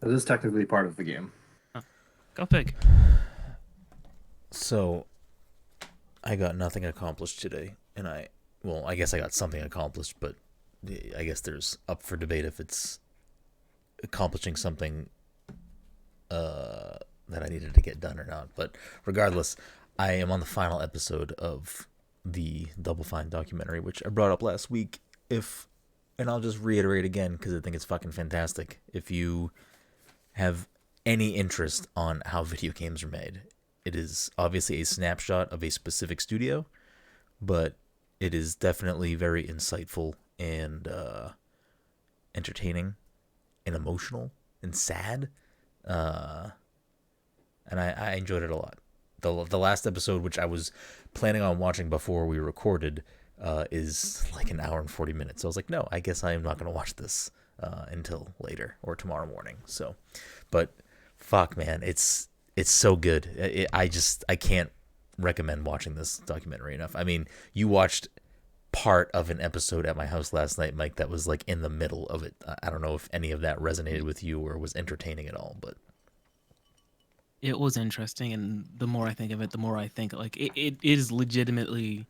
It is technically part of the game. Huh. Go fig. So I got nothing accomplished today, and I guess I got something accomplished, but I guess there's up for debate if it's accomplishing something that I needed to get done or not. But regardless, I am on the final episode of the Double Fine documentary, which I brought up last week. And I'll just reiterate again because I think it's fucking fantastic. If you have any interest on how video games are made, it is obviously a snapshot of a specific studio, but it is definitely very insightful and entertaining and emotional and sad. Uh, and I enjoyed it a lot. The last episode, which I was planning on watching before we recorded, is like an hour and 40 minutes. So I was like, no, I guess I am not going to watch this until later or tomorrow morning. So, but fuck, man, it's so good. I can't recommend watching this documentary enough. I mean, you watched part of an episode at my house last night, Mike, that was like in the middle of it. I don't know if any of that resonated with you or was entertaining at all, but It was interesting, and the more I think of it, the more I think like it is legitimately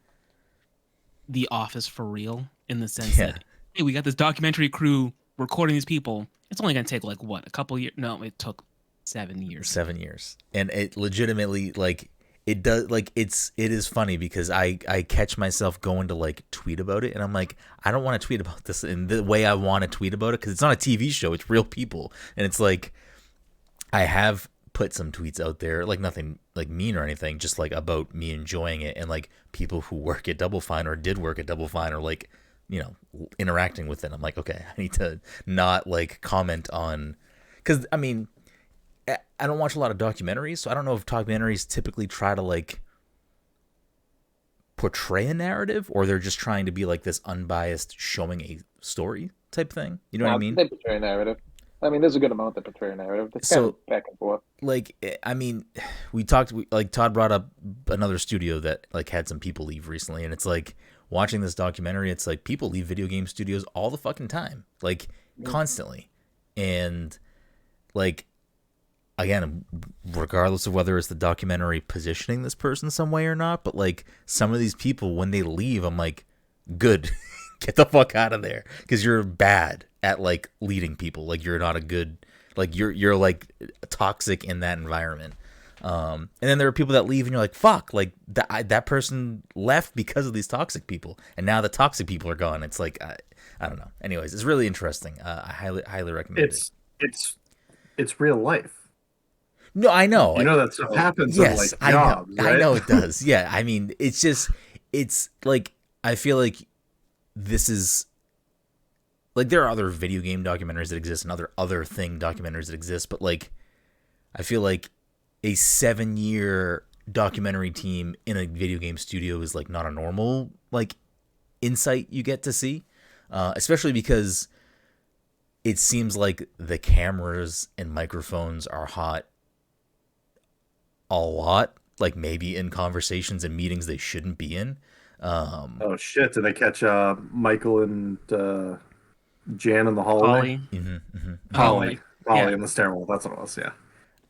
The Office for real in the sense yeah, that hey, we got this documentary crew recording these people. It's only gonna take like what, a couple years? No, it took 7 years. 7 years. And it legitimately, like, it does, like, it is funny because I catch myself going to like tweet about it, and I'm like, I don't want to tweet about this in the way I want to tweet about it because it's not a TV show, it's real people. And it's like, I have put some tweets out there, like nothing like mean or anything, just like about me enjoying it, and like people who work at Double Fine or did work at Double Fine or like, interacting with it. I'm like, okay, I need to not like comment on, because I mean, I don't watch a lot of documentaries, so I don't know if documentaries typically try to like portray a narrative or they're just trying to be like this unbiased showing a story type thing. You know what I mean? They portray a narrative. I mean, there's a good amount that portray a narrative. It's kind So of back and forth. like, I mean, like Todd brought up another studio that like had some people leave recently, and it's like watching this documentary, it's like people leave video game studios all the fucking time, like constantly. And like, again, regardless of whether it's the documentary positioning this person some way or not, but like some of these people, when they leave, I'm like, good, get the fuck out of there, because you're bad at like leading people. Like you're not a good, like you're like toxic in that environment. And then there are people that leave, and you're like, fuck, like that person left because of these toxic people, and now the toxic people are gone. It's like I don't know. Anyways, it's really interesting. I highly recommend it. It's real life. No, I know. You know that stuff happens in like Yes, I know. jobs, I right? know it does. Yeah, I mean, it's like, I feel like this is like, there are other video game documentaries that exist and other thing documentaries that exist, but like, I feel like a 7 year documentary team in a video game studio is like not a normal like insight you get to see, especially because it seems like the cameras and microphones are hot a lot, like maybe in conversations and meetings they shouldn't be in. Oh shit! Did they catch Michael and Jan in the hallway? Holly. Oh Polly, my, Polly yeah, in the stairwell. That's what it was. Yeah,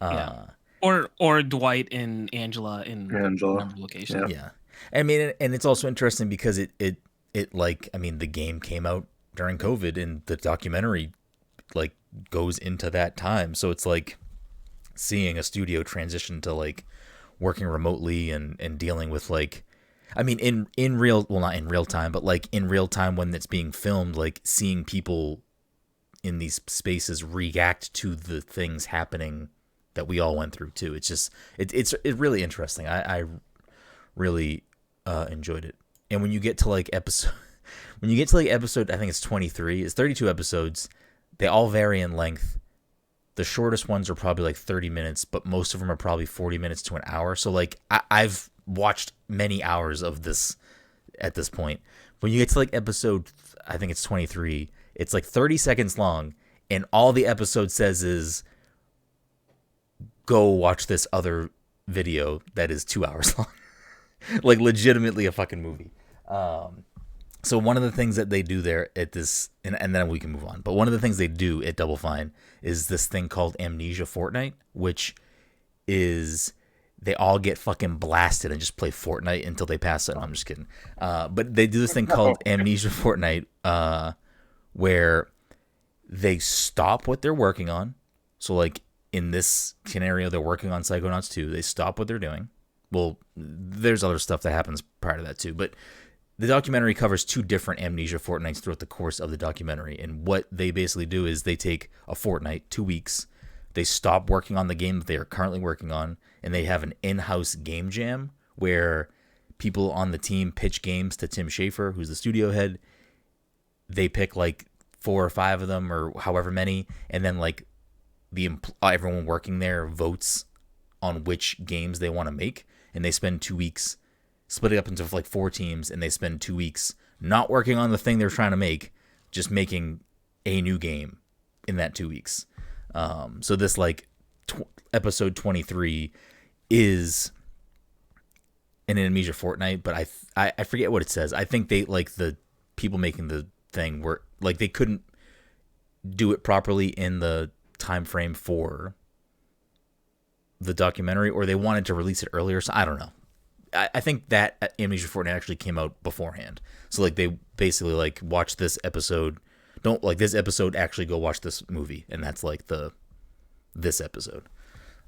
yeah. Uh, Or Dwight and Angela in a Angela. number of Yeah. locations. yeah, I mean, and it's also interesting because it like, I mean, the game came out during COVID, and the documentary like goes into that time, so it's like seeing a studio transition to like working remotely and dealing with like, I mean, in real, well, not in real time, but like in real time when it's being filmed, like seeing people in these spaces react to the things happening that we all went through too. It's just it's really interesting. I really enjoyed it. And when you get to like episode when you get to like episode, I think it's 23, it's 32 episodes. They all vary in length. The shortest ones are probably like 30 minutes, but most of them are probably 40 minutes to an hour. So like I've watched many hours of this at this point. When you get to like episode, I think it's 23, it's like 30 seconds long, and all the episode says is go watch this other video that is 2 hours long. Like legitimately a fucking movie. So one of the things that they do there at this, and then we can move on. But one of the things they do at Double Fine is this thing called Amnesia Fortnite, which is they all get fucking blasted and just play Fortnite until they pass it. No, I'm just kidding. But they do this thing called Amnesia Fortnite, where they stop what they're working on. So like in this scenario, they're working on Psychonauts 2. They stop what they're doing. Well, there's other stuff that happens prior to that too, but the documentary covers 2 different Amnesia Fortnights throughout the course of the documentary. And what they basically do is they take a fortnight, 2 weeks, they stop working on the game that they are currently working on, and they have an in-house game jam where people on the team pitch games to Tim Schafer, who's the studio head. They pick like 4 or 5 of them or however many, and then like everyone working there votes on which games they want to make, and they spend 2 weeks split it up into like 4 teams, and they spend 2 weeks not working on the thing they're trying to make, just making a new game in that 2 weeks. So this like episode 23 is an Amnesia Fortnite, but I forget what it says. I think they like the people making the thing were like they couldn't do it properly in the time frame for the documentary, or they wanted to release it earlier. So I don't know. I think that Amnesia Fortnite actually came out beforehand. So like they basically like watch this episode, don't like this episode, actually go watch this movie, and that's like this episode.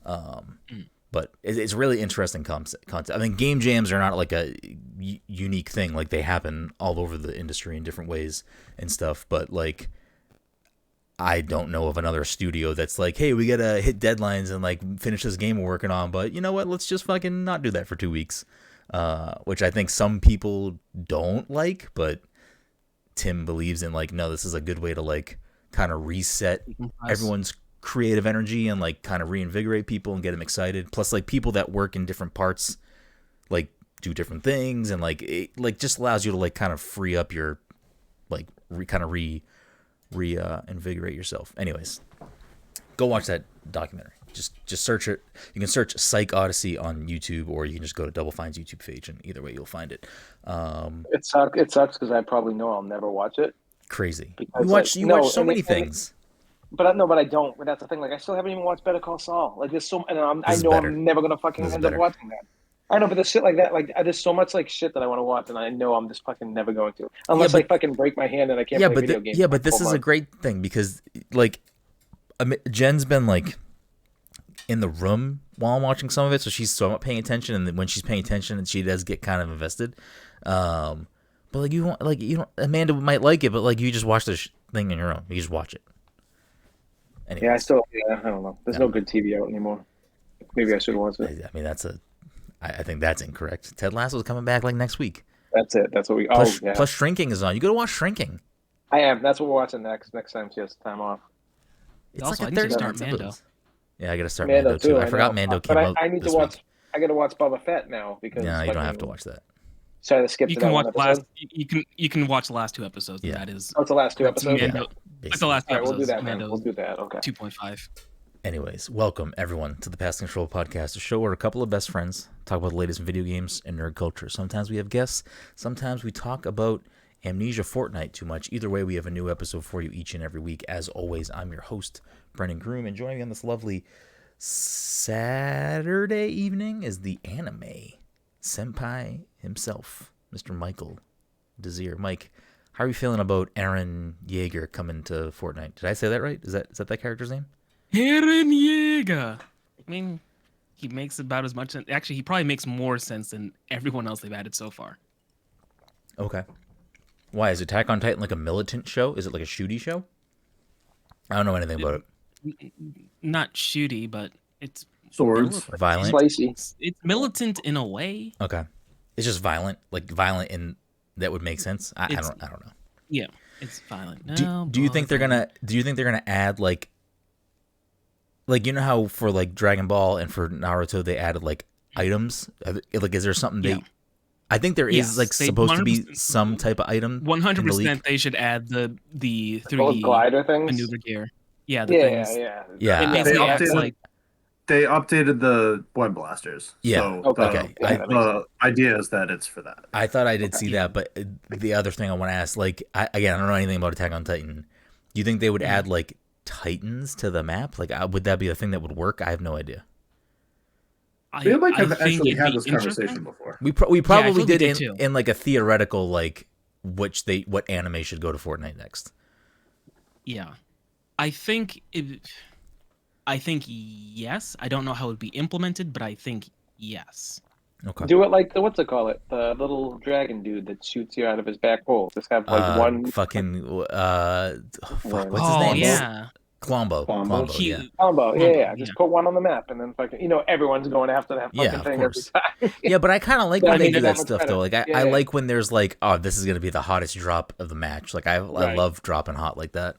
But it's really interesting concept. I mean, game jams are not like a unique thing. Like they happen all over the industry in different ways and stuff. But like, I don't know of another studio that's like, hey, we gotta hit deadlines and like finish this game we're working on. But you know what? Let's just fucking not do that for 2 weeks. Which I think some people don't like, but Tim believes in like, no, this is a good way to like kind of reset everyone's creative energy and like kind of reinvigorate people and get them excited. Plus like people that work in different parts like do different things, and like it like just allows you to like kind of free up your like invigorate yourself. Anyways, go watch that documentary. Just search it. You can search PsychOdyssey on YouTube, or you can just go to Double Fine's YouTube page, and either way you'll find it. It sucks because I probably know I'll never watch it. Crazy. Because, You watch so many things. But I don't. But that's the thing. Like I still haven't even watched Better Call Saul. Like there's so, and I know better. I'm never gonna fucking end up watching that. I know, but there's shit like that. Like there's so much like shit that I want to watch, and I know I'm just fucking never going to, unless I fucking break my hand and I can't play video games. Yeah, but this is a great thing because like Jen's been like in the room while I'm watching some of it, so she's somewhat paying attention, and when she's paying attention, and she does get kind of invested. But like you don't, Amanda might like it, but like you just watch this thing on your own. You just watch it. Anyways. I don't know. There's no good TV out anymore. Maybe I should watch it. I mean, I think that's incorrect. Ted Lasso's coming back like next week. That's it. That's what we. Plus Shrinking is on. You got to watch Shrinking. I am. That's what we're watching next time she has time off. It's also, like I need to start Mando. Yeah, I got to start Mando too. I forgot Mando came out. I need to watch. I got to watch Boba Fett now because. No, you don't have to watch that. Sorry, I skipped. You can watch You can watch the last 2 episodes. Yeah. That is. Oh, it's the last 2 episodes. Mando. It's the last 2 episodes. We'll do that. Mando. We'll do that. Okay. 2.5. Anyways, welcome everyone to the Past Control Podcast, a show where a couple of best friends talk about the latest in video games and nerd culture. Sometimes we have guests. Sometimes we talk about Amnesia Fortnite too much. Either way, we have a new episode for you each and every week. As always, I'm your host, Brenden Groom, and joining me on this lovely Saturday evening is the anime senpai himself, Mr. Michael Desir. Mike, how are you feeling about Aaron Yeager coming to Fortnite? Did I say that right? Is that character's name? Aaron Yeager. I mean, he makes about as much sense. Actually, he probably makes more sense than everyone else they've added so far. Okay. Why is Attack on Titan like a militant show? Is it like a shooty show? I don't know anything about it. Not shooty, but it's Swords. Violent. Spicy. it's militant in a way. Okay. It's just violent, like violent in that would make sense. I don't know. Yeah, it's violent. Do you think they're gonna add like you know how for like Dragon Ball and for Naruto they added like items? Like, is there something they? Yeah. I think there is like supposed to be some type of item. 100%. They should add the 3D glider things. maneuver gear. Yeah. Yeah. It basically acts updated- like They updated the Blood Blasters. Yeah. So Okay. the idea is that it's for that. I thought I did see Yeah. that, but the other thing I want to ask, like, again, I don't know anything about Attack on Titan. Do you think they would add like Titans to the map? Like, would that be a thing that would work? I have no idea. We might have think actually it'd had be this interesting. conversation before. We I probably feel we did did too. in like a theoretical like what anime should go to Fortnite next. Yeah, I think yes. I don't know how it would be implemented, but I think yes. Okay. Do it like the what's it call it? The little dragon dude that shoots you out of his back hole. Just have like one fucking fuck, what's his Oh name? yeah, Klombo. Klombo. Yeah. combo. Combo, Yeah. Just put one on the map, and then fucking everyone's going after that Yeah, fucking of thing course. every time. Yeah, but I kind of like But when I they mean, do there's that that much stuff though. Like better. I Yeah. like when there's like, oh, this is gonna be the hottest drop of the match. Like I Right. love dropping hot like that.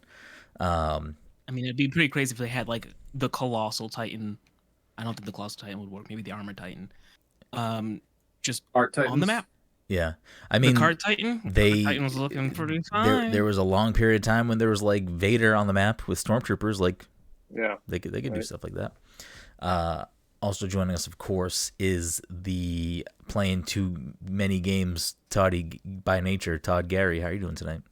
I mean, it'd be pretty crazy if they had like the Colossal Titan. I don't think the Colossal Titan would work. Maybe the Armored Titan. Just Art on Titans. the map. Yeah, I mean, The Card Titan. they- The Titan was looking pretty fine. there was a long period of time when there was like Vader on the map with stormtroopers. Like Yeah. they could do Right. stuff like that. Also joining us, of course, is the playing too many games Toddy by nature, Todd Gary. How are you doing tonight?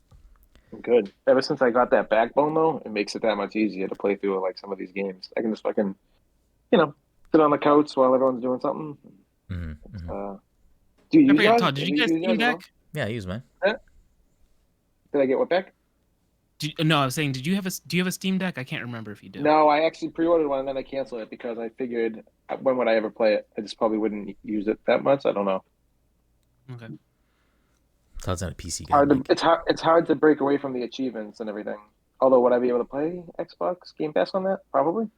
Good. Ever since I got that backbone, though, it makes it that much easier to play through like some of these games. I can just fucking, sit on the couch while everyone's doing something. Mm-hmm. Do you I use forget, yours? Todd, did you guys use Steam yours as well? Deck? Yeah, I use mine. Did I get what back? No, I was saying, do you have a Steam Deck? I can't remember if you do. No, I actually pre-ordered one and then I canceled it because I figured when would I ever play it? I just probably wouldn't use it that much. I don't know. Okay. Todd's not a PC guy. It's hard to break away from the achievements and everything. Although, would I be able to play Xbox Game Pass on that? Probably.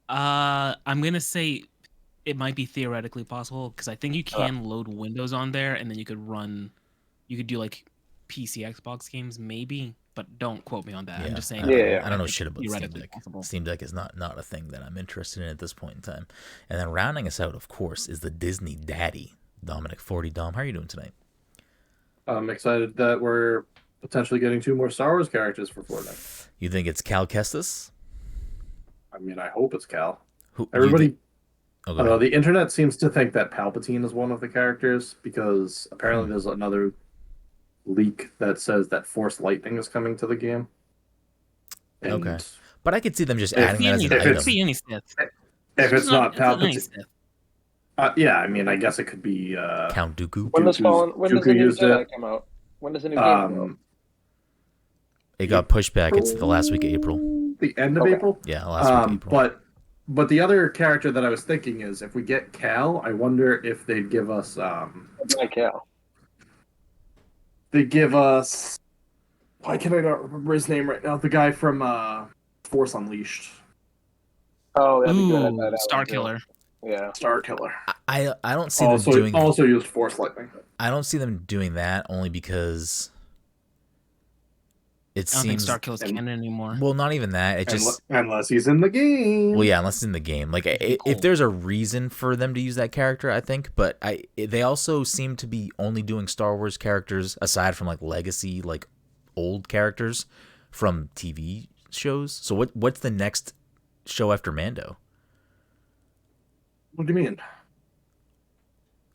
I'm gonna say it might be theoretically possible because I think you can load Windows on there and then you could do like PC Xbox games maybe, but don't quote me on that. Yeah, I'm just saying. I don't know shit about Steam theoretically Deck. possible. Steam Deck is not a thing that I'm interested in at this point in time. And then rounding us out, of course, is the Disney Daddy, Dominic 40. Dom, how are you doing tonight? I'm excited that we're potentially getting 2 more Star Wars characters for Fortnite. You think it's Cal Kestis? I mean, I hope it's Cal. Who, Everybody, oh, I go don't know, ahead. the internet seems to think that Palpatine is one of the characters because apparently there's another leak that says that Force Lightning is coming to the game. And Okay. But I could see them just If adding that as an It item. could be any Sith. if it's not It's any Palpatine, Sith. yeah, I mean, I guess it could be. Count Dooku. When does Dooku's- the Dooku new used Jedi it. come out? When does the new game come out? It got pushed back. It's the last week of April. The end of Okay. April. Yeah, last week of April. But the other character that I was thinking is if we get Cal, I wonder if they'd give us Like Cal. they give us. Why can I not remember his name right now? The guy from Force Unleashed, Oh, that'd be good. I'd Ooh, buy that Star one, too. Killer. Yeah. Star Killer. I don't see them doing. Also used Force Lightning. I don't see them doing that only because it I don't think seems. Star Killer's canon anymore. Well, not even that. It just. Unless he's in the game. Well, yeah, unless it's in the game. Like, if there's a reason for them to use that character, I think. But they also seem to be only doing Star Wars characters aside from like legacy, like old characters from TV shows. So what's the next show after Mando? What do you mean?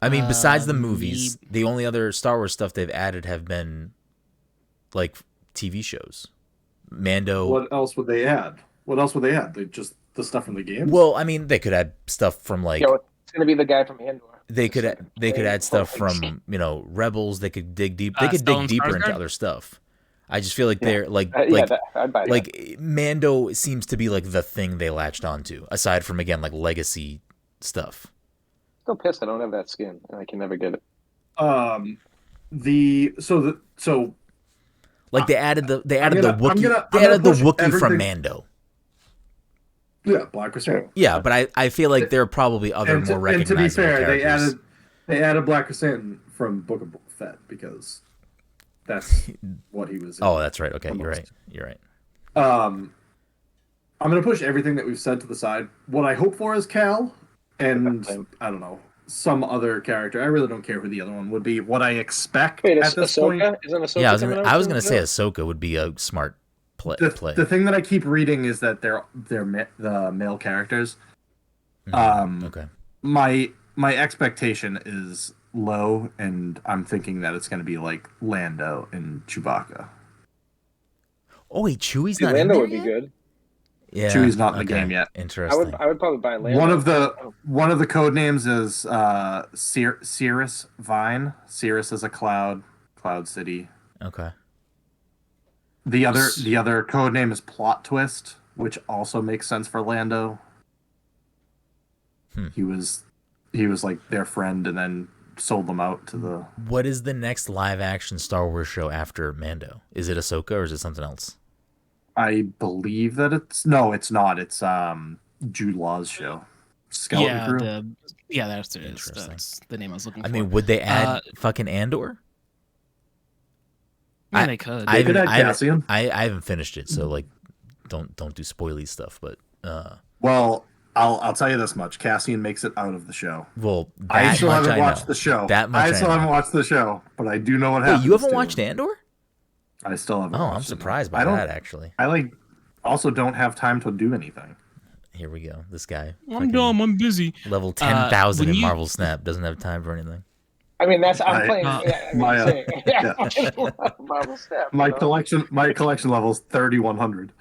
I mean, besides the movies, the only other Star Wars stuff they've added have been like TV shows. Mando. What else would they add? They just the stuff from the game. Well, I mean, they could add stuff from like. It's gonna be the guy from Andor. They could add stuff from Rebels. They could dig deep. They could dig Stellan deeper into Skarsgård? other stuff. I just feel like they're like I'd buy that. like Mando seems to be like the thing they latched onto, aside from again like legacy stuff. Still pissed I don't have that skin and I can never get it. Like they added the I'm gonna Wookiee push from everything- Mando. Yeah, Black Krrsantan. Yeah, but I feel like there are probably other more And recognizable to be fair, characters. they added Black Krrsantan from Book of Boba Fett because that's what he was in. Oh, that's right. Okay, Almost. You're right. I'm gonna push everything that we've said to the side. What I hope for is Cal, and I don't know, some other character. I really don't care who the other one would be. What I expect Wait, at this point. Ahsoka? Isn't Ahsoka Yeah, coming out I was soon, gonna too? say Ahsoka would be a smart play. The thing that I keep reading is that they're the male characters, Okay. My expectation is low, and I'm thinking that it's going to be like Lando and Chewbacca. Oh wait, Chewie's See, not in Lando there would be yet? good. Yeah. Chewie's not in the Okay. game yet. Interesting. I would probably buy Lando. One of the code names is Cirrus Vine. Cirrus is a cloud city. Okay. The other code name is Plot Twist, which also makes sense for Lando. He was like their friend and then sold them out to the. What is the next live action Star Wars show after Mando? Is it Ahsoka or is it something else? I believe that it's not. It's Jude Law's show, Skeleton Crew. That's it. Interesting. That's the name I was looking for. I mean, would they add fucking Andor? Yeah, they could. They could add Cassian. I haven't finished it, so like, don't do spoily stuff. But Well, I'll tell you this much: Cassian makes it out of the show. well, I still haven't know. watched the show. That much I still know. haven't watched the show, but I do know what Wait, happens. you haven't to watched him. Andor? I still haven't. Oh, watched I'm it. surprised by I don't- that actually. I also don't have time to do anything. Here we go. This guy. I'm fucking dumb. I'm busy. Level 10,000 when in you- Marvel Snap doesn't have time for anything. I mean, I'm I- playing. my, Marvel Snap. My you know? collection level is 3,100.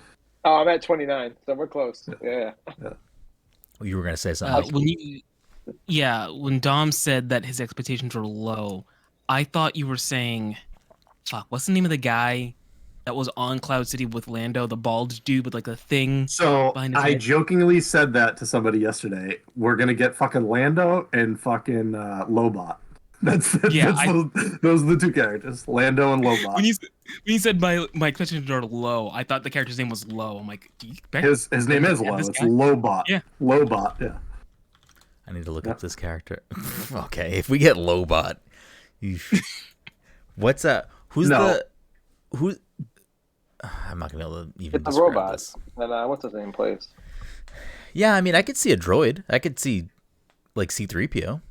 Oh, I'm at 29, so we're close. Yeah. You were gonna say something. When Dom said that his expectations were low, I thought you were saying, fuck, what's the name of the guy that was on Cloud City with Lando, the bald dude with like a thing? So behind his I head? jokingly said that to somebody yesterday. We're gonna get fucking Lando and fucking Lobot. Those are the two characters, Lando and Lobot. When you said my expectations are low, I thought the character's name was Low. I'm like, do you expect His name is Yeah, Low. this It's guy? Lobot. Yeah. Lobot. Yeah. I need to look up this character. Okay, if we get Lobot, what's who's No. who? I'm not gonna be able to even It's a describe robot. this. And what's his name plays? Yeah, I mean, I could see a droid. I could see like C-3PO.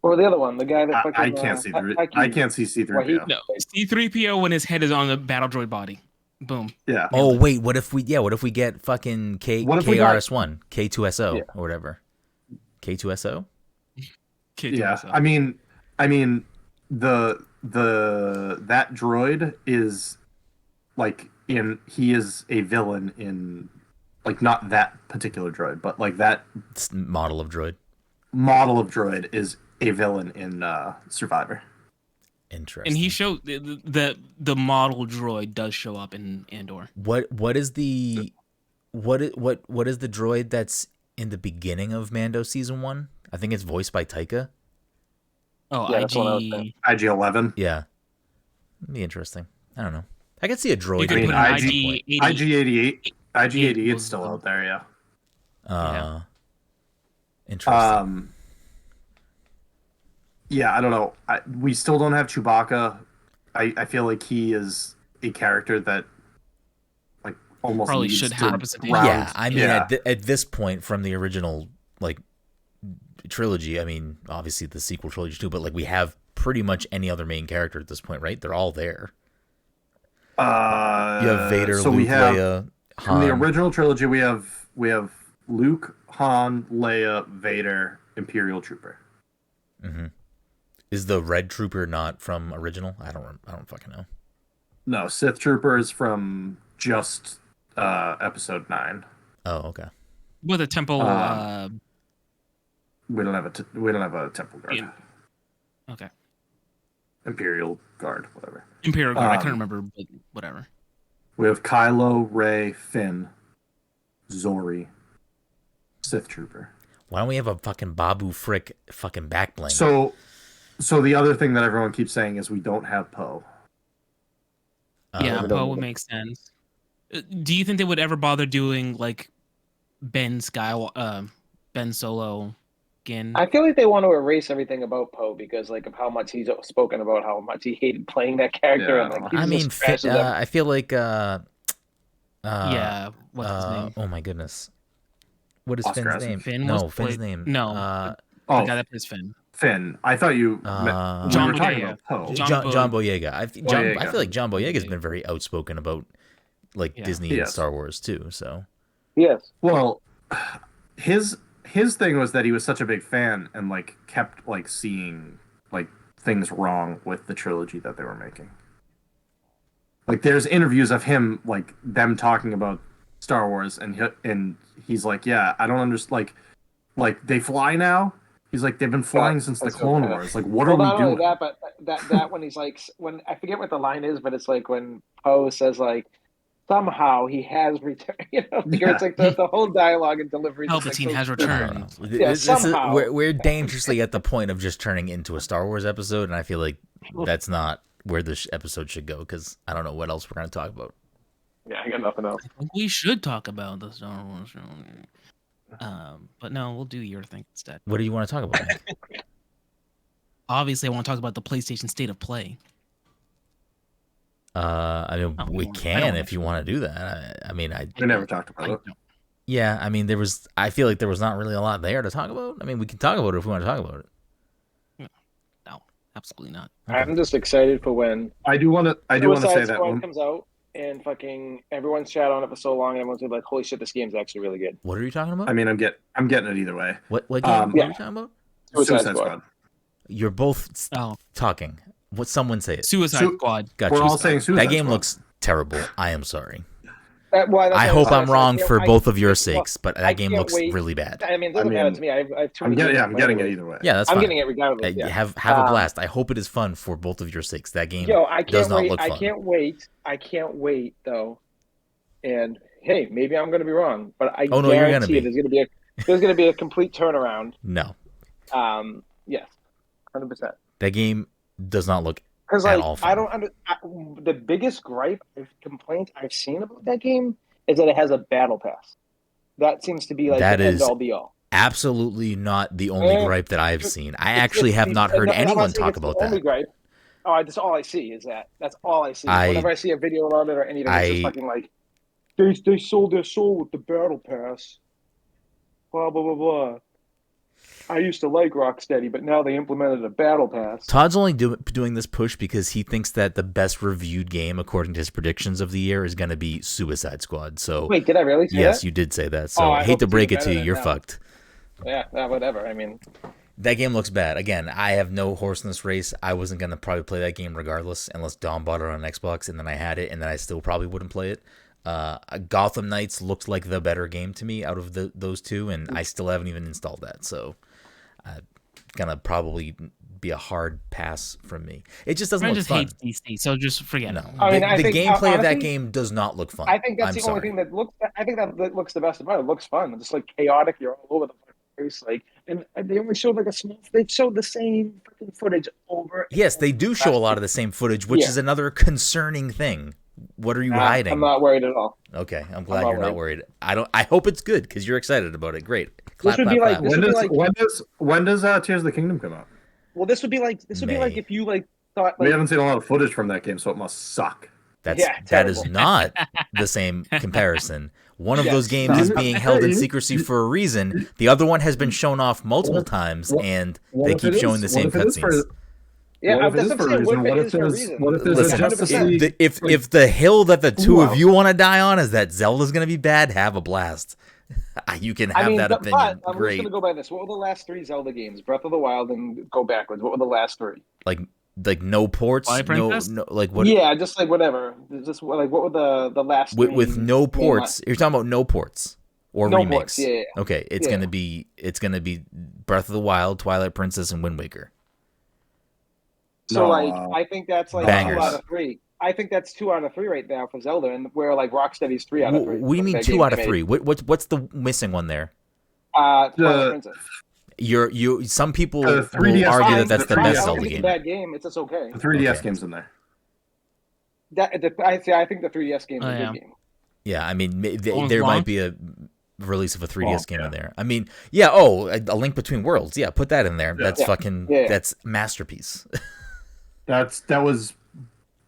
Or the other one, the guy that fucking. I can't see I can't see C-3PO. No, C-3PO when his head is on the battle droid body. Boom. Yeah. Oh wait, what if we get fucking What if we got- KRS-One, K2SO, Yeah. or whatever, K2SO? Yeah. I mean, that droid is like he is a villain in like not that particular droid, but like that Model of droid. model of droid is a villain in Survivor. Interesting. And he showed the model droid does show up in Andor. What is the what is the droid that's in the beginning of Mando season 1? I think it's voiced by Taika. Oh, Yeah, that's what I was saying. IG-11. Yeah, it'd be interesting. I don't know. I could see a droid. You could being put at an some point. IG-88. IG-88 was is still the- out there. Yeah. Yeah. Interesting. Yeah, I don't know. We still don't have Chewbacca. I feel like he is a character that like almost Probably needs should to have representation. round- Yeah, I mean, yeah. at this point from the original like trilogy, I mean, obviously the sequel trilogy too, but like we have pretty much any other main character at this point, right? They're all there. You have Vader, so Luke, we have Leia, from the Han. original trilogy. We have Luke, Han, Leia, Vader, Imperial Trooper. Mm-hmm. Is the Red Trooper not from original? I don't fucking know. No, Sith Trooper is from just episode 9. Oh, okay. With a temple. We don't have a temple guard. Yeah. Okay. Imperial guard, whatever. Imperial Guard. I couldn't remember, but whatever. We have Kylo, Rey, Finn, Zori, Sith Trooper. Why don't we have a fucking Babu Frick fucking back bling? So the other thing that everyone keeps saying is we don't have Poe. Yeah, we Poe don't- would make sense. Do you think they would ever bother doing like Ben Solo, again? I feel like they want to erase everything about Poe because like of how much he's spoken about how much he hated playing that character. Yeah. And like he I mean, just trashes everything. I feel like Yeah, what's his name? Oh my goodness, what is Oscar Finn's Isaac. name? Finn no, was Finn's played- name. No. uh, The Oh, guy that plays Finn. Finn. I thought you we John were talking Boyega. about Poe. John Boyega. I Boyega. feel like John Boyega's been very outspoken about like Yeah. Disney and Yes. Star Wars too. So Yes. Well, his his thing was that he was such a big fan and like kept like seeing like things wrong with the trilogy that they were making. Like there's interviews of him like them talking about Star Wars and he's like, yeah, I don't understand. Like they fly now. He's like, they've been flying since the Clone Wars. Like, what are we doing? That, but that when he's like, when I forget what the line is, but it's like when Poe says like, somehow he has returned. You know, it's like the whole dialogue and delivery. Palpatine has returned. Yeah, somehow. We're dangerously at the point of just turning into a Star Wars episode, and I feel like that's not where this episode should go because I don't know what else we're going to talk about. Yeah, I got nothing else. I think we should talk about the Star Wars show. But no, we'll do your thing instead. What do you want to talk about? Obviously, I want to talk about the PlayStation State of Play. I mean, we can if you want to do that. I mean, we never talked about it. Yeah, I mean, I feel like there was not really a lot there to talk about. I mean, we can talk about it if we want to talk about it. No, absolutely not. Okay. I'm just excited for when I do want to say that when comes out and fucking everyone's chat on it for so long and everyone's like, holy shit, this game's actually really good. What are you talking about? I mean, I'm getting it either way. What game? What are you talking about? Suicide Squad. You're both talking. What someone say it? Suicide Squad. Gotcha. We're all saying Suicide That game Squad. looks terrible. I am sorry. I hope I'm wrong for both of your sakes, but that game looks really bad. I mean, it doesn't matter to me. I have too many I'm getting it either way. Yeah, that's fine. I'm getting it regardless. Yeah. Have a blast. I hope it is fun for both of your sakes. That game does not look fun. I can't wait though. And hey, maybe I'm going to be wrong, but I you're going to be. There's going to be a complete turnaround. No. Yes, 100%. That game does not look because at all fun. I don't the biggest complaint I've seen about that game is that it has a battle pass. That seems to be like the end all be all. Absolutely not the only gripe that I've seen. I actually have not heard anyone talk about that. Gripe. Oh, that's all I see is that. That's all I see. Whenever I see a video about it or anything, it's just fucking like they sold their soul with the battle pass. Blah blah blah blah. I used to like Rocksteady, but now they implemented a battle pass. Todd's only doing this push because he thinks that the best reviewed game, according to his predictions of the year, is going to be Suicide Squad. So wait, did I really say that? Yes, you did say that. So I hate to break it to you, you're fucked. Yeah, whatever. I mean, that game looks bad. Again, I have no horse in this race. I wasn't going to probably play that game regardless, unless Dom bought it on Xbox, and then I had it, and then I still probably wouldn't play it. Gotham Knights looked like the better game to me out of those two, and I still haven't even installed that. So gonna probably be a hard pass from me. It just doesn't look fun. Just hates DC, so just forget it. I mean, the gameplay of that game does not look fun. I think that's the only thing that looks. I think that looks the best about it. It looks fun. It's just like chaotic. You're all over the place. Like, and they only showed like a small. They showed the same fucking footage over. Yes, they do show a lot of the same footage, which is another concerning thing. What are you hiding? I'm not worried at all. Okay, I'm glad you're not worried. I hope it's good because you're excited about it. Great. Clap, this would clap, be clap. When does Tears of the Kingdom come out? Well, this would be like if you like thought. We haven't seen a lot of footage from that game, so it must suck. That is not the same comparison. One of those games is being held in secrecy for a reason. The other one has been shown off multiple times, and they keep showing the same cutscenes. Yeah, what if the hill that the two of you want to die on is that Zelda's going to be bad, have a blast. You can have that opinion. I'm Great. just going to go by this. What were the last 3 Zelda games? Breath of the Wild and go backwards. What were the last 3? Like no ports, no like what? Yeah, just like whatever. Just like what were the last with no ports? You're talking about no ports or no remakes. Ports, yeah. Okay, it's gonna be Breath of the Wild, Twilight Princess, and Wind Waker. So I think that's like bangers. 2 out of 3. I think that's 2 out of 3 right now for Zelda, and where like Rocksteady's 3 out of 3. What do you mean 2 out of 3? What's the missing one there? Twilight Princess. Some people will argue that that's the best Zelda game. It's a bad game. It's just okay. The 3DS game's in there. I think the 3DS game is a good game. Yeah, I mean, there might be a release of a 3DS game in there. I mean, A Link Between Worlds. Yeah, put that in there. That's that's masterpiece. That was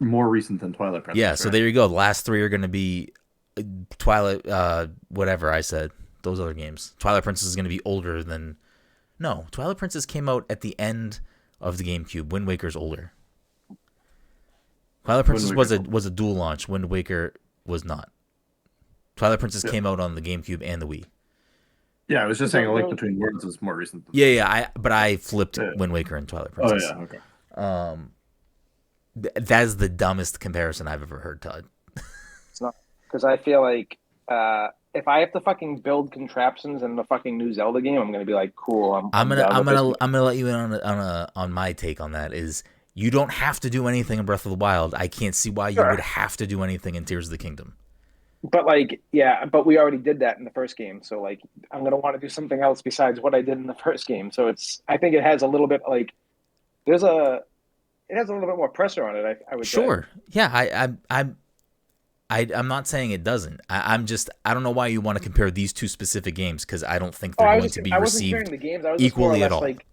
more recent than Twilight Princess. Yeah, so there you go. The last 3 are going to be Twilight, whatever I said. Those other games. Twilight Princess is going to be older than. No, Twilight Princess came out at the end of the GameCube. Wind Waker's older. Twilight Princess was a dual launch. Wind Waker was not. Twilight Princess came out on the GameCube and the Wii. Yeah, I was just saying A Link Between Worlds is more recent. But I flipped Wind Waker and Twilight Princess. Oh yeah, okay. That is the dumbest comparison I've ever heard, Todd. It's not, because I feel like if I have to fucking build contraptions in the fucking new Zelda game, I'm gonna be like, cool. I'm gonna let you in on my take on that. Is you don't have to do anything in Breath of the Wild. I can't see why you would have to do anything in Tears of the Kingdom. But like, yeah, but we already did that in the first game. So like, I'm gonna want to do something else besides what I did in the first game. So I think it has a little bit like, it has a little bit more pressure on it. I would say. Yeah, I'm not saying it doesn't. I don't know why you want to compare these two specific games because I don't think they're going to be received equally at all. Like,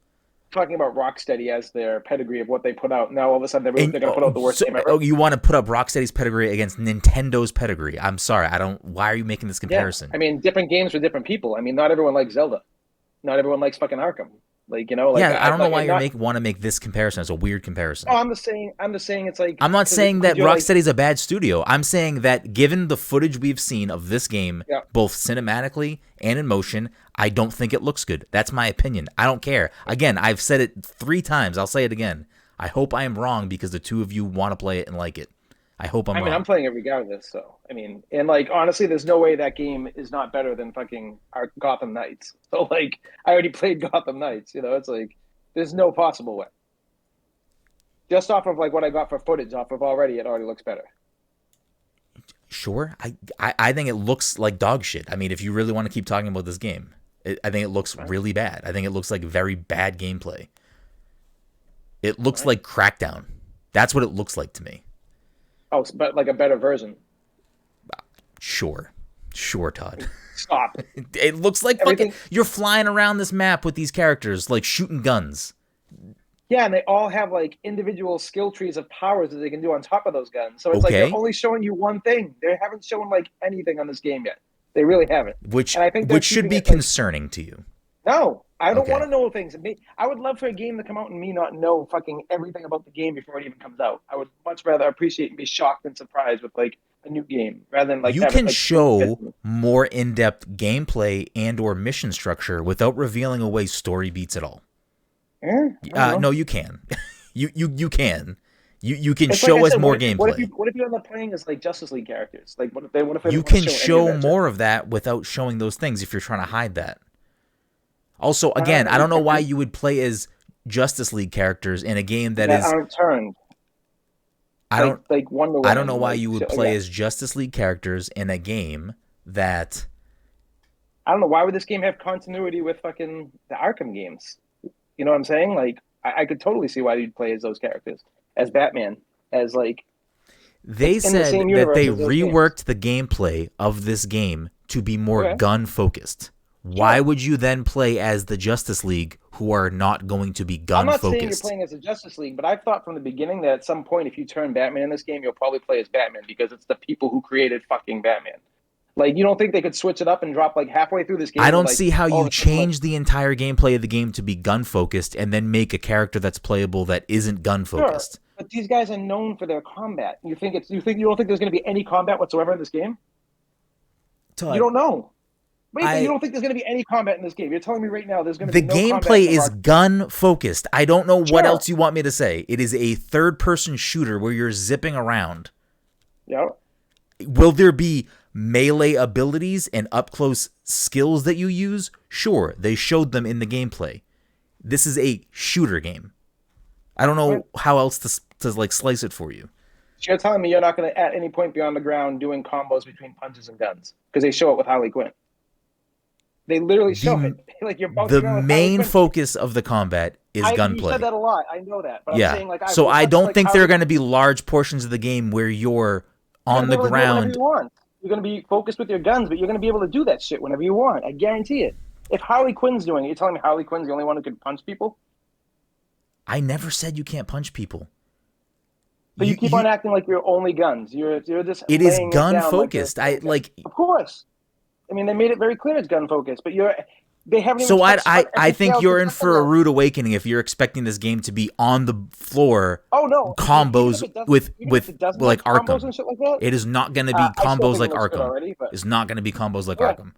talking about Rocksteady as their pedigree of what they put out. Now all of a sudden they're going to put out the worst game ever. Oh, you want to put up Rocksteady's pedigree against Nintendo's pedigree? I'm sorry, I don't. Why are you making this comparison? Yeah. I mean, different games for different people. I mean, not everyone likes Zelda. Not everyone likes fucking Arkham. Like, you know, like, I don't know why you want to make this comparison. It's a weird comparison. Oh, I'm just saying it's like, I'm not saying that Rocksteady's a bad studio. I'm saying that given the footage we've seen of this game, both cinematically and in motion, I don't think it looks good. That's my opinion. I don't care. Again, I've said it 3 times. I'll say it again. I hope I am wrong because the two of you want to play it and like it. I hope I'm wrong. I'm playing it regardless. So, I mean, and like, honestly, there's no way that game is not better than fucking our Gotham Knights. So, like, I already played Gotham Knights. You know, it's like, there's no possible way. Just off of like what I got for footage off of already, it already looks better. Sure. I think it looks like dog shit. I mean, if you really want to keep talking about this game, I think it looks really bad. I think it looks like very bad gameplay. It looks like Crackdown. That's what it looks like to me. Oh, but like a better version. Sure, Todd. Stop. It looks like fucking you're flying around this map with these characters, like shooting guns. Yeah, and they all have like individual skill trees of powers that they can do on top of those guns. So it's like they're only showing you one thing. They haven't shown like anything on this game yet. They really haven't. Which should be concerning to you. No, I don't want to know things. I would love for a game to come out and me not know fucking everything about the game before it even comes out. I would much rather appreciate and be shocked and surprised with like a new game rather than like you can show more in-depth gameplay and or mission structure without revealing away story beats at all. No, you can. You can. You can show us more gameplay. What if you end up playing as like Justice League characters? Like what if you can show more of that without showing those things if you're trying to hide that. Also, again, I don't know why you would play as Justice League characters in a game that aren't turned. I don't Wonder Woman, I don't know why you would play as Justice League characters in a game that. I don't know, why would this game have continuity with fucking the Arkham games? You know what I'm saying? Like, I could totally see why you'd play as those characters, as Batman, as like. They said that they reworked the gameplay of this game to be more gun focused. Why would you then play as the Justice League, who are not going to be gun focused? I'm not saying you're playing as the Justice League, but I've thought from the beginning that at some point, if you turn Batman in this game, you'll probably play as Batman because it's the people who created fucking Batman. Like, you don't think they could switch it up and drop like halfway through this game? I don't see how you change the entire gameplay of the game to be gun focused and then make a character that's playable that isn't gun focused. Sure, but these guys are known for their combat. You don't think there's going to be any combat whatsoever in this game? Todd, you don't know. Wait, you don't think there's going to be any combat in this game? You're telling me right now there's going to be no combat. The gameplay is gun focused. I don't know what else you want me to say. It is a third-person shooter where you're zipping around. Yeah. Will there be melee abilities and up-close skills that you use? Sure, they showed them in the gameplay. This is a shooter game. I don't know how else to like slice it for you. So you're telling me you're not going to, at any point, be on the ground doing combos between punches and guns because they show it with Harley Quinn. They literally show it. Like you're the main focus of the combat is gunplay. You said that a lot. I know that. But I'm saying, like, so I don't think there are going to be large portions of the game where you're on the ground. You're going to be focused with your guns, but you're going to be able to do that shit whenever you want. I guarantee it. If Harley Quinn's doing it, you're telling me Harley Quinn's the only one who can punch people? I never said you can't punch people. But you keep on acting like you're only guns. You're just. It is gun focused. Of course. I mean, they made it very clear it's gun focused, but they haven't. So I think you're in for a rude awakening if you're expecting this game to be on the floor. Oh no, combos with like Arkham. And shit like that, it is not going to be combos like Arkham. It's not going to be combos like Arkham.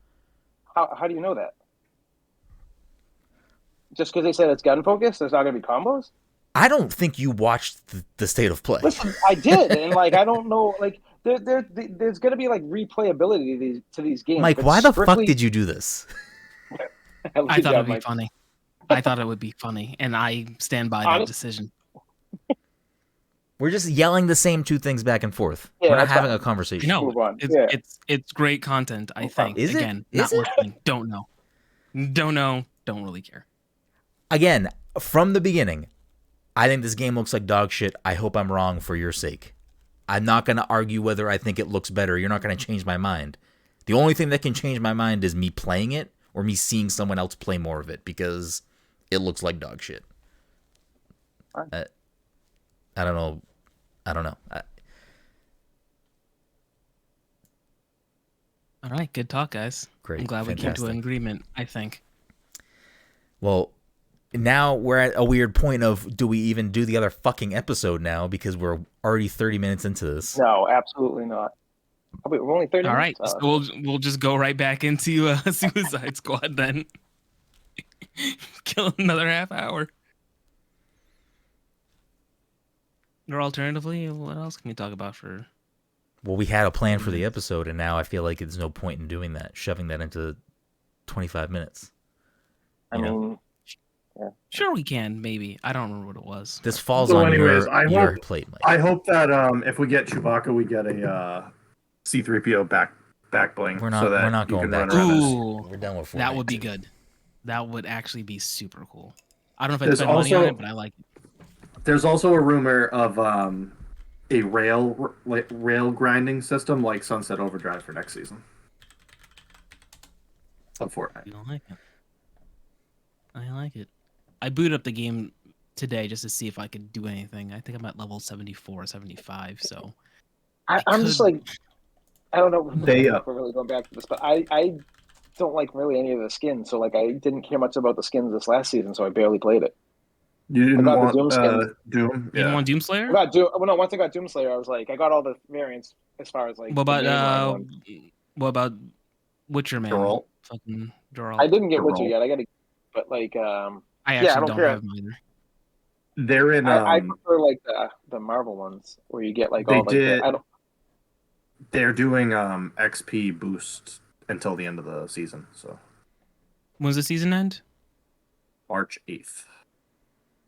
How do you know that? Just because they said it's gun focused, there's not going to be combos? I don't think you watched the state of play. Listen, I did, and like I don't know, like there's going to be like replayability to these games. Mike, why the fuck did you do this? I thought it'd be funny. I thought it would be funny, and I stand by that decision. We're just yelling the same two things back and forth. Yeah, we're not having a conversation. No, it's great content, I think. Is Again, it? Not listening. Don't know. Don't know. Don't really care. Again, from the beginning, I think this game looks like dog shit. I hope I'm wrong for your sake. I'm not going to argue whether I think it looks better. You're not going to change my mind. The only thing that can change my mind is me playing it or me seeing someone else play more of it because it looks like dog shit. I don't know. All right, good talk, guys. Great. I'm glad we came to an agreement, I think. Well, now we're at a weird point of do we even do the other fucking episode now because we're already 30 minutes into this? No, absolutely not. We're only 30 All minutes. All right, so we'll just go right back into Suicide Squad then. Kill another half hour. Or alternatively, what else can we talk about for... Well, we had a plan for the episode, and now I feel like there's no point in doing that, shoving that into 25 minutes. I mean, yeah. Sure we can, maybe. I don't remember what it was. This falls on your plate, Mike. I hope that if we get Chewbacca, we get a C-3PO back bling. We're not going back. Ooh, we're done with Fortnite. That would be good. That would actually be super cool. I don't know if I spend money on it, but I like it. There's also a rumor of a rail grinding system like Sunset Overdrive for next season of Fortnite. You don't like it? I like it. I booted up the game today just to see if I could do anything. I think I'm at level 74 or 75, so... I'm just like... I don't know if we're really going back to this, but I don't like really any of the skins, so like I didn't care much about the skins this last season, so I barely played it. You didn't want Doom skins. Doom? You didn't want Doomslayer? I got Doom. Well, no, once I got Doomslayer, I was like, I got all the variants as far as like. What about Witcher Man? Geralt? Fucking Geralt. I didn't get Witcher yet. I got to, but like, I actually don't have them either. They're in. I prefer like the Marvel ones where you get like all like. They're doing XP boost until the end of the season. So. When does the season end? March 8th.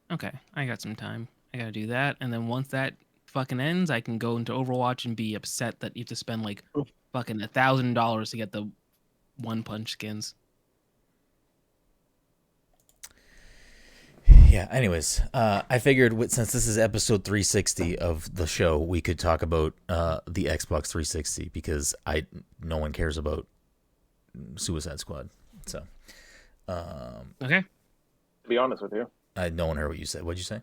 Okay, I got some time. I gotta do that, and then once that fucking ends, I can go into Overwatch and be upset that you have to spend like fucking $1,000 to get the One Punch skins. Yeah. Anyways, I figured since this is episode 360 of the show, we could talk about the Xbox 360 because no one cares about Suicide Squad. So. Okay. To be honest with you. No one heard what you said. What'd you say?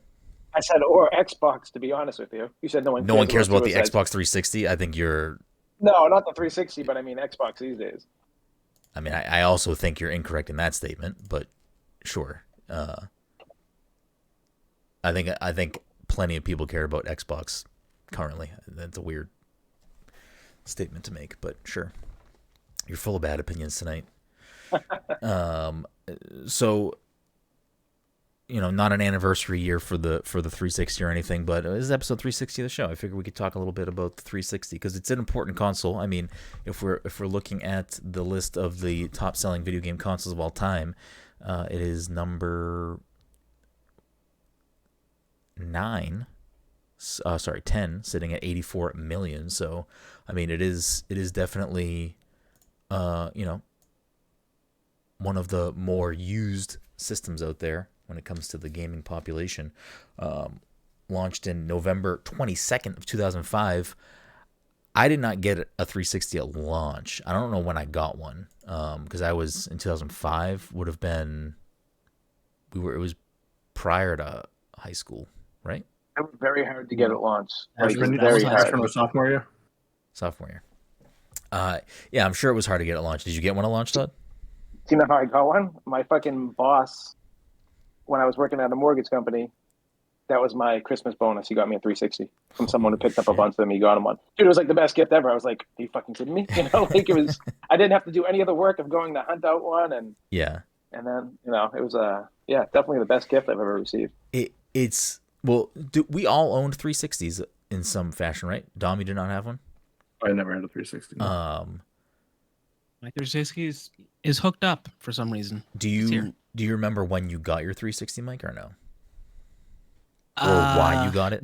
I said, or Xbox, to be honest with you. You said no one cares about the Xbox 360? I think you're... No, not the 360, but I mean Xbox these days. I mean, I also think you're incorrect in that statement, but sure. I think plenty of people care about Xbox currently. That's a weird statement to make, but sure. You're full of bad opinions tonight. So... not an anniversary year for the 360 or anything, but this is episode 360 of the show. I figured we could talk a little bit about the 360 because it's an important console. I mean, if we're looking at the list of the top selling video game consoles of all time, it is number 10, sitting at 84 million. So, I mean, it is definitely, one of the more used systems out there. When it comes to the gaming population, launched in November 22nd of 2005. I did not get a 360 at launch. I don't know when I got one because I was in 2005. Would have been it was prior to high school, right? It was very hard to get at launch. Very hard from a sophomore year. Sophomore year. Yeah, I'm sure it was hard to get at launch. Did you get one at launch, Todd? Do you know how I got one? My fucking boss. When I was working at a mortgage company, that was my Christmas bonus. He got me a 360 from someone who picked up a bunch of them. He got him one. Dude, it was like the best gift ever. I was like, are you fucking kidding me? Like it was, I didn't have to do any of the work of going to hunt out one. And yeah, And then it was definitely the best gift I've ever received. It's well, we all owned 360s in some fashion, right? Dom, you did not have one. I never had a 360. No. My 360 is hooked up for some reason. Do you remember when you got your 360, Mike, or no? Or why you got it?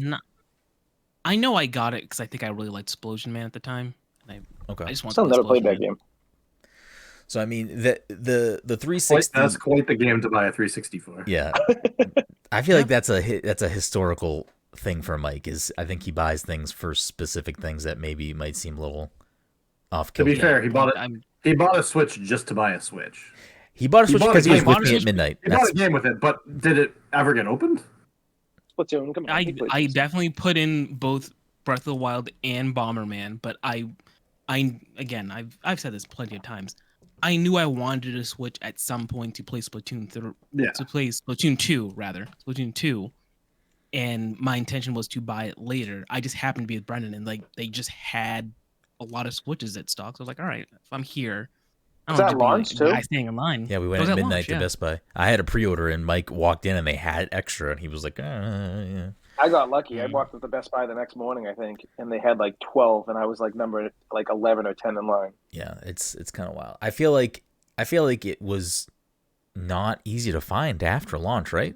I know I got it because I think I really liked Explosion Man at the time. And okay. I just want. Still never played that game. So I mean, the 360. That's quite the game to buy a 360 for. Yeah, I feel like that's a historical thing for Mike. Is I think he buys things for specific things that maybe might seem a little off kilter. To be fair, he bought it. He bought a Switch just to buy a Switch. He bought a Switch because he was with me at midnight. He bought a game with it, but did it ever get opened? Splatoon, come on. I definitely put in both Breath of the Wild and Bomberman, but I've said this plenty of times. I knew I wanted to switch at some point to play Splatoon 2, Splatoon 2, and my intention was to buy it later. I just happened to be with Brenden, and like they just had a lot of Switches at stock. So I was like, all right, if I'm here, I don't was that launch too? Guy staying in line. Yeah, we went at midnight to Best Buy. I had a pre-order, and Mike walked in, and they had extra, and he was like, yeah. I got lucky. I walked at the Best Buy the next morning, I think, and they had like 12, and I was like number 11 or 10 in line. Yeah, it's kind of wild. I feel like it was not easy to find after launch, right?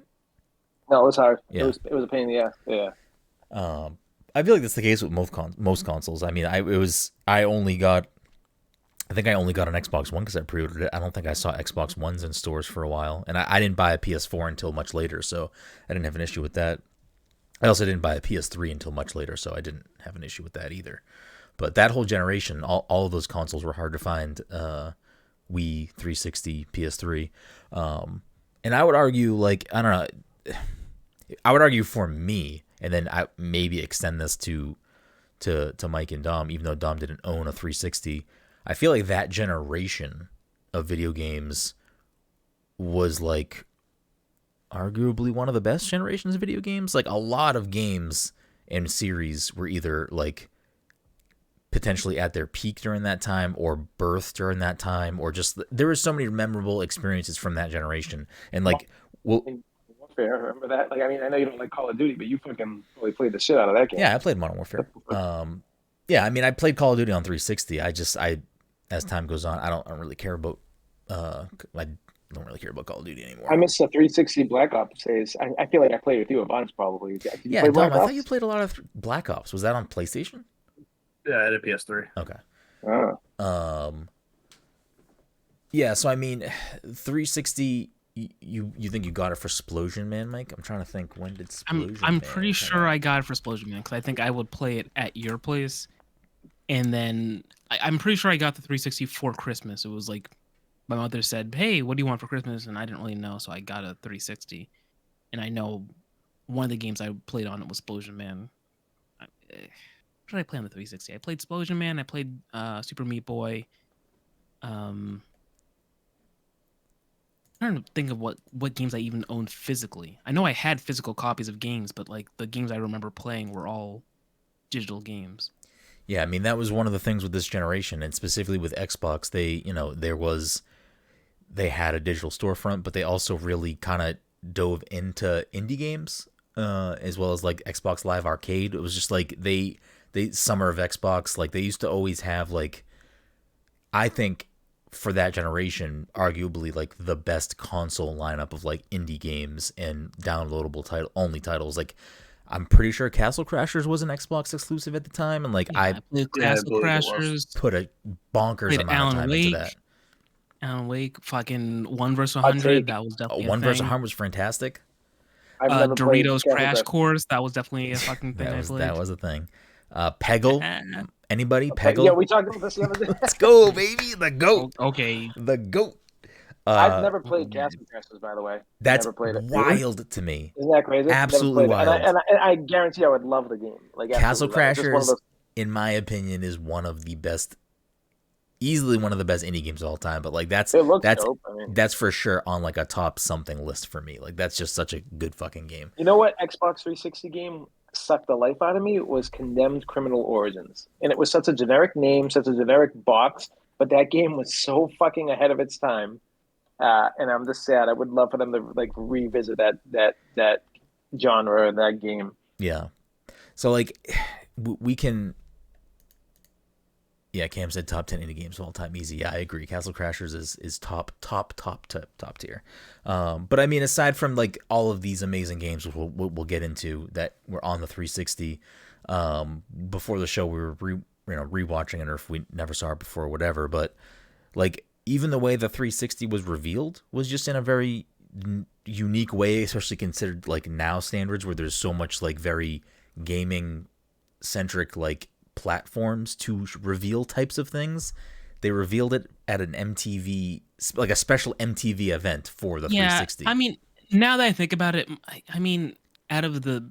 No, it was hard. Yeah. It was a pain in the ass. Yeah. I feel like that's the case with most consoles. I mean, I only got an Xbox One because I pre-ordered it. I don't think I saw Xbox Ones in stores for a while, and I didn't buy a PS4 until much later, so I didn't have an issue with that. I also didn't buy a PS3 until much later, so I didn't have an issue with that either. But that whole generation, all of those consoles were hard to find. Wii, 360, PS3, and I would argue, like, I don't know, I would argue for me, and then I maybe extend this to Mike and Dom, even though Dom didn't own a 360. I feel like that generation of video games was like arguably one of the best generations of video games. Like a lot of games and series were either like potentially at their peak during that time or birthed during that time, or just there were so many memorable experiences from that generation. And like, Warfare, remember that? Like, I mean, I know you don't like Call of Duty, but you fucking really played the shit out of that game. Yeah, I played Modern Warfare. Yeah, I mean, I played Call of Duty on 360. As time goes on, I don't really care about Call of Duty anymore. I miss the 360 Black Ops days. I feel like I played with you at Bonds probably. Yeah, Dom, I thought you played a lot of Black Ops. Was that on PlayStation? Yeah, I had a PS3. Okay. Yeah, so I mean, 360. You think you got it for Splosion Man, Mike? I'm trying to think. When did Splosion I'm pretty sure I got it for Splosion Man because I think I would play it at your place, and then I'm pretty sure I got the 360 for Christmas. It was like my mother said, "Hey, what do you want for Christmas?" And I didn't really know, so I got a 360. And I know one of the games I played on it was Splosion Man. What did I play on the 360? I played Splosion Man. I played Super Meat Boy. I'm trying to think of what games I even owned physically. I know I had physical copies of games, but like the games I remember playing were all digital games. Yeah, I mean that was one of the things with this generation, and specifically with Xbox. They had a digital storefront, but they also really kind of dove into indie games, as well as like Xbox Live Arcade. It was just like they summer of Xbox. Like they used to always have like, I think, for that generation, arguably like the best console lineup of like indie games and downloadable only titles. Like I'm pretty sure Castle Crashers was an Xbox exclusive at the time, and like I played Castle Crashers, put a bonkers amount of time into that. Alan Wake, fucking 1 vs 100. That was definitely 1 vs 100 was fantastic. Doritos Crash Course. That was definitely a fucking thing. That was a thing. Peggle. Anybody? Peggle? Yeah, we talked about this the other day. Let's go, baby. The GOAT. Okay. The GOAT. I've never played Castle Crashers, by the way. That's never played it. wild to me. Isn't that crazy? Absolutely wild. And I guarantee I would love the game. Like Castle Crashers, in my opinion, is easily one of the best indie games of all time. But like that's dope. I mean, that's for sure on like a top something list for me. Like that's just such a good fucking game. You know what Xbox 360 game sucked the life out of me? It was Condemned Criminal Origins. And it was such a generic name, such a generic box, but that game was so fucking ahead of its time. and I'm just sad. I would love for them to like revisit that genre, that game. Yeah. So like, we can. Yeah, Cam said top 10 indie games of all time. Easy. Yeah, I agree. Castle Crashers is top tier. But I mean, aside from like all of these amazing games, we'll get into that were on the 360. Before the show, we were rewatching it, or if we never saw it before, or whatever. But like, even the way the 360 was revealed was just in a very unique way, especially considered like now standards, where there's so much like very gaming centric like platforms to reveal types of things. They revealed it at an MTV, like a special MTV event for the 360. I mean, now that I think about it, I mean, out of the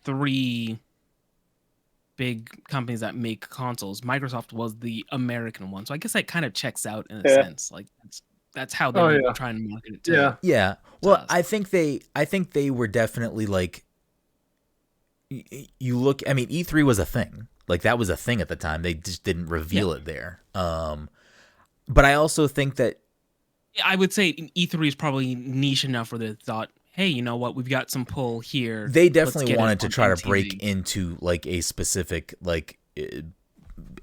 three big companies that make consoles, Microsoft was the American one, so I guess that kind of checks out in a sense. Like that's how they were trying to market it to. Yeah. Well, I think they were definitely like, you look. I mean, E3 was a thing. Like, that was a thing at the time. They just didn't reveal it there. But I also think that I would say E3 is probably niche enough where they thought, hey, you know what? We've got some pull here. They definitely wanted to try to break into like a specific like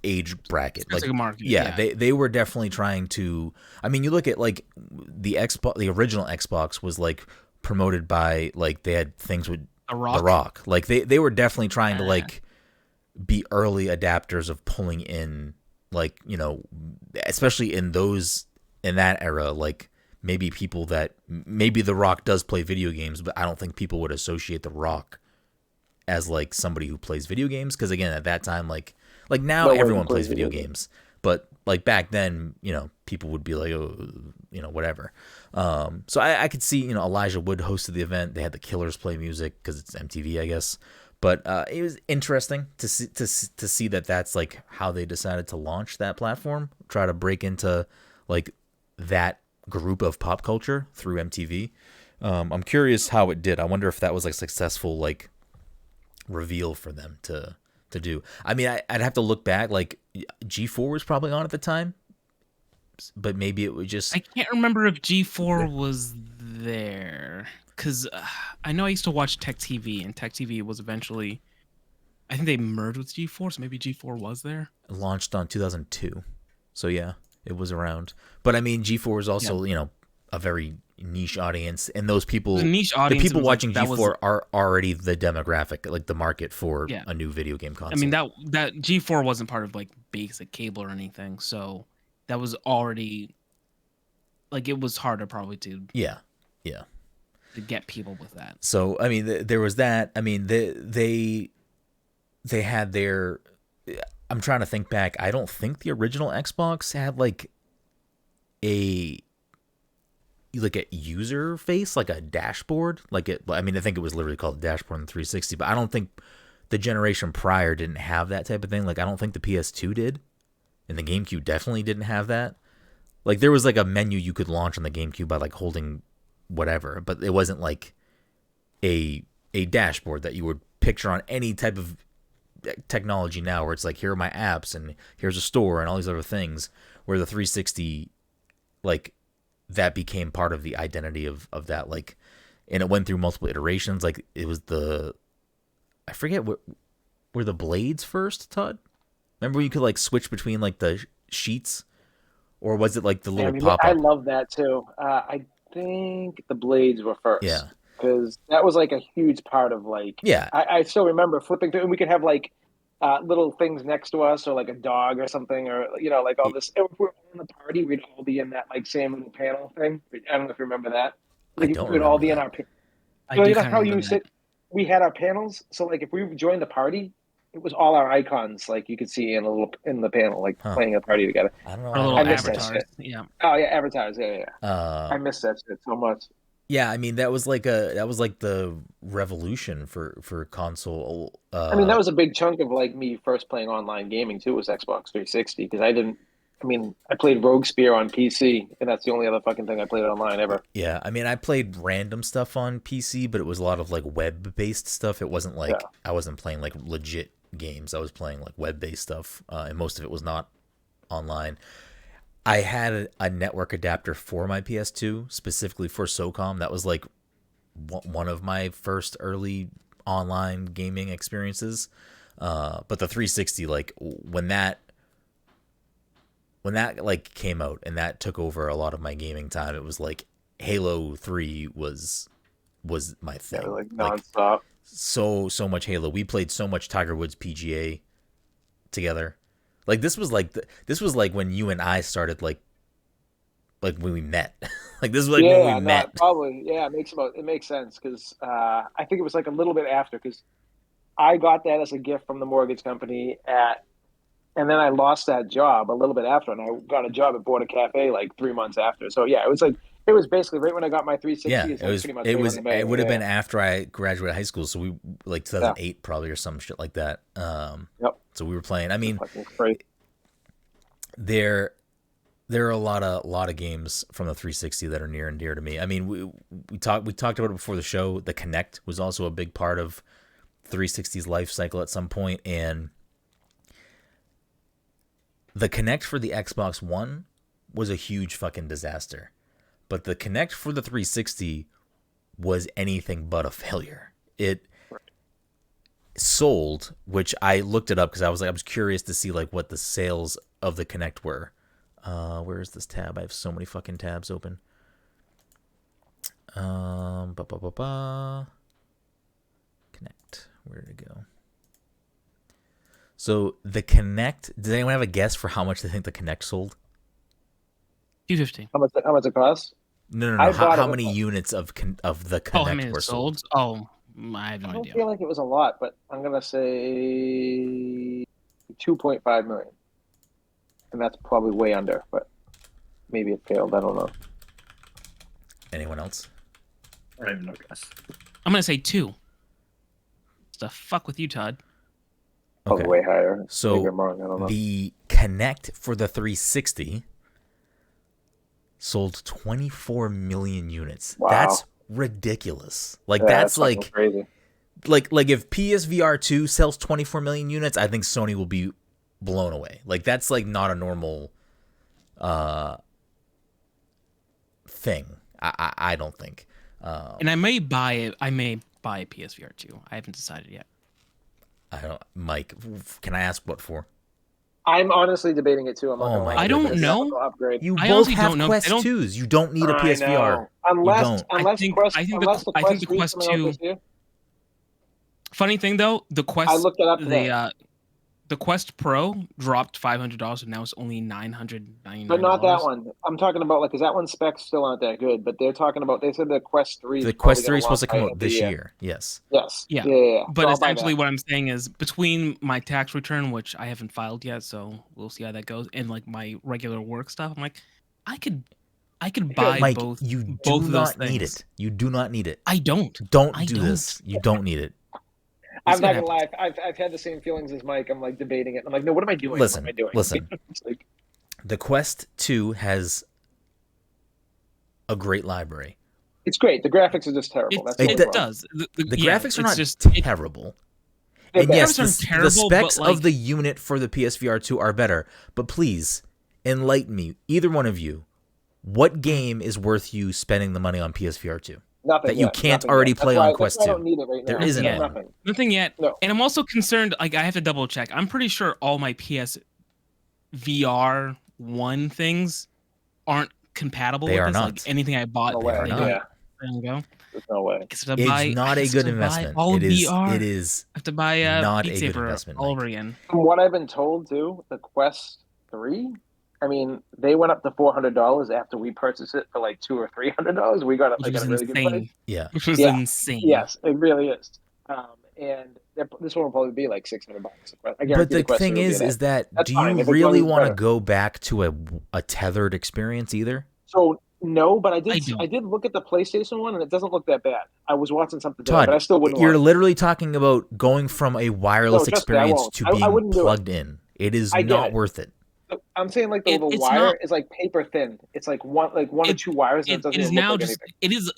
age bracket. Like, market, they were definitely trying to. I mean, you look at like the original Xbox was like promoted by, like, they had things with The Rock. Like they were definitely trying to like be early adapters of pulling in, like, you know, especially in that era, like maybe people that maybe The Rock does play video games, but I don't think people would associate The Rock as like somebody who plays video games, because again, at that time, like now everyone plays video games, but like back then, you know, people would be like, oh, you know, whatever. So I could see, you know, Elijah Wood hosted the event. They had the Killers play music because it's MTV, I guess. But it was interesting to see that that's like how they decided to launch that platform, try to break into like that group of pop culture through MTV. I'm curious how it did. I wonder if that was like successful like reveal for them to do. I mean, I'd have to look back. Like G4 was probably on at the time, but maybe it was just. I can't remember if G4 was there. Because I know I used to watch Tech TV, and Tech TV was eventually, I think they merged with G4, so maybe G4 was there. It launched on 2002, so yeah, it was around. But I mean, G4 is also, you know, a very niche audience, and those people, the people watching G4 are already the demographic, like the market for a new video game console. I mean, that G4 wasn't part of like basic cable or anything, so that was already, like, it was harder probably to to get people with that. So I mean, there was that. I mean, they had their. I'm trying to think back. I don't think the original Xbox had like a user face, like a dashboard. Like it. I mean, I think it was literally called a dashboard on the 360. But I don't think the generation prior didn't have that type of thing. Like I don't think the PS2 did, and the GameCube definitely didn't have that. Like there was like a menu you could launch on the GameCube by like holding whatever, but it wasn't like a dashboard that you would picture on any type of technology now, where it's like, here are my apps and here's a store and all these other things, where the 360, like, that became part of the identity of that, like, and it went through multiple iterations. Like it was I forget were the blades first, Todd? Remember you could like switch between like the sheets, or was it like the little pop-up? I love that too. I think the blades were first. Yeah. Because that was like a huge part of like. Yeah. I still remember flipping through, and we could have like little things next to us, or like a dog or something, or, you know, like all this. If we were in the party, we'd all be in that like same little panel thing. I don't know if you remember that. Like, I don't we'd all be that. in our. So you know how you sit. We had our panels, so like if we joined the party, it was all our icons, like you could see in the panel, like playing a party together. I don't know. I miss that shit. Yeah. Oh yeah, avatars. Yeah. I miss that shit so much. Yeah, I mean that was like the revolution for console. I mean, that was a big chunk of like me first playing online gaming too, was Xbox 360, because I played Rogue Spear on PC, and that's the only other fucking thing I played online ever. Yeah, I mean, I played random stuff on PC, but it was a lot of like web-based stuff. It wasn't like I wasn't playing like legit games. I was playing like web-based stuff, and most of it was not online. I had a network adapter for my PS2 specifically for SOCOM. That was like one of my first early online gaming experiences. But the 360, like when that like came out and that took over a lot of my gaming time, it was like Halo 3 was my thing. Yeah, like nonstop. Like, so much Halo. We played so much Tiger Woods PGA together. Like this was like when you and I started like when we met. Like this was like when we met. Probably. Yeah, it makes sense because I think it was like a little bit after because I got that as a gift from the mortgage company and then I lost that job a little bit after, and I got a job at Border Cafe like 3 months after. So yeah, it was basically right when I got my 360. Yeah, it was pretty much it would have been after I graduated high school, so we like 2008 probably or some shit like that. Yep. So we were playing. I mean, there are a lot of games from the 360 that are near and dear to me. I mean, we talked about it before the show. The Kinect was also a big part of 360's life cycle at some point, and the Kinect for the Xbox One was a huge fucking disaster. But the Kinect for the 360 was anything but a failure. It sold, which I looked it up because I was curious to see like what the sales of the Kinect were. Where is this tab? I have so many fucking tabs open. Kinect. Where did it go? So the Kinect. Does anyone have a guess for how much they think the Kinect sold? $250. How much it costs? No. How many units of the Kinect were sold? Oh, I have no idea. I don't feel like it was a lot, but I'm gonna say 2.5 million, and that's probably way under. But maybe it failed. I don't know. Anyone else? I have no guess. I'm gonna say 2. What's the fuck with you, Todd? Probably way higher. So maybe I'm wrong. I don't know. The Kinect for the 360 sold 24 million units. Wow. That's ridiculous. Like that's like crazy. Like if PSVR2 sells 24 million units, I think Sony will be blown away. Like that's like not a normal thing. I don't think. And I may buy it. I may buy a PSVR2. I haven't decided yet. I don't. Mike, can I ask what for? I'm honestly debating it too. I don't know. Upgrade. You both have Quest 2s. You don't need a PSVR. Unless I think the Quest 2. Funny thing though, the Quest. I looked it up today. The Quest Pro dropped $500, and now it's only $999. But not that one. I'm talking about because that one's specs still aren't that good. But they're talking about. They said the Quest 3. The Quest 3 is supposed to come out this year. Yes. Yes. Yeah. But essentially, what I'm saying is between my tax return, which I haven't filed yet, so we'll see how that goes, and like my regular work stuff, I'm like, I could buy Mike, both. You do both not need it. You do not need it. I don't. Don't do this. You don't need it. I'm not gonna lie. I've had the same feelings as Mike. I'm like debating it. I'm like, no, what am I doing? Listen. What am I doing? Listen. Like, the Quest 2 has a great library. It's great. The graphics are just terrible. It does. The graphics are not just terrible. And yes, the specs like, of the unit for the PSVR 2 are better. But please, enlighten me, either one of you. What game is worth you spending the money on PSVR 2? Nothing that you can't already play on Quest 2. I don't need it right now. There isn't one. Nothing yet. No. And I'm also concerned, like I have to double check. I'm pretty sure all my PSVR 1 things aren't compatible they with are this. not. Like anything I bought. No way. They are not. Yeah. There you go. There's no way. It's not a good investment. It is I have to buy not Beat a good Saber investment. all over again. From what I've been told, too, the Quest 3, I mean, they went up to $400 after we purchased it for like $200 or $300. We got it like a really good price. Yeah, which was insane. Yes, it really is. And this one will probably be like $600. But the thing is that do you really want to go back to a tethered experience either? So no, but I did look at the PlayStation one, and it doesn't look that bad. I was watching something today, Todd, but I still wouldn't. You're literally talking about going from a wireless experience to being plugged in. It is not worth it. I'm saying like the wire is like paper thin. It's like one or two wires. And it is now just anything. It is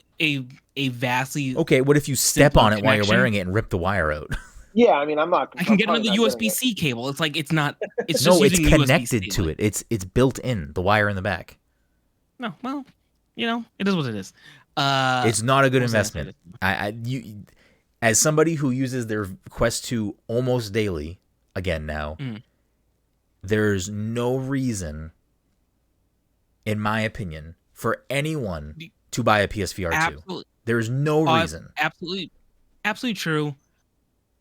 a vastly okay. What if you step on it while you're wearing it and rip the wire out? Yeah, I mean, I'm not. I can get probably another not getting USB-C cable. It's like it's not. It's No, just it's using connected USB-C. to it. It's built in, the wire in the back. No, well, it is what it is. It's not a good what was I gonna investment. say? You, as somebody who uses their Quest 2 almost daily, again now, there's no reason, in my opinion, for anyone to buy a PSVR 2. Absolutely. There's no reason. Absolutely true.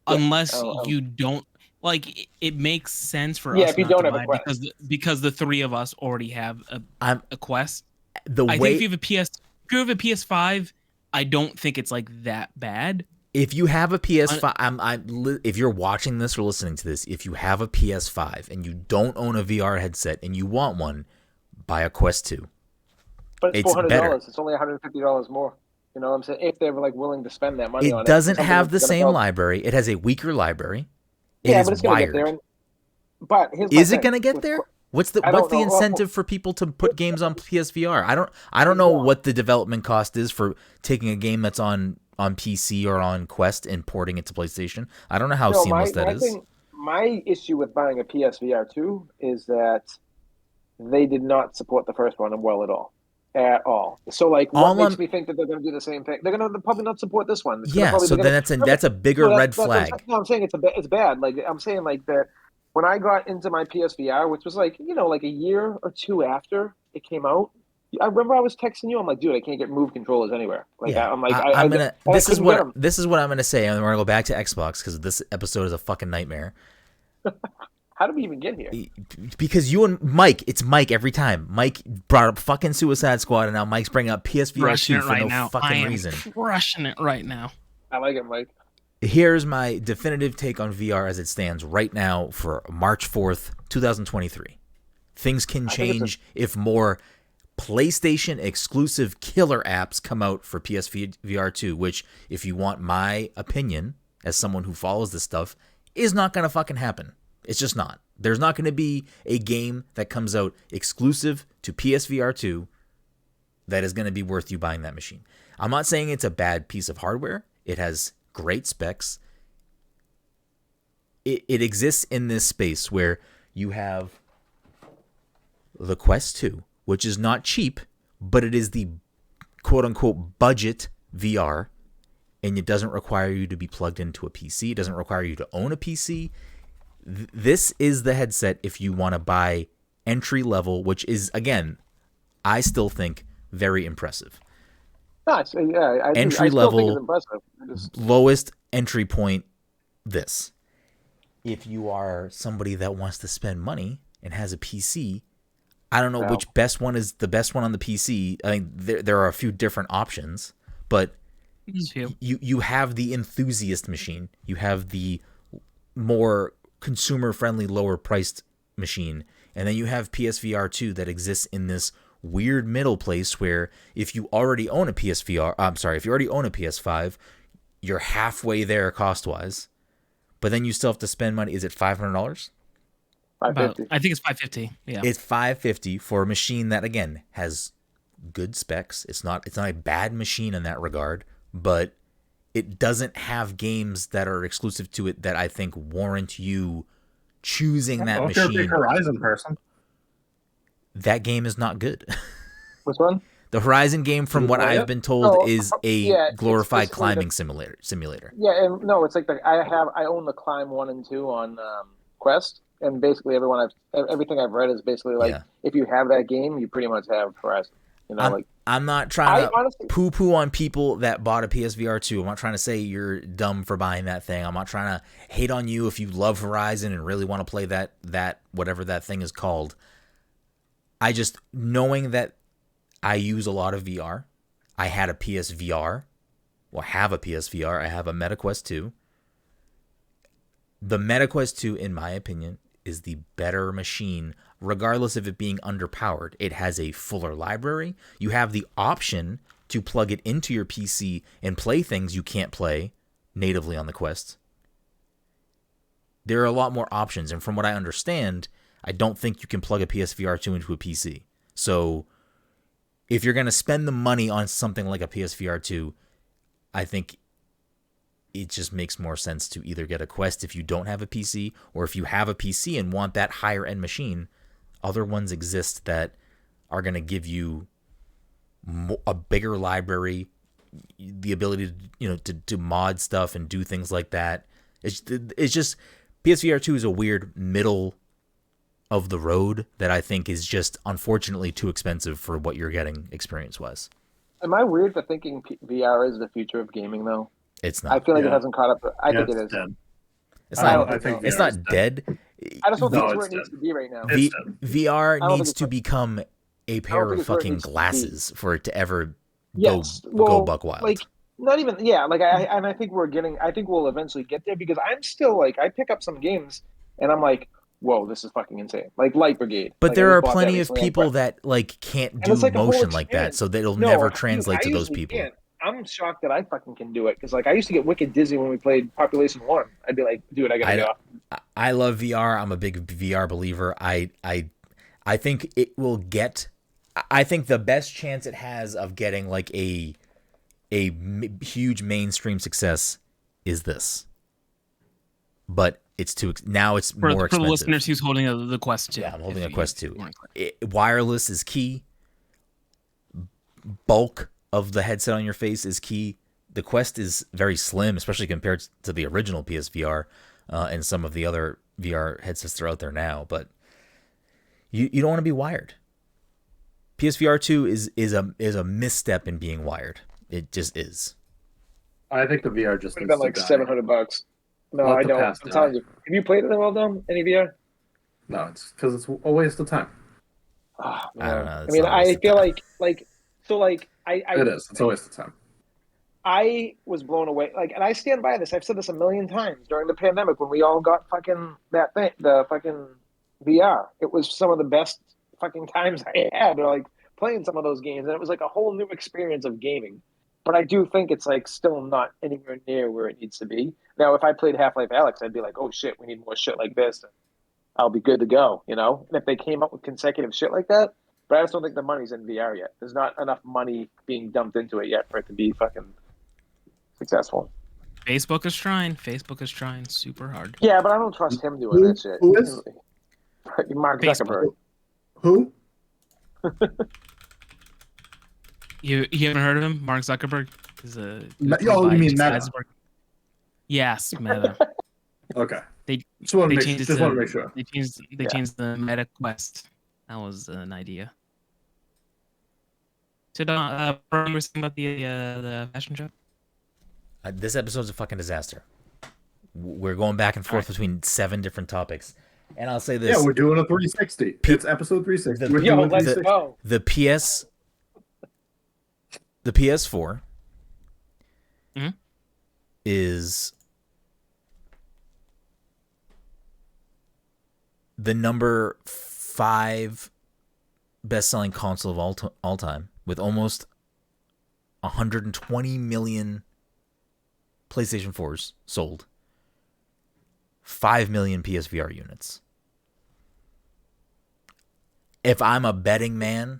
Yeah, Unless you don't like, it makes sense for us if you not don't to have a buy Quest. because the three of us already have a Quest. I think if you have a PS5, I don't think it's like that bad. If you have a PS5, if you're watching this or listening to this, if you have a PS5 and you don't own a VR headset and you want one, buy a Quest 2. But it's $400. Better. It's only $150 more. You know what I'm saying? If they were like willing to spend that money on it. It doesn't have the same library. It has a weaker library. It is but it's gonna wired. Get there. But is it going to get there? What's the incentive for people to put games on PSVR? I don't know what the development cost is for taking a game that's on PC or on Quest and porting it to PlayStation. I don't know how seamless that is. My issue with buying a PSVR2 is that they did not support the first one well at all. At all. So, like, what makes me think that they're going to do the same thing? They're going to probably not support this one. So then that's a bigger red flag. No, I'm saying it's bad. Like, I'm saying, like, that when I got into my PSVR, which was like, like a year or two after it came out, I remember I was texting you. I'm like, dude, I can't get Move controllers anywhere. Like, yeah. I'm like, this is what I'm gonna say, and we're gonna go back to Xbox because this episode is a fucking nightmare. How did we even get here? Because you and Mike, it's Mike every time. Mike brought up fucking Suicide Squad, and now Mike's bringing up PSVR2 for no fucking reason. Crushing it right now. I like it, Mike. Here's my definitive take on VR as it stands right now for March 4th, 2023. Things can change if more PlayStation exclusive killer apps come out for PSVR 2, which, if you want my opinion as someone who follows this stuff, is not going to fucking happen. It's just not. There's not going to be a game that comes out exclusive to PSVR 2 that is going to be worth you buying that machine. I'm not saying it's a bad piece of hardware. It has great specs. It exists in this space where you have the Quest 2, which is not cheap, but it is the quote-unquote budget VR, and it doesn't require you to be plugged into a PC. It doesn't require you to own a PC. This is the headset if you want to buy entry level, which is, again, I still think very impressive. Nice. Yeah, entry level, lowest entry point. This. If you are somebody that wants to spend money and has a PC, I don't know which best one is the best one on the PC. I mean, there are a few different options, but you have the enthusiast machine. You have the more consumer-friendly, lower-priced machine, and then you have PSVR 2 that exists in this weird middle place where if you already own a if you already own a PS5, you're halfway there cost-wise, but then you still have to spend money. Is it $500? I think it's $550. Yeah, it's $550 for a machine that, again, has good specs. It's not a bad machine in that regard, but it doesn't have games that are exclusive to it that I think warrant you choosing that machine. If you're a big Horizon person, that game is not good. Which one? The Horizon game, from what I've been told, is a glorified climbing simulator. Yeah, and no, it's like I own the Climb 1 and 2 on Quest, and basically everything I've read is basically like if you have that game, you pretty much have Horizon. I'm not trying to poo-poo on people that bought a PSVR 2. I'm not trying to say you're dumb for buying that thing. I'm not trying to hate on you if you love Horizon and really want to play that whatever that thing is called. I just, knowing that I use a lot of VR, I had a PSVR. Well, I have a PSVR. I have a MetaQuest 2. The MetaQuest 2, in my opinion, is the better machine, regardless of it being underpowered. It has a fuller library. You have the option to plug it into your PC and play things you can't play natively on the Quest. There are a lot more options, and from what I understand, I don't think you can plug a PSVR 2 into a PC. So if you're going to spend the money on something like a PSVR 2, I think it just makes more sense to either get a Quest if you don't have a PC, or if you have a PC and want that higher end machine, other ones exist that are going to give you a bigger library, the ability to mod stuff and do things like that. It's just PSVR2 is a weird middle of the road that I think is just unfortunately too expensive for what you're getting experience-wise. Am I weird for thinking VR is the future of gaming, though? It's not. I feel like it hasn't caught up. I think it is. Dead. It's not. I think it's not dead. I just don't think it's where it needs to be right now. VR needs to become a pair of fucking glasses for it to ever go buck wild. Like, not even, like I think I think we'll eventually get there, because I'm still like, I pick up some games and I'm like, whoa, this is fucking insane. Like Light Brigade. But there are plenty of people that like can't do motion like that, so it'll never translate to those people. Can't. I'm shocked that I fucking can do it, because like I used to get wicked dizzy when we played Population 1. I'd be like, dude, I gotta go. I love VR. I'm a big VR believer. I think it will get. I think the best chance it has of getting like a huge mainstream success is this. But it's too now. It's more expensive. For the listeners who's holding the Quest 2. Yeah, I'm holding a Quest 2. Wireless is key. Bulk of the headset on your face is key. The Quest is very slim, especially compared to the original PSVR and some of the other VR headsets that are out there now. But you don't want to be wired. PSVR2 is a misstep in being wired. It just is. I think the VR just would have been like $700. No, I don't. I'm telling you. Have you played it all, Dom? Any VR? No, it's because it's a waste of time. Oh, I don't know. I mean, I feel like it is. It's a waste of time. I was blown away. Like, and I stand by this. I've said this a million times during the pandemic when we all got fucking that thing, the fucking VR. It was some of the best fucking times I had, like playing some of those games, and it was like a whole new experience of gaming. But I do think it's like still not anywhere near where it needs to be. Now, if I played Half-Life Alyx, I'd be like, oh shit, we need more shit like this, and I'll be good to go, And if they came up with consecutive shit like that. But I just don't think the money's in VR yet. There's not enough money being dumped into it yet for it to be fucking successful. Facebook is trying super hard. Yeah, but I don't trust him doing that shit. Who is? Mark Zuckerberg. Who? You haven't heard of him? Mark Zuckerberg is a. You mean Meta? Yes, Meta. Okay. They just want to make sure. They changed the Meta Quest. That was an idea. So, Don, you were saying about the fashion show? This episode's a fucking disaster. We're going back and forth between 7 different topics. And I'll say this. Yeah, we're doing a 360. It's episode 360. Let's go. The PS4 is the number 5 best-selling console of all time, with almost 120 million PlayStation 4s sold, 5 million PSVR units. If I'm a betting man,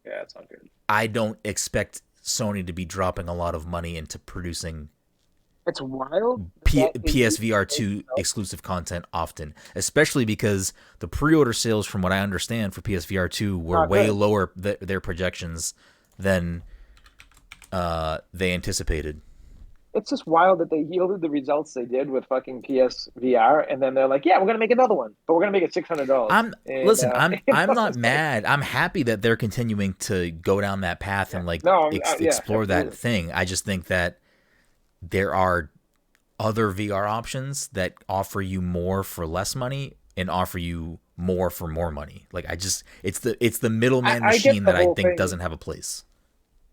it's not good. I don't expect Sony to be dropping a lot of money into producing It's wild. PSVR2 exclusive content often, especially because the pre-order sales, from what I understand, for PSVR2 were way lower their projections than they anticipated. It's just wild that they yielded the results they did with fucking PSVR, and then they're like, "Yeah, we're gonna make another one, but we're gonna make it $600." I'm not mad. I'm happy that they're continuing to go down that path and explore that thing. I just think that there are other VR options that offer you more for less money and offer you more for more money. Like it's the middleman machine that I think doesn't have a place.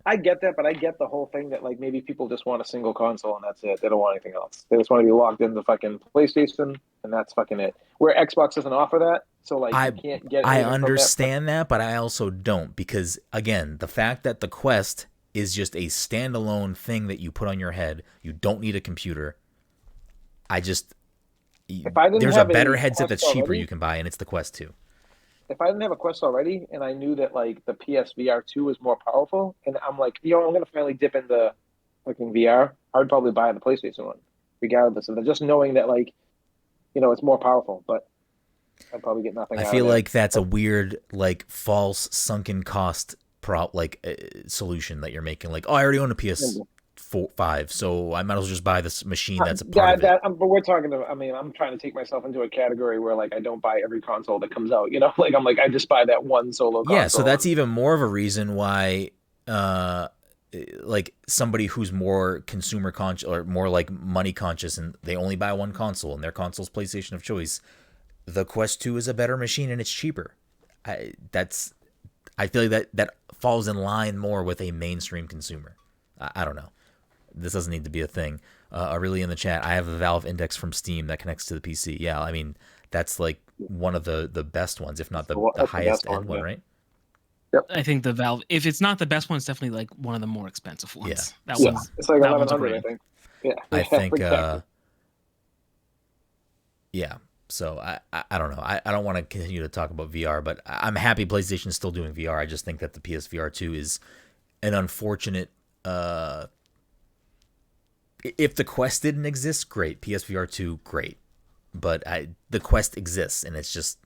I get that, but I get the whole thing that like maybe people just want a single console and that's it. They don't want anything else. They just want to be locked into fucking PlayStation and that's fucking it. Where Xbox doesn't offer that, so like you can't get. I understand that, but I also don't, because again, the fact that the Quest is just a standalone thing that you put on your head, you don't need a computer. There's a better headset that's cheaper you can buy, and it's the Quest 2. If I didn't have a Quest already, and I knew that like the PSVR 2 was more powerful, and I'm like, I'm gonna finally dip into fucking VR, I would probably buy the PlayStation one, regardless of it. Just knowing that, like, it's more powerful, but I'd probably get nothing I out feel of it. like that's a weird, like, false sunken cost solution that you're making. Like, oh, I already own a PS5, so I might as well just buy this machine that's a part of it. But we're talking about, I'm trying to take myself into a category where, like, I don't buy every console that comes out, Like, I'm like, I just buy that one solo console. Yeah, so that's even more of a reason why, like, somebody who's more consumer conscious or more, like, money conscious and they only buy one console and their console's PlayStation of choice, the Quest 2 is a better machine and it's cheaper. I feel like that falls in line more with a mainstream consumer. I don't know. This doesn't need to be a thing. Really in the chat, I have a Valve Index from Steam that connects to the PC. Yeah, I mean, that's like one of the best ones, if not the highest end one, right? Yep. I think the Valve, if it's not the best one, it's definitely like one of the more expensive ones. Yeah. It's like 1100, I think. Yeah. I think, yeah. So I don't know. I don't want to continue to talk about VR, but I'm happy PlayStation's still doing VR. I just think that the PSVR2 is an unfortunate. If the Quest didn't exist, great. PSVR2, great. But the Quest exists, and it's just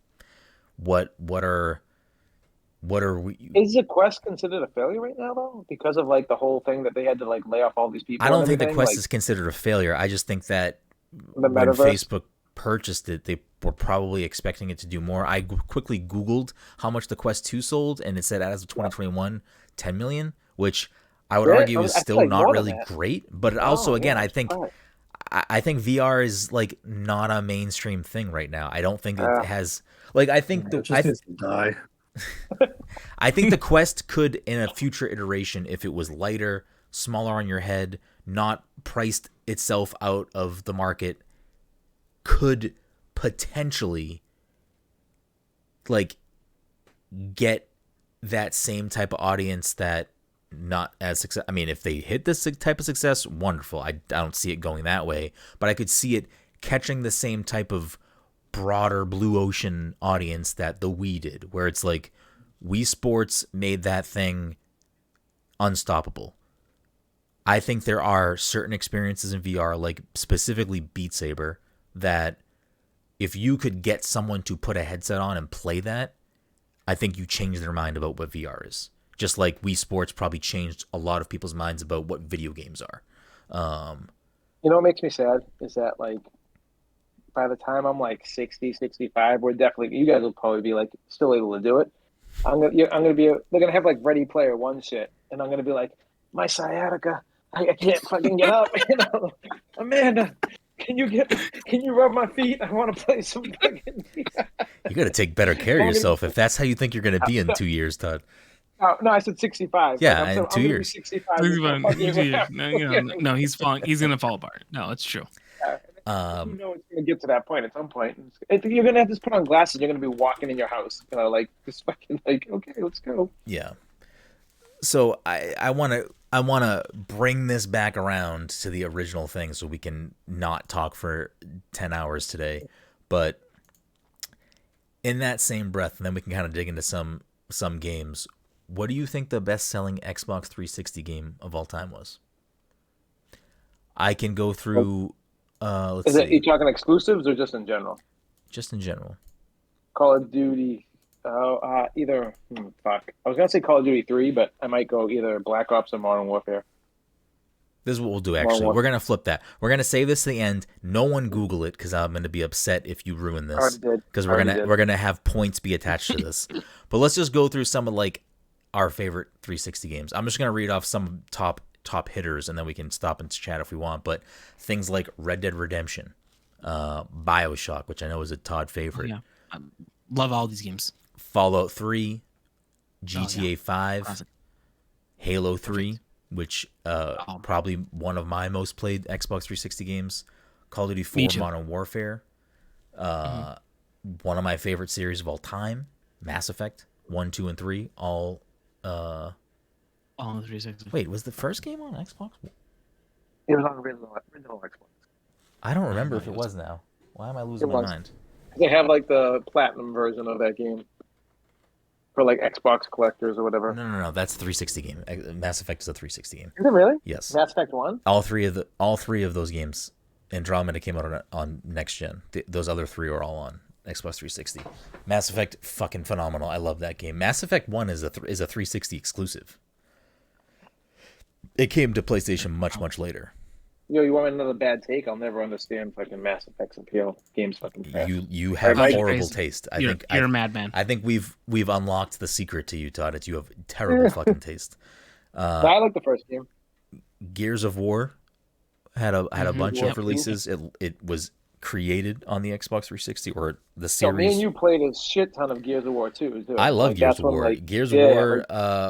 what are we? Is the Quest considered a failure right now, though, because of like the whole thing that they had to like lay off all these people? I don't think the Quest is considered a failure. I just think that when Facebook purchased it, they were probably expecting it to do more. I quickly Googled how much the Quest 2 sold, and it said as of 2021, 10 million, which I would argue is still like not really great. But also, again, I think VR is like not a mainstream thing right now. I don't think it has like I think I think the Quest could, in a future iteration, if it was lighter, smaller on your head, not priced itself out of the market, could potentially like get that same type of audience that not as success. I mean, if they hit this type of success, wonderful. I don't see it going that way, but I could see it catching the same type of broader blue ocean audience that the Wii did, where it's like Wii Sports made that thing unstoppable. I think there are certain experiences in VR, like specifically Beat Saber, that if you could get someone to put a headset on and play that, I think you change their mind about what VR is. Just like Wii Sports probably changed a lot of people's minds about what video games are. What makes me sad is that, like, by the time I'm like 60, 65, we're definitely, you guys will probably be like still able to do it. They're gonna have like Ready Player One shit, and I'm gonna be like, my sciatica, I can't fucking get up. Amanda, can you rub my feet? I want to play some fucking. You got to take better care of yourself if that's how you think you're going to be in 2 years, Todd. No, I said 65. Yeah, like, in 2 years. 65. No, he's falling. He's gonna fall apart. No, it's true. You know it's gonna get to that point at some point. You're gonna have to put on glasses. You're gonna be walking in your house, like just fucking like, okay, let's go. Yeah. So I want to bring this back around to the original thing, so we can not talk for 10 hours today, but in that same breath, and then we can kind of dig into some games. What do you think the best-selling Xbox 360 game of all time was? I can go through. Let's see. You talking exclusives or just in general? Just in general. Call of Duty. Either. Fuck. I was gonna say Call of Duty 3, but I might go either Black Ops or Modern Warfare. This is what we'll do, actually. We're going to flip that. We're going to save this to the end. No one Google it, because I'm going to be upset if you ruin this. Because we're going to have points be attached to this. But let's just go through some of like our favorite 360 games. I'm just going to read off some top hitters, and then we can stop and chat if we want. But things like Red Dead Redemption, BioShock, which I know is a Todd favorite. Yeah, I love all these games. Fallout 3, GTA 5, Classic. Halo 3, which probably one of my most played Xbox 360 games. Call of Duty 4 Modern Warfare. One of my favorite series of all time, Mass Effect 1, 2, and 3, all on 360. Wait, was the first game on Xbox? It was on original Xbox. I don't remember if it was now. Why am I losing my mind? They have like the platinum version of that game. for like Xbox collectors or whatever. No. That's a 360 game. Mass Effect is a 360 game. Is it really? Yes. Mass Effect 1? All three of those games. Andromeda came out on next gen. Those other 3 are all on Xbox 360. Mass Effect, fucking phenomenal. I love that game. Mass Effect 1 is a 360 exclusive. It came to PlayStation much later. You want another bad take? I'll never understand fucking Mass Effect's appeal. Game's fucking trash. You have horrible taste. You're a madman. I think we've unlocked the secret to you, Todd. It's you have terrible fucking taste. I like the first game. Gears of War had a bunch of releases. Mm-hmm. It was created on the Xbox 360 or the series. So me and you played a shit ton of Gears of War too. I love Gears of War. Gears of War.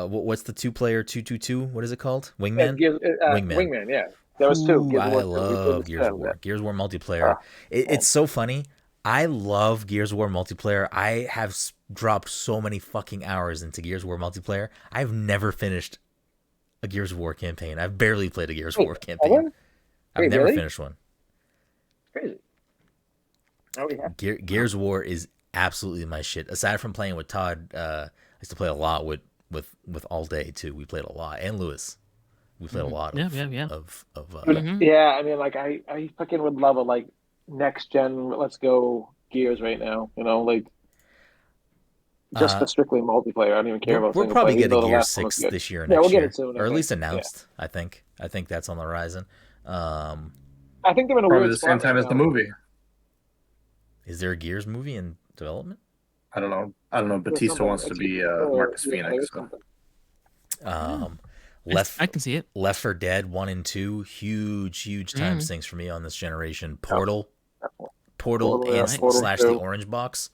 What's the 2-player 222? What is it called? Wingman. Wingman. Yeah. There was 2. I love Gears of War. Gears of War multiplayer. It's so funny. I love Gears of War multiplayer. I have dropped so many fucking hours into Gears of War multiplayer. I've never finished a Gears of War campaign. I've barely played a Gears of War campaign. I've never finished one. Crazy. Oh, yeah. Gears of War is absolutely my shit. Aside from playing with Todd, I used to play a lot with All Day too. We played a lot, and Lewis. We played a lot. Yeah. Yeah, I mean, like I fucking would love a like next gen. Let's go Gears right now. You know, like just the strictly multiplayer. I don't even care about. We'll probably get a Gears 6 this year. Yeah, we'll get it soon, or at least announced. Yeah. I think that's on the horizon. I think they're in a probably weird the same time as the movie. Is there a Gears movie in development? I don't know. Batista wants to be Marcus Phoenix. So. I can see it. Left 4 Dead 1 and 2, huge time sinks for me on this generation. Portal and slash the Orange Box.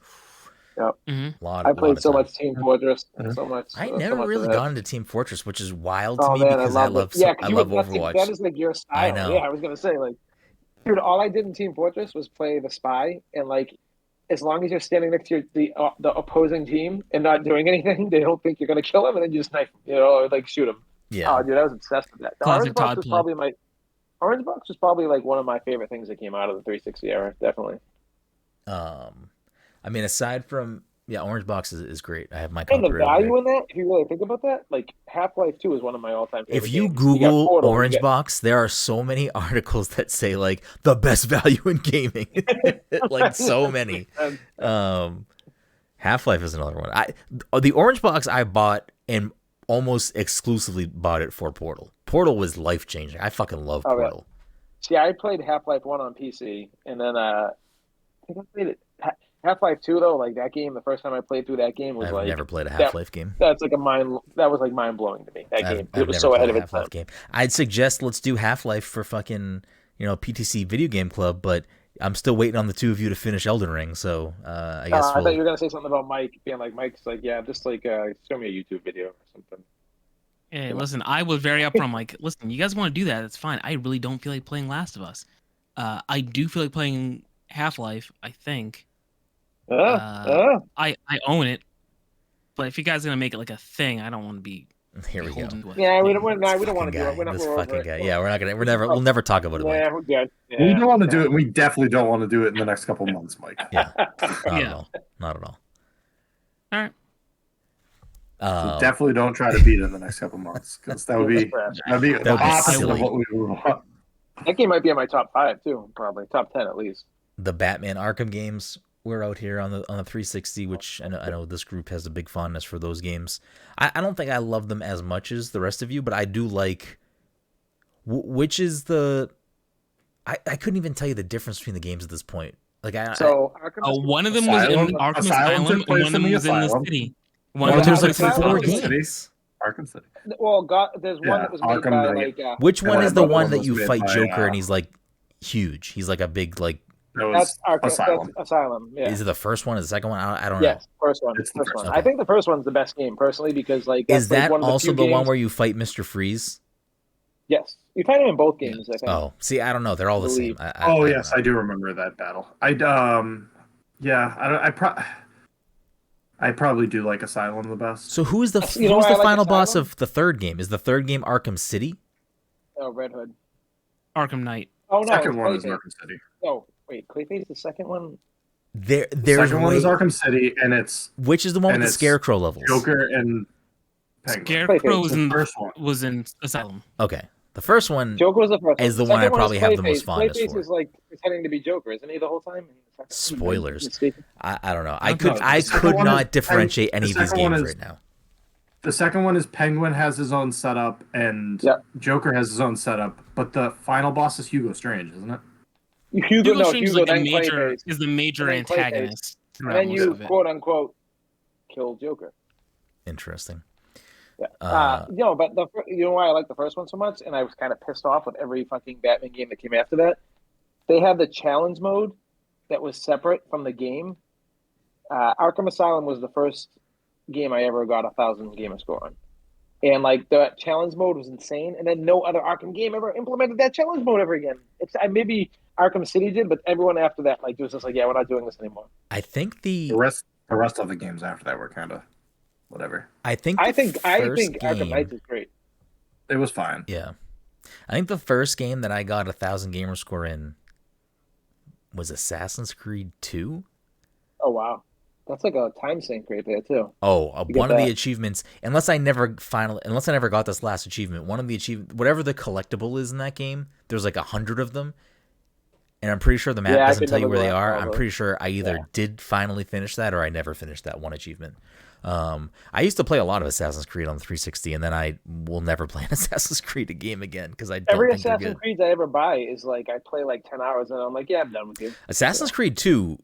Yep. I played so much Team Fortress. So much. I never really got into Team Fortress, which is wild to me man, because I love Overwatch. That is like your style. I know. Yeah, I was gonna say like, dude, all I did in Team Fortress was play the spy, and like, as long as you're standing next to the opposing team and not doing anything, they don't think you're gonna kill them, and then you just knife them, you know, or like shoot them. Yeah. Oh, dude, I was obsessed with that. The Orange Box was probably like one of my favorite things that came out of the 360 era. Definitely. I mean, aside from Orange Box is great. I have my copy. And the value in that, if you really think about that, like Half-Life 2 is one of my all-time favorite. If you Google Orange Box, there are so many articles that say like the best value in gaming. Like so many. Half-Life is another one. The Orange Box I bought and almost exclusively bought it for Portal. Portal was life-changing. I fucking love Portal. Yeah. See, I played Half-Life 1 on PC, and then I think I played it. Half-Life 2 though, like that game, the first time I played through that game was I've never played a Half-Life game. That's like that was like mind blowing to me. That game, it was so ahead of its time. Game. I'd suggest let's do Half-Life for fucking PTC Video Game Club, but I'm still waiting on the two of you to finish Elden Ring. So I guess I thought you were gonna say something about Mike being like Mike's like just like show me a YouTube video or something. Hey, listen, I was very upfront. Like, listen, you guys want to do that? It's fine. I really don't feel like playing Last of Us. I do feel like playing Half-Life. I think. I own it, but if you guys are gonna make it like a thing, I don't want to be. Here we go. Yeah, we don't want to do it. We're not this fucking guy. Yeah, we'll never talk about it. Yeah, we're good. Yeah, we don't want to do it. We definitely don't want to do it in the next couple of months, Mike. Yeah, not at all. All right. So definitely don't try to beat it in the next couple of months because that would be the opposite of what we want. That game might be in my top 5 too, probably top 10 at least. The Batman Arkham games were out here on the 360, which I know this group has a big fondness for those games. I don't think I love them as much as the rest of you, but I do like. Which is the? I couldn't even tell you the difference between the games at this point. Like one of them was in Arkham Asylum, and one of them was in the city. There's like 4 games. Arkham City. Well, there's one that was made by like. Which one is the one that you fight Joker and he's like huge? He's like a big like. That's Asylum. That's Asylum. Yeah. Is it the first one or the second one? I don't know. Yes, first one. It's the first one. I think the first one's the best game personally because like. Is that one also the one where you fight Mr. Freeze? Yes, you fight him in both games. I think. Oh, see, I don't know. They're all the same. I do remember that battle. I probably do like Asylum the best. So who's the final boss of the third game? Is the third game Arkham City? Oh, Red Hood. Arkham Knight. Oh no, second one is Arkham City. Oh wait, Clayface the second one. There's second one is Arkham City, and it's which is the one with the Scarecrow levels. Joker and Penguin. Scarecrow was in Asylum. Okay, the first one Joker was the first is the one I probably have the most fondness Clayface for. is like pretending to be Joker, isn't he, the whole time? Spoilers. I don't know. I could not differentiate any of these games right now. The second one is Penguin has his own setup, and Joker has his own setup, but the final boss is Hugo Strange, isn't it? Hugo Strange is the major antagonist. And then you, quote unquote, kill Joker. Interesting. Yeah. But you know why I like the first one so much, and I was kind of pissed off with every fucking Batman game that came after that? They had the challenge mode that was separate from the game. Arkham Asylum was the first game I ever got 1,000 gamer score on. And like the challenge mode was insane, and then no other Arkham game ever implemented that challenge mode ever again. Maybe Arkham City did, but everyone after that like was just like, yeah, we're not doing this anymore. I think the rest of the games after that were kind of whatever. I think Arkham Knight is great. It was fine. Yeah, I think the first game that I got 1,000 gamer score in was Assassin's Creed 2. Oh wow. That's like a time sink right there too. Oh, one of the achievements. Unless I never got this last achievement. One of the whatever the collectible is in that game, there's like 100 of them, and I'm pretty sure the map doesn't tell you where they are. I'm pretty sure I either did finally finish that or I never finished that one achievement. I used to play a lot of Assassin's Creed on the 360, and then I will never play an Assassin's Creed game again because I don't every think Assassin's Creed I ever buy is like I play like 10 hours and I'm like, yeah, I'm done with you. Assassin's Creed 2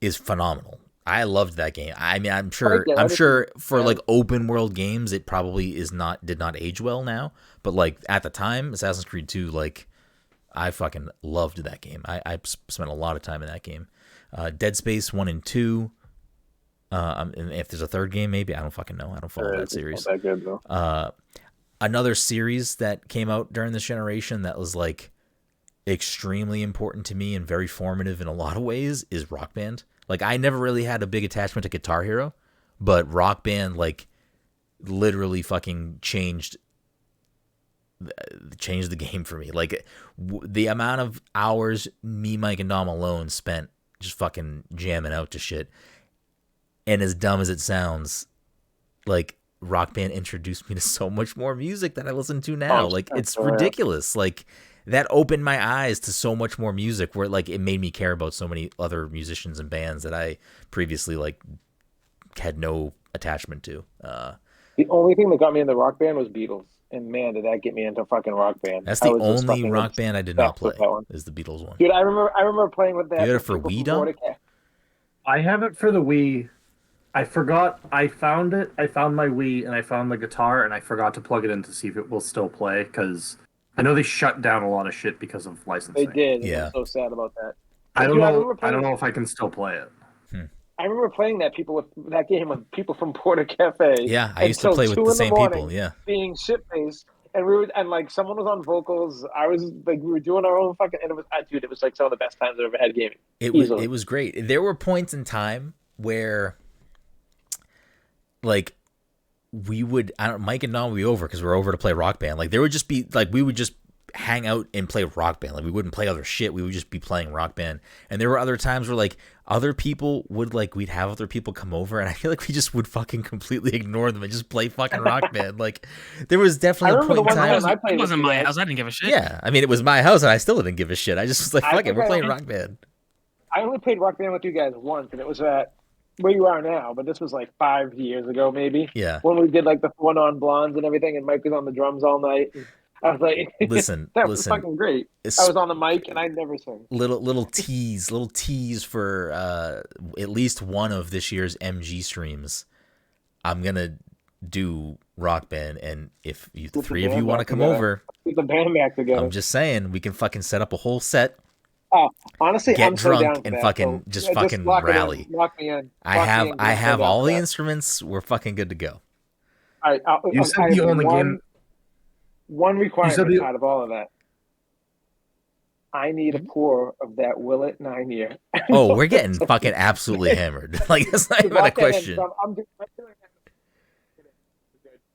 is phenomenal. I loved that game. I mean, I'm sure for like open world games, it probably did not age well now. But like at the time, Assassin's Creed 2, like I fucking loved that game. I spent a lot of time in that game. Dead Space 1 and 2. And if there's a third game, maybe I don't fucking know. I don't follow that series. Not that good, though. Another series that came out during this generation that was like extremely important to me and very formative in a lot of ways is Rock Band. Like, I never really had a big attachment to Guitar Hero, but Rock Band, like, literally fucking changed the game for me. Like, the amount of hours me, Mike, and Dom alone spent just fucking jamming out to shit. And as dumb as it sounds, like, Rock Band introduced me to so much more music that I listen to now. Like, it's ridiculous. Like, that opened my eyes to so much more music where like it made me care about so many other musicians and bands that I previously like had no attachment to. The only thing that got me into Rock Band was Beatles, and man, did that get me into fucking Rock Band. That's the only Rock Band I did not play. Is the Beatles one? Dude, I remember playing with that. You had it for Wii, Dom? I have it for the Wii. I forgot. I found it. I found my Wii and I found the guitar, and I forgot to plug it in to see if it will still play because I know they shut down a lot of shit because of licensing. They did. Yeah. I'm so sad about that. I don't know if I can still play it. I remember playing that game with people from Porter Cafe. Yeah, I used to play with the same people. Yeah, being shit-faced, and like someone was on vocals. I was like, we were doing our own fucking, and it was, dude, it was like some of the best times I've ever had gaming. It was great. There were points in time where, like, Mike and Don would be over because we're over to play Rock Band. Like, there would just be like we would just hang out and play Rock Band. Like, we wouldn't play other shit. We would just be playing Rock Band. And there were other times where like other people we'd have other people come over, and I feel like we just would fucking completely ignore them and just play fucking Rock Band. Like, there was definitely a point in time. It wasn't my house. I didn't give a shit. Yeah, I mean, it was my house, and I still didn't give a shit. I just was like, fuck it, we're playing Rock Band. I only played Rock Band with you guys once, and it was at where you are now, but this was like 5 years ago, maybe. Yeah. When we did like the One on Blondes and everything, and Mike was on the drums all night. I was like, listen, that was fucking great. I was on the mic and I never sing. Little tease for at least one of this year's MG streams. I'm gonna do Rock Band, and if you three of you want to come over, keep the band back together. I'm just saying we can fucking set up a whole set. Honestly, get I'm drunk so down and that, fucking so just fucking rally. Lock me in. I have all the instruments. We're fucking good to go. All right, you said the only game. One requirement out of all of that. I need a pour of that Willet 9-year. Oh, we're getting fucking absolutely hammered. Like, that's not even a question.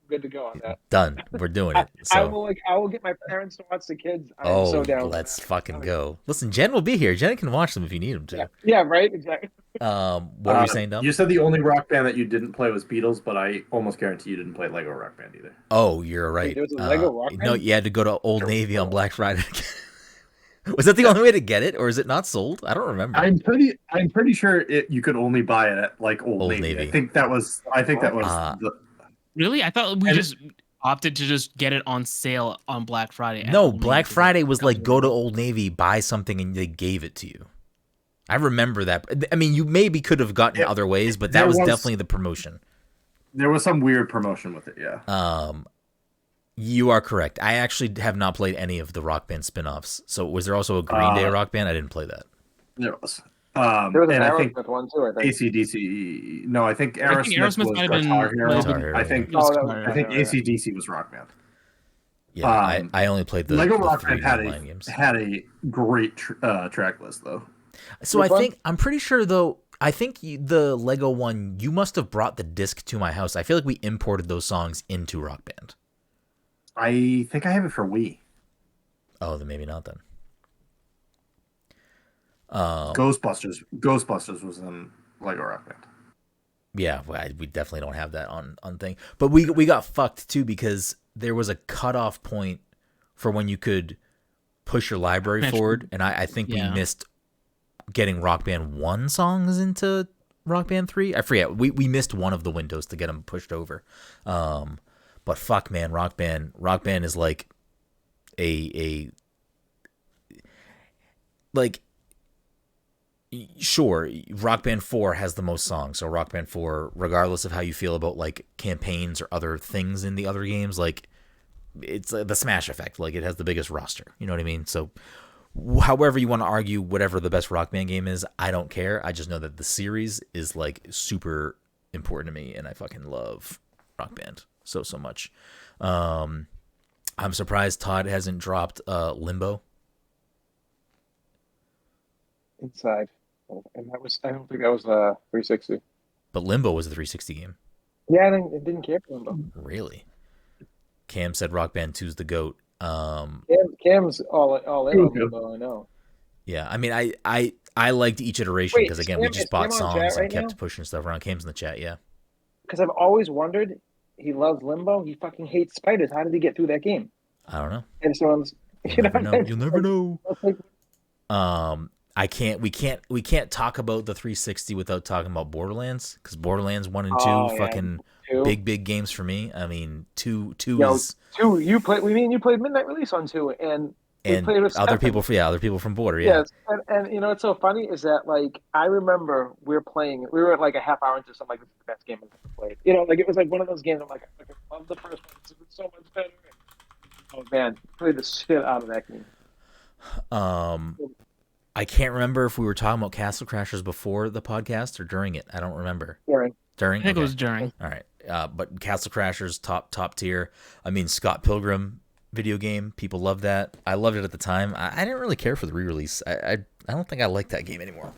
good to go on that. Done. We're doing it. I So. will get my parents to watch the kids. I am Oh, so down. let's fucking go. Listen, Jen will be here. Jen can watch them if you need them to. Yeah, right, exactly. What were you saying, Dom? You said the only Rock Band that you didn't play was Beatles, but I almost guarantee you didn't play Lego Rock Band either. Oh, you're right. There was a Lego Rock Band? No, you had to go to Old Navy on Black Friday. Was that the only way to get it, or is it not sold? I don't remember. I'm pretty sure you could only buy it at like Old Navy. I think that was Really? I thought we just opted to just get it on sale on Black Friday. No, Black Friday was like go to Old Navy, buy something, and they gave it to you. I remember that. I mean, you maybe could have gotten other ways, but that was definitely the promotion. There was some weird promotion with it, yeah. You are correct. I actually have not played any of the Rock Band spin-offs. So was there also a Green Day Rock Band? I didn't play that. There was. There was an Aerosmith one too, I think. AC/DC. No, I think Aerosmith was Guitar Hero. I think AC/DC was Rock Band. Yeah, I only played the Lego the Rock three Band online games. had a great track list though. So I'm pretty sure though. I think the Lego one, you must have brought the disc to my house. I feel like we imported those songs into Rock Band. I think I have it for Wii. Oh, then maybe not then. Ghostbusters was in Lego Rock Band. Yeah, we definitely don't have that on thing. But we got fucked too because there was a cutoff point for when you could push your library forward, and I think we missed getting Rock Band 1 songs into Rock Band 3. I forget. We missed one of the windows to get them pushed over. But fuck, man, Rock Band is like sure, Rock Band 4 has the most songs. So Rock Band 4, regardless of how you feel about like campaigns or other things in the other games, like it's the Smash effect. Like it has the biggest roster. You know what I mean? So however you want to argue whatever the best Rock Band game is, I don't care. I just know that the series is like super important to me, and I fucking love Rock Band so much. I'm surprised Todd hasn't dropped Limbo. Inside. And I don't think that was 360. But Limbo was a 360 game. Yeah, I didn't care for Limbo. Really? Cam said Rock Band 2's the GOAT. Cam's all in on Limbo, I know. Yeah, I mean, I liked each iteration because, again, we just bought songs and kept pushing stuff around. Cam's in the chat, yeah. Because I've always wondered, he loves Limbo. He fucking hates spiders. How did he get through that game? I don't know. And so You'll never know. We can't talk about the 360 without talking about Borderlands, because Borderlands 1 and 2 big games for me. I mean, 2 is 2. You played Midnight Release on 2, and played with other people from Border. Yeah. Yes, and you know what's so funny is that like I remember we were like a half hour into something like this is the best game I've ever played. You know, like it was like one of those games. I'm like, I love the first one. This is so much better. Oh man, played the shit out of that game. I can't remember if we were talking about Castle Crashers before the podcast or during it. I don't remember. During? I think it was during. All right. But Castle Crashers, top tier. I mean, Scott Pilgrim video game. People love that. I loved it at the time. I didn't really care for the re-release. I don't think I like that game anymore.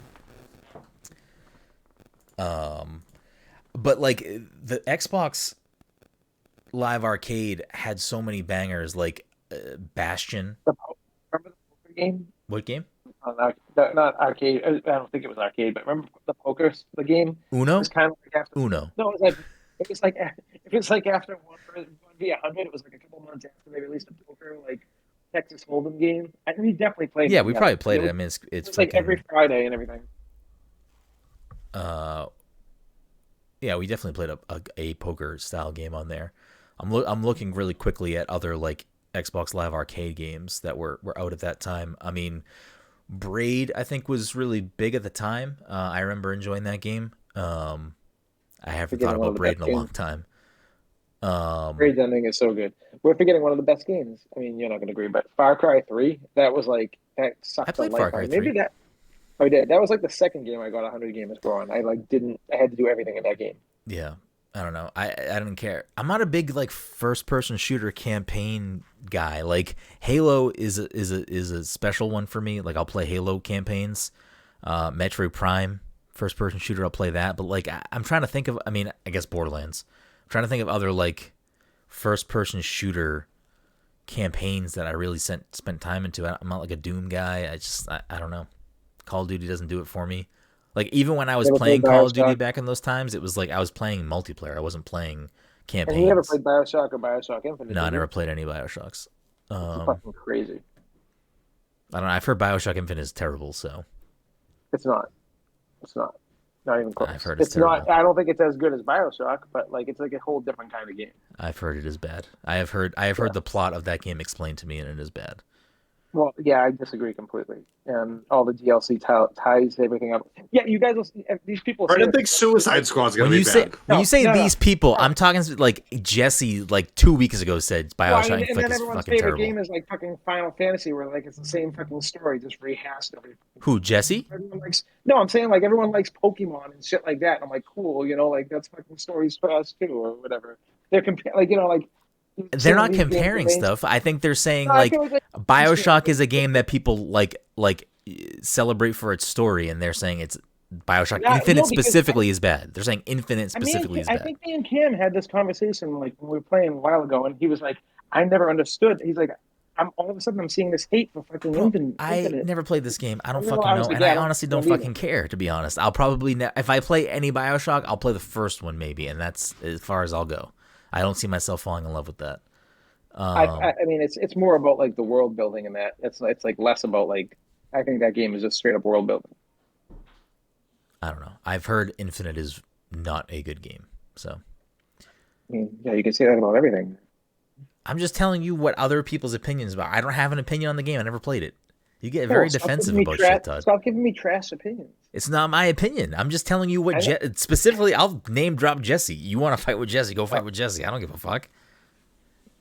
But like the Xbox Live Arcade had so many bangers, like Bastion. Remember the poker game? What game? Not arcade. I don't think it was arcade, but remember the game? Uno? It was kind of like after Uno. No, it was like after 1v100. It was like a couple months after they released a poker like Texas Hold'em game. I think we definitely played it. Yeah, we probably played it. I mean, it's like every Friday and everything. Yeah, we definitely played a poker style game on there. I'm looking really quickly at other like Xbox Live Arcade games that were out at that time. I mean, Braid I think was really big at the time. I remember enjoying that game. I haven't thought about Braid in a long time. Braid's ending is so good. We're forgetting one of the best games. I mean, you're not going to agree, but Far Cry 3. That was like that sucked. I played Far Cry 3. Maybe that. I did. That was like the second game I got 100 gamers for, and I had to do everything in that game. Yeah. I don't know. I don't care. I'm not a big like first person shooter campaign guy. Like Halo is a special one for me. Like I'll play Halo campaigns. Metroid Prime first person shooter, I'll play that. But like I'm trying to think of. I mean, I guess Borderlands. I'm trying to think of other like first-person shooter campaigns that I really spent time into. I'm not like a Doom guy. I don't know. Call of Duty doesn't do it for me. Like, even when I was playing Call of Duty back in those times, it was like I was playing multiplayer. I wasn't playing campaigns. And you never played BioShock or BioShock Infinite? No, I never played any BioShocks. It's fucking crazy. I don't know. I've heard BioShock Infinite is terrible, so. It's not. It's not. Not even close. I've heard it's terrible. Not. I don't think it's as good as BioShock, but like it's like a whole different kind of game. I've heard it is bad. I have heard the plot of that game explained to me, and it is bad. Well, yeah, I disagree completely. And all the DLC ties everything up. Yeah, you guys, these people. I don't think Suicide Squad's gonna be bad. When you say these people, I'm talking like Jesse, like 2 weeks ago said BioShock and then is everyone's fucking favorite terrible. game is like fucking Final Fantasy, where like it's the same fucking story, just rehashed every. Who, Jesse? Everyone likes. No, I'm saying like everyone likes Pokemon and shit like that. And I'm like, cool, like that's fucking stories for us too, or whatever. They're like. They're not comparing stuff. I think they're saying like BioShock is a game that people like celebrate for its story, and they're saying it's BioShock Infinite specifically is bad. They're saying Infinite specifically is bad. I think me and Cam had this conversation like when we were playing a while ago, and he was like, "I never understood." He's like, "I'm all of a sudden I'm seeing this hate for fucking Infinite." I never played this game. I don't fucking know, and I honestly don't fucking care, to be honest. I'll probably if I play any BioShock, I'll play the first one maybe, and that's as far as I'll go. I don't see myself falling in love with that. I mean, it's more about like the world building and that. It's like less about like. I think that game is just straight up world building. I don't know. I've heard Infinite is not a good game, so. I mean, yeah, you can say that about everything. I'm just telling you what other people's opinions about. I don't have an opinion on the game. I never played it. You get very defensive about shit, Todd. Stop giving me trash opinions. It's not my opinion. I'm just telling you what specifically. I'll name drop Jesse. You want to fight with Jesse? Go fight with Jesse. I don't give a fuck.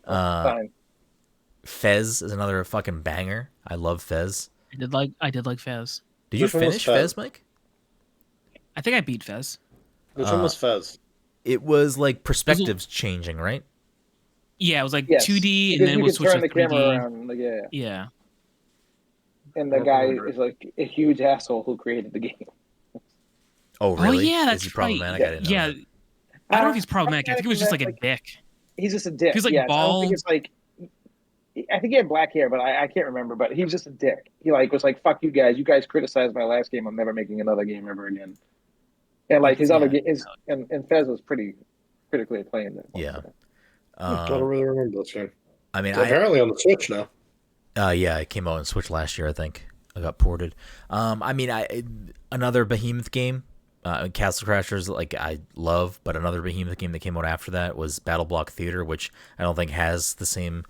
Fine. Fez is another fucking banger. I love Fez. I did like Fez. Did you finish Fez, Mike? I think I beat Fez. Which one was Fez? It was like perspectives changing, right? Yeah, it was like 2D, and then it was switch to 3D. Camera around, like, yeah. And the guy is like a huge asshole who created the game. Oh, really? Oh, yeah, that's is he problematic? Right. I didn't know that. I don't know if he's problematic. I think he was just like a dick. He's just a dick. He's like bald. I don't think it's like. I think he had black hair, but I can't remember. But he's just a dick. He like was like, "Fuck you guys! You guys criticized my last game. I'm never making another game ever again." And like his other game, and Fez was pretty critically acclaimed. Yeah. I don't really remember this game. I mean, apparently on the Switch now. Yeah, it came out on Switch last year, I think. I got ported. I mean, another Behemoth game, Castle Crashers, like I love, but another Behemoth game that came out after that was Battle Block Theater, which I don't think has the same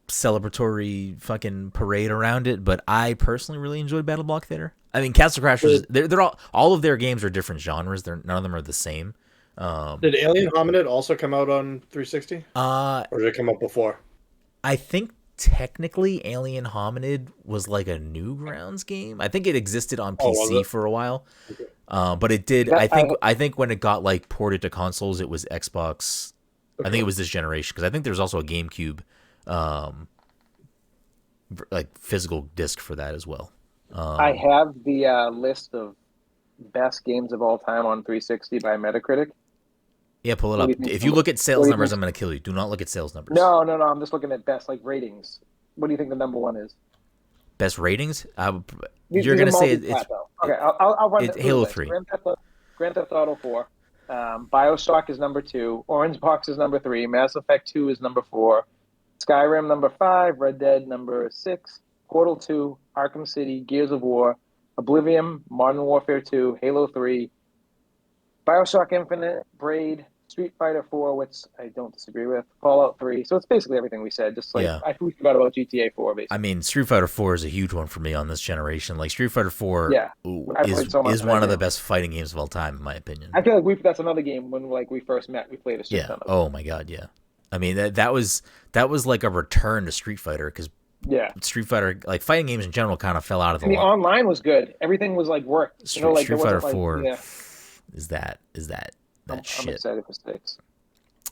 celebratory fucking parade around it. But I personally really enjoyed Battle Block Theater. I mean, Castle Crashers, they're all of their games are different genres. None of them are the same. Did Alien Hominid also come out on 360? Or did it come out before? I think technically Alien Hominid was like a Newgrounds game. I think it existed on PC for a while. Okay. But it did. I think when it got like ported to consoles, it was Xbox. Okay. I think it was this generation because I think there's also a GameCube, like physical disc for that as well. I have the list of best games of all time on 360 by Metacritic. Yeah, pull it up. If you look at sales numbers, I'm going to kill you. Do not look at sales numbers. No. I'm just looking at best like ratings. What do you think the number one is? Best ratings? You're going to say it's okay. I'll run Halo 3. Grand Theft Auto 4. BioShock is number 2. Orange Box is number 3. Mass Effect 2 is number 4. Skyrim number 5. Red Dead number 6. Portal 2. Arkham City. Gears of War. Oblivion. Modern Warfare 2. Halo 3. BioShock Infinite, Braid, Street Fighter 4, which I don't disagree with, Fallout 3. So it's basically everything we said. Just like I forgot about GTA 4, basically. I mean, Street Fighter 4 is a huge one for me on this generation. Like Street Fighter 4 is one of the best fighting games of all time, in my opinion. I feel like that's another game when we first met. We played a shit ton of it. Oh my god, yeah. I mean that was like a return to Street Fighter because Street Fighter, like fighting games in general, kind of fell out of the. And the online was good. Everything was like worked. Street Fighter 4. Is that I'm shit? I'm excited for 6.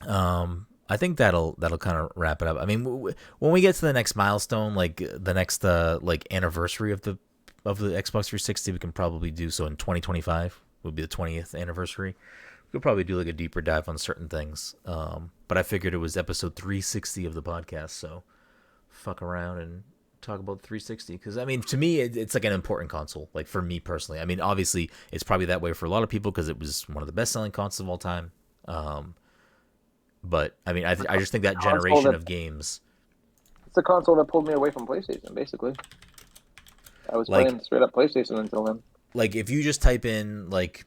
I think that'll kind of wrap it up. I mean, when we get to the next milestone, like the next like anniversary of the Xbox 360, we can probably do so in 2025. Would be the 20th anniversary. We'll probably do like a deeper dive on certain things. But I figured it was episode 360 of the podcast, so fuck around and talk about 360. Because I mean, to me, it's like an important console. Like for me personally, I mean, obviously, it's probably that way for a lot of people because it was one of the best-selling consoles of all time. But I mean, I just think that generation of games. It's a console that pulled me away from PlayStation, basically. I was playing straight up PlayStation until then. Like if you just type in like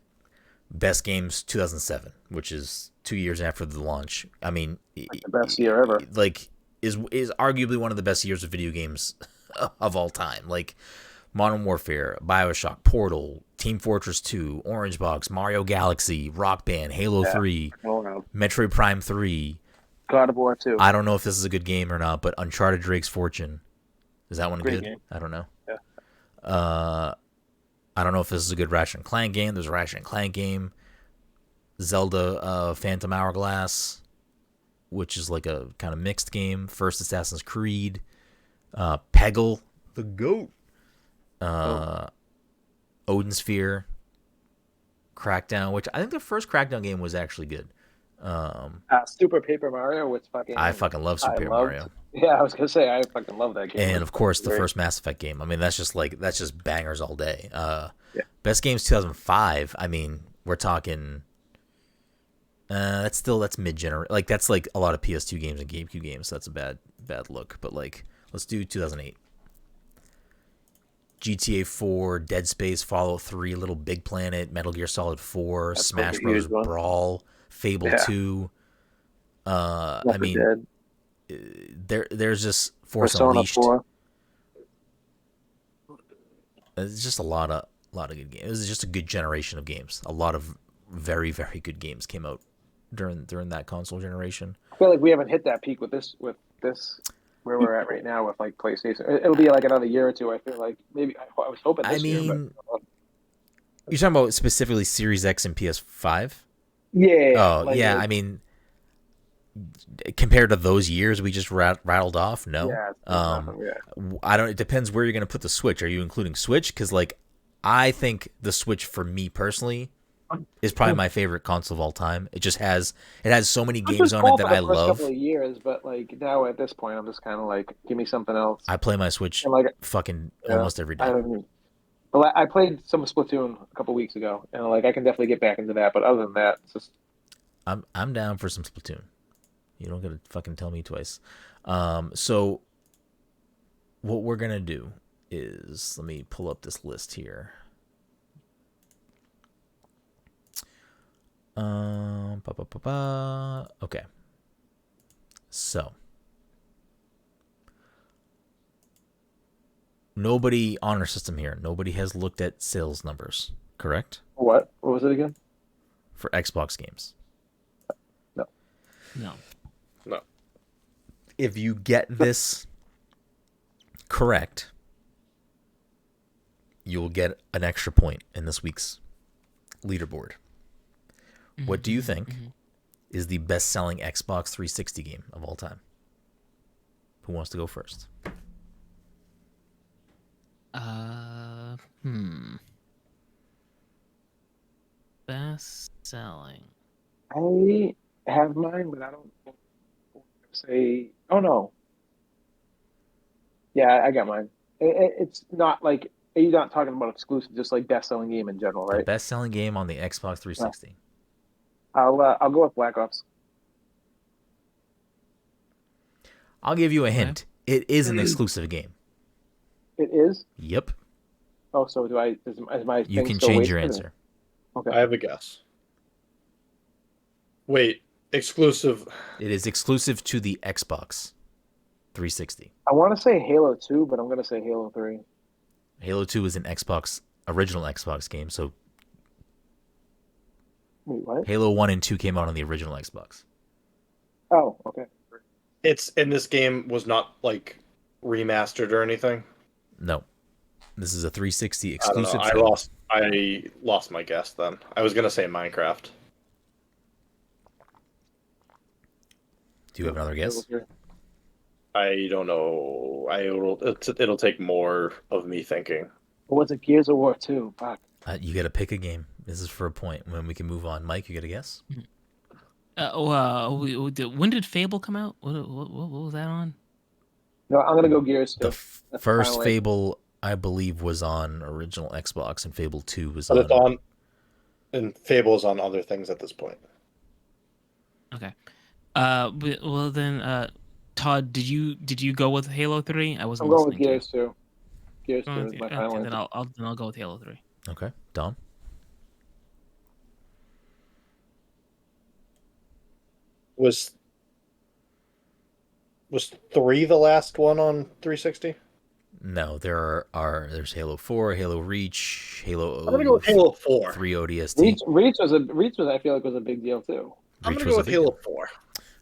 best games 2007, which is 2 years after the launch. I mean, like the best year ever. Like is arguably one of the best years of video games of all time. Like Modern Warfare, BioShock, Portal, Team Fortress 2, Orange Box, Mario Galaxy, Rock Band, Halo 3, Metroid Prime 3, God of War 2. I don't know if this is a good game or not, but Uncharted Drake's Fortune. Is that one good? Game. I don't know. Yeah. I don't know if this is a good Ratchet & Clank game. There's a Ratchet & Clank game. Zelda Phantom Hourglass, which is like a kind of mixed game. First Assassin's Creed. Peggle, the GOAT. Odin Sphere. Crackdown, which I think the first Crackdown game was actually good. Super Paper Mario, which I fucking love Super Paper Mario. Yeah, I was gonna say I fucking love that game. And of course, the first Mass Effect game. I mean, that's just bangers all day. Best games 2005. I mean, we're talking. That's mid-generation. Like that's like a lot of PS2 games and GameCube games. So that's a bad look. But like, let's do 2008. GTA 4, Dead Space, Fallout 3, Little Big Planet, Metal Gear Solid 4, that's Smash Bros. Brawl, Fable 2. I mean, there's just Force Unleashed. 4. It's just a lot of good games. It was just a good generation of games. A lot of very, very good games came out during that console generation. I feel like we haven't hit that peak with this where we're at right now with like PlayStation. It'll be like another year or two. I feel like maybe I was hoping this year. But, you're talking about specifically Series X and PS5? Yeah. Oh, like, yeah. I mean, compared to those years we just rattled off, no. Yeah, I don't. It depends where you're going to put the Switch. Are you including Switch? Because like, I think the Switch for me personally is probably my favorite console of all time. It has so many games on it that I love. Couple of years, but like now at this point, I'm just kind of like, give me something else. I play my Switch fucking almost every day. I played some Splatoon a couple weeks ago, and like I can definitely get back into that. But other than that, it's just I'm down for some Splatoon. You don't gotta fucking tell me twice. So what we're gonna do is let me pull up this list here. Okay. So nobody on our system here. Nobody has looked at sales numbers, correct? What was it again? For Xbox games. No. If you get this correct, you'll get an extra point in this week's leaderboard. What do you think is the best-selling Xbox 360 game of all time? Who wants to go first? Best-selling. I have mine, but I don't say. Oh no. Yeah, I got mine. It's not like, are you not talking about exclusive, just like best-selling game in general, right? The best-selling game on the Xbox 360. Yeah. I'll go with Black Ops. I'll give you a hint. It is an exclusive game. It is? Yep. Oh, so do I? Is my you thing can still change your wasted? answer. Okay. I have a guess. Wait, exclusive. It is exclusive to the Xbox 360. I want to say Halo 2, but I'm going to say Halo 3. Halo 2 is an original Xbox game, so Wait, what? Halo 1 and 2 came out on the original Xbox. Oh, okay. It's in this game was not like remastered or anything. No, this is a 360 exclusive. I lost my guess then. I was gonna say Minecraft. Do you have another guess? I don't know. It'll take more of me thinking. Or was it Gears of War 2? Fuck. You got to pick a game. This is for a point. When we can move on. Mike, you got a guess? When did Fable come out? What was that on? No, I'm gonna go Gears too. The first Fable, I believe, was on original Xbox, and Fable 2 was It's on. And Fable is on other things at this point. Okay. Well then, Todd, did you go with Halo 3? I wasn't. I'm going with listening Gears too. Gears 2 is my final answer. answer. Then I'll go with Halo 3. Okay, Dom. Was 3 the last one on 360? No, there's Halo 4, Halo Reach, Halo. I'm gonna go with Halo 4. 3 ODST. Reach was I feel like was a big deal too. I'm gonna go with Halo 4.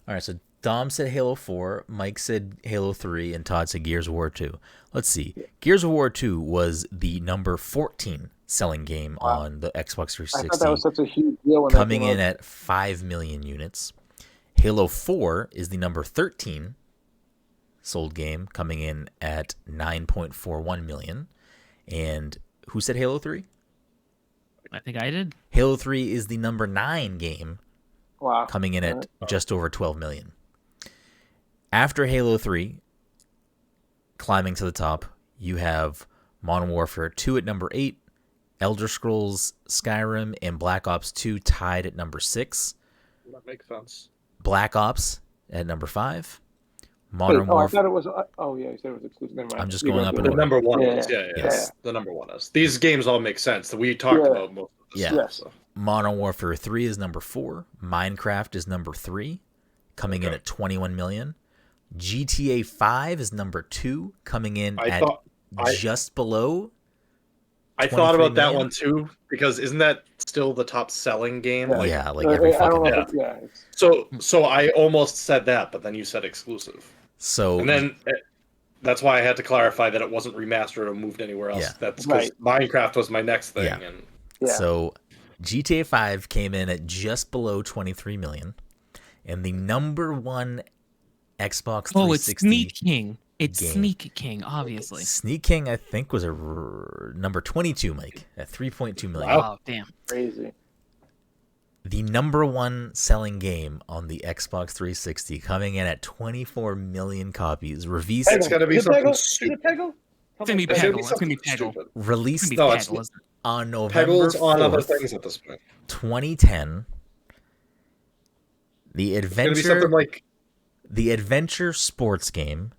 All right, so Dom said Halo 4, Mike said Halo 3, and Todd said Gears of War 2. Let's see. Gears of War 2 was the number 14 selling game on the Xbox 360. I thought that was such a huge deal when coming in at 5 million units. Halo 4 is the number 13 sold game, coming in at 9.41 million. And who said Halo 3? I think I did. Halo 3 is the number 9 game, coming in at just over 12 million. After Halo 3, climbing to the top, you have Modern Warfare 2 at number 8, Elder Scrolls, Skyrim, and Black Ops 2 tied at number 6. That makes sense. Black Ops at number 5. Modern Warfare. I thought it was. You said it was exclusive. Never mind. I'm just going up in The order. number one Yeah, is. Yeah. Yes. The number one is. These games all make sense. We talked about most of this stuff. So. Modern Warfare 3 is number 4. Minecraft is number 3, coming in at 21 million. GTA 5 is number 2, coming in just below. I thought about that one too, because isn't that still the top selling game? Yeah, like every fucking day. So I almost said that, but then you said exclusive. So and then that's why I had to clarify that it wasn't remastered or moved anywhere else. Yeah. That's because Minecraft was my next thing. Yeah. So GTA 5 came in at just below 23 million, and the number one Xbox 360. Oh, it's Sneak King. It's game. Sneak King, obviously. Sneak King, I think, was number 22, Mike, at 3.2 million. Wow, damn. Crazy. The number one selling game on the Xbox 360, coming in at 24 million copies. Released. It's got to be something stupid. It's going to be Peggle. It's going to be Peggle. Released on November Peggle's 4th, on other things at this point. 2010. The It's going to be something like the adventure sports game,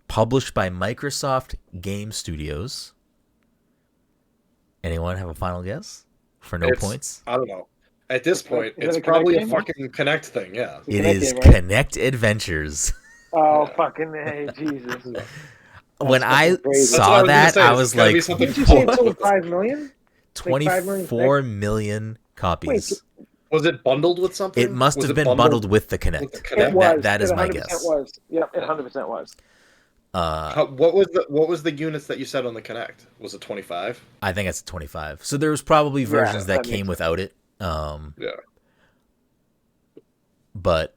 published by Microsoft Game Studios. Anyone have a final guess for no points? I don't know. At this point, it's probably a fucking Connect thing, yeah. It is Connect Adventures. Oh, fucking hey, Jesus. When I saw that, I was like, did you say it sold 5 million? 24 million copies. Wait, was it bundled with something? It must have been bundled with the Connect. That is my guess. Yep, it 100% was. What was the units that you said on the Connect? Was it 25? I think it's 25. So there was probably versions that came without it. But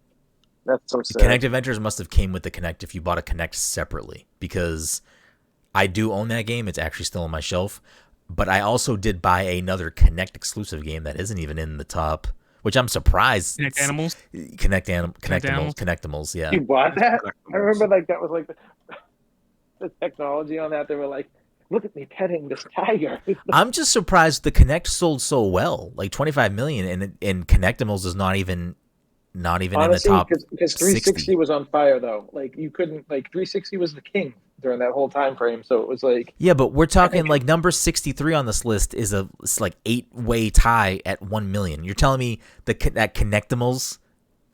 that's so sad. Connect Adventures must have came with the Connect if you bought a Connect separately, because I do own that game. It's actually still on my shelf. But I also did buy another Connect exclusive game that isn't even in the top, which I'm surprised. Connect Animals? Connectimals, yeah. You bought that? I remember that was like the technology on that. They were like, look at me petting this tiger. I'm just surprised the Connect sold so well, like 25 million, and Connectimals is not even honestly, in the top. Because 360 was on fire though. Like you couldn't 360 was the king during that whole time frame. So it was like but we're talking like number 63 on this list is it's like 8-way tie at 1 million. You're telling me that Connectimals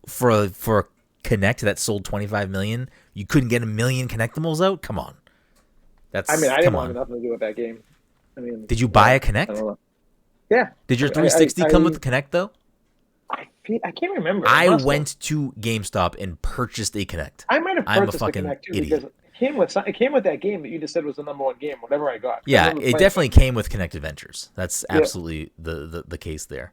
for a Connect that sold 25 million, you couldn't get 1 million Connectimals out? Come on. I didn't want nothing to do with that game. Did you buy a Connect? I don't know. Yeah. Did your 360 come with the Connect though? I can't remember. I went to GameStop and purchased a Connect. I might have purchased the Connect too, because it came with that game that you just said was the number one game, whatever I got. Yeah, it definitely came with Connect Adventures. That's absolutely the case there.